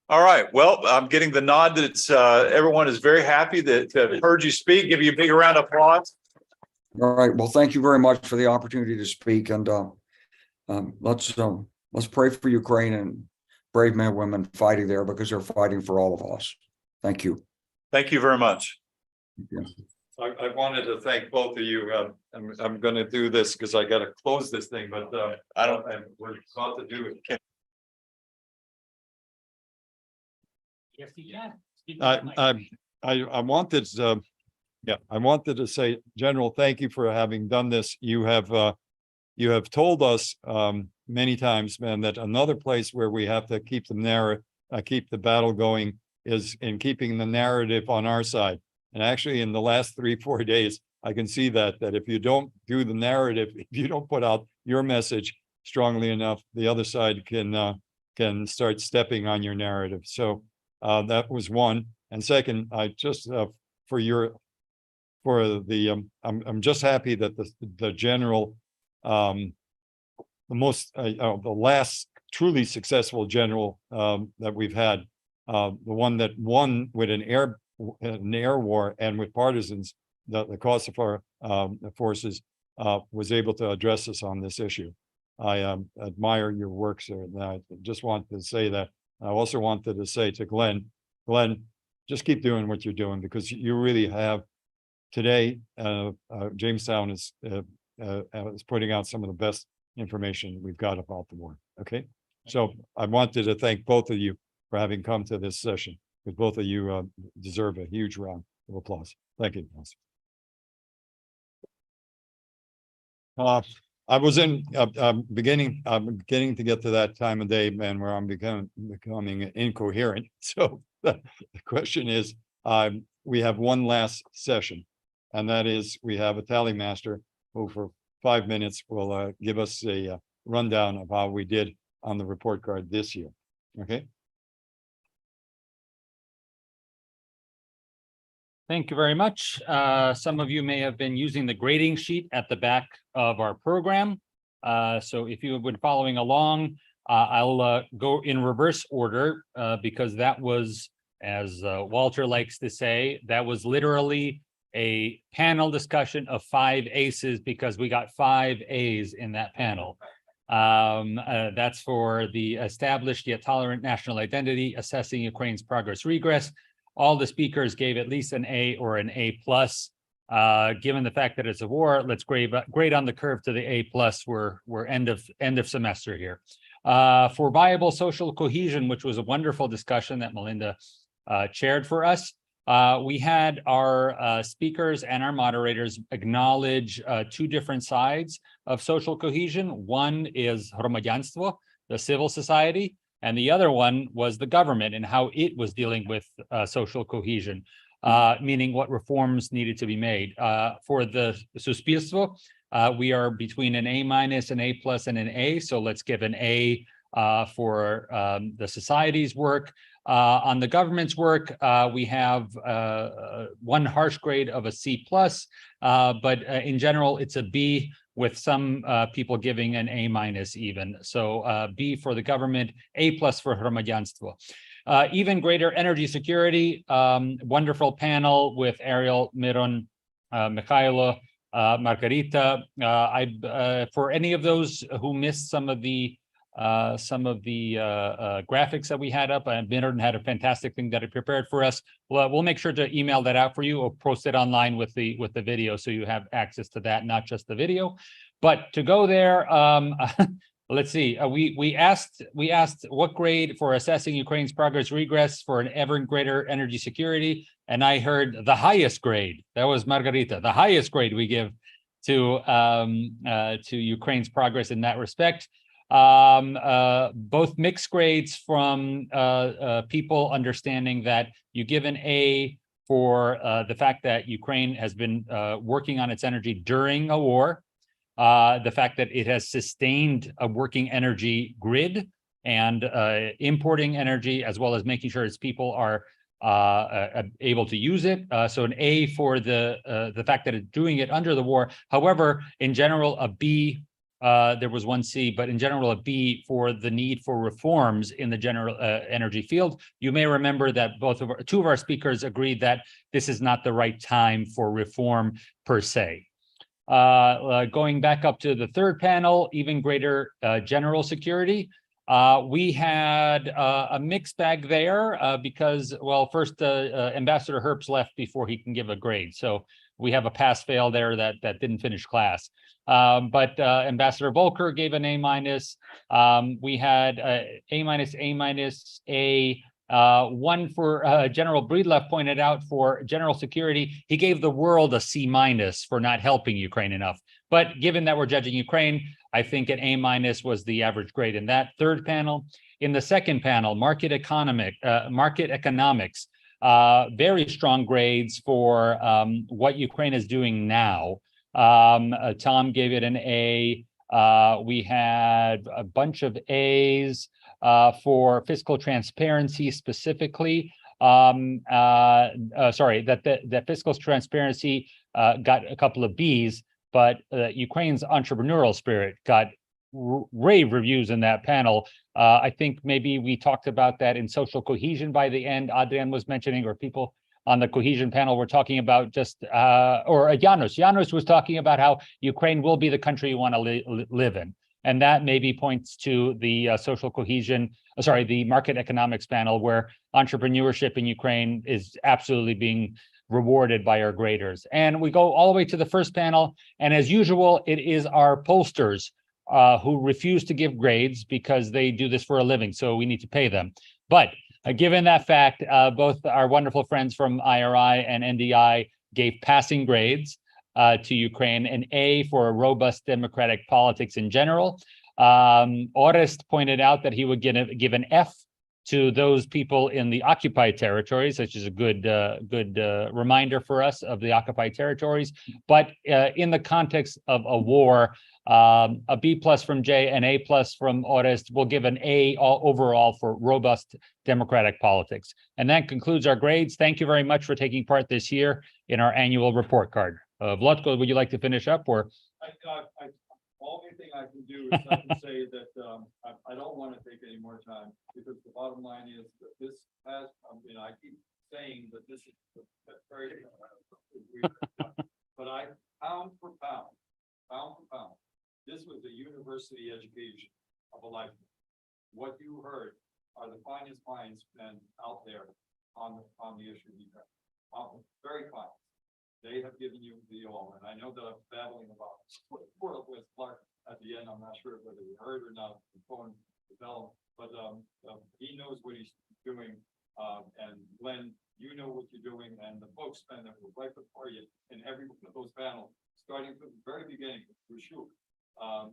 All right. Well, I'm getting the nod that it's everyone is very happy to have heard you speak. Give you a big round of applause. All right. Well, thank you very much for the opportunity to speak. And let's pray for Ukraine and brave men and women fighting there, because they're fighting for all of us. Thank you. Thank you very much. Yeah. I wanted to thank both of you. I'm going to do this because I got to close this thing, but we're about to do it. Yes, you can. I wanted to say, General, thank you for having done this. You have told us many times, man, that another place where we have to keep the battle going is in keeping the narrative on our side. And actually, in the last 3-4 days, I can see that if you don't do the narrative, if you don't put out your message strongly enough, the other side can start stepping on your narrative. So that was one. And second, I just I'm just happy that the general, the last truly successful general that we've had, the one that won with an air war and with partisans, the Kosovo forces, was able to address us on this issue. I admire your work, sir. And I just wanted to say that. I also wanted to say to Glen, just keep doing what you're doing, because you really have today. Jamestown is putting out some of the best information we've got about the war. Okay, so I wanted to thank both of you for having come to this session, because both of you deserve a huge round of applause. Thank you. I was in beginning to get to that time of day, man, where I'm becoming incoherent. So the question is, we have one last session, and that is we have a tally master who for 5 minutes will give us a rundown of how we did on the report card this year. Okay. Thank you very much. Some of you may have been using the grading sheet at the back of our program. So if you have been following along, I'll go in reverse order because that was, as Walter likes to say, that was literally a panel discussion of 5 aces because we got 5 A's in that panel. That's for the established yet tolerant national identity, assessing Ukraine's progress regress. All the speakers gave at least an A or an A+. Given the fact that it's a war, let's grade on the curve to the A+. We're end of semester here. For viable social cohesion, which was a wonderful discussion that Melinda chaired for us, we had our speakers and our moderators acknowledge 2 different sides of social cohesion. One is громадянство, the civil society, and the other one was the government and how it was dealing with social cohesion, meaning what reforms needed to be made. For the суспільство, we are between an A-, an A+, and an A. So let's give an A for the society's work. On the government's work, we have one harsh grade of a C+, but in general, it's a B, with some people giving an A- even. So B for the government, A+ for громадянство. Even greater energy security, wonderful panel with Ariel, Myron, Mykhailo, Margarita. For any of those who missed some of the graphics that we had up, Myron had a fantastic thing that he prepared for us. We'll make sure to email that out for you or post it online with the video, so you have access to that, not just the video. But to go there, let's see. We asked what grade for assessing Ukraine's progress regress for an ever greater energy security, and I heard the highest grade. That was Margarita. The highest grade we give to Ukraine's progress in that respect. Both mixed grades from people understanding that you give an A for the fact that Ukraine has been working on its energy during a war, the fact that it has sustained a working energy grid and importing energy, as well as making sure its people are able to use it. So an A for the fact that it's doing it under the war. However, in general, a B. There was one C, but in general, a B for the need for reforms in the general energy field. You may remember that two of our speakers agreed that this is not the right time for reform per se. Going back up to the third panel, even greater general security. We had a mixed bag there because, well, first Ambassador Herbst left before he can give a grade. So we have a pass-fail there that didn't finish class. But Ambassador Volker gave an A-. We had A-, A-, one for General Breedlove pointed out for general security. He gave the world a C- for not helping Ukraine enough. But given that we're judging Ukraine, I think an A- was the average grade in that third panel. In the second panel, market economics, very strong grades for what Ukraine is doing now. Tom gave it an A. We had a bunch of A's for fiscal transparency specifically. Sorry, that fiscal transparency got a couple of B's, but Ukraine's entrepreneurial spirit got rave reviews in that panel. I think maybe we talked about that in social cohesion by the end. Adrian was mentioning, or people on the cohesion panel were talking about just, or Janusz was talking about how Ukraine will be the country you want to live in. And that maybe points to the social cohesion, the market economics panel, where entrepreneurship in Ukraine is absolutely being rewarded by our graders. And we go all the way to the first panel. And as usual, it is our pollsters who refuse to give grades because they do this for a living. So we need to pay them. But given that fact, both our wonderful friends from IRI and NDI gave passing grades. to Ukraine, an A for a robust democratic politics in general. Orest pointed out that he would give an F to those people in the occupied territories, which is a good reminder for us of the occupied territories. But in the context of a war, a B+ from Jay and A+ from Orest will give an A overall for robust democratic politics. And that concludes our grades. Thank you very much for taking part this year in our annual report card. Vlatko, would you like to finish up, or? Only thing I can do is I can say that I don't want to take any more time, because the bottom line is that this has, I keep saying that this is very, but pound for pound, this was a university education of a lifetime. What you heard are the finest minds men out there on the issue of defense. Very fine. They have given you the all, and I know that I'm battling about World with Clark at the end. I'm not sure whether you heard or not. The phone fell, but he knows what he's doing. And Glenn, you know what you're doing, and the folks that were right before you in every one of those panels, starting from the very beginning, Rashuk,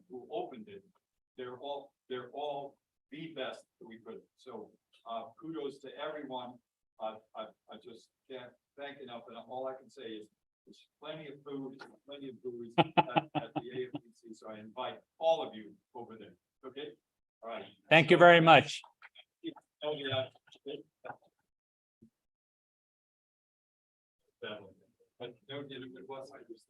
who opened it. They're all the best that we could. So kudos to everyone. I just can't thank enough, and all I can say is there's plenty of food, plenty of booze at the AFPC, so I invite all of you over there. Okay? All right. Thank you very much. But no, it was, I just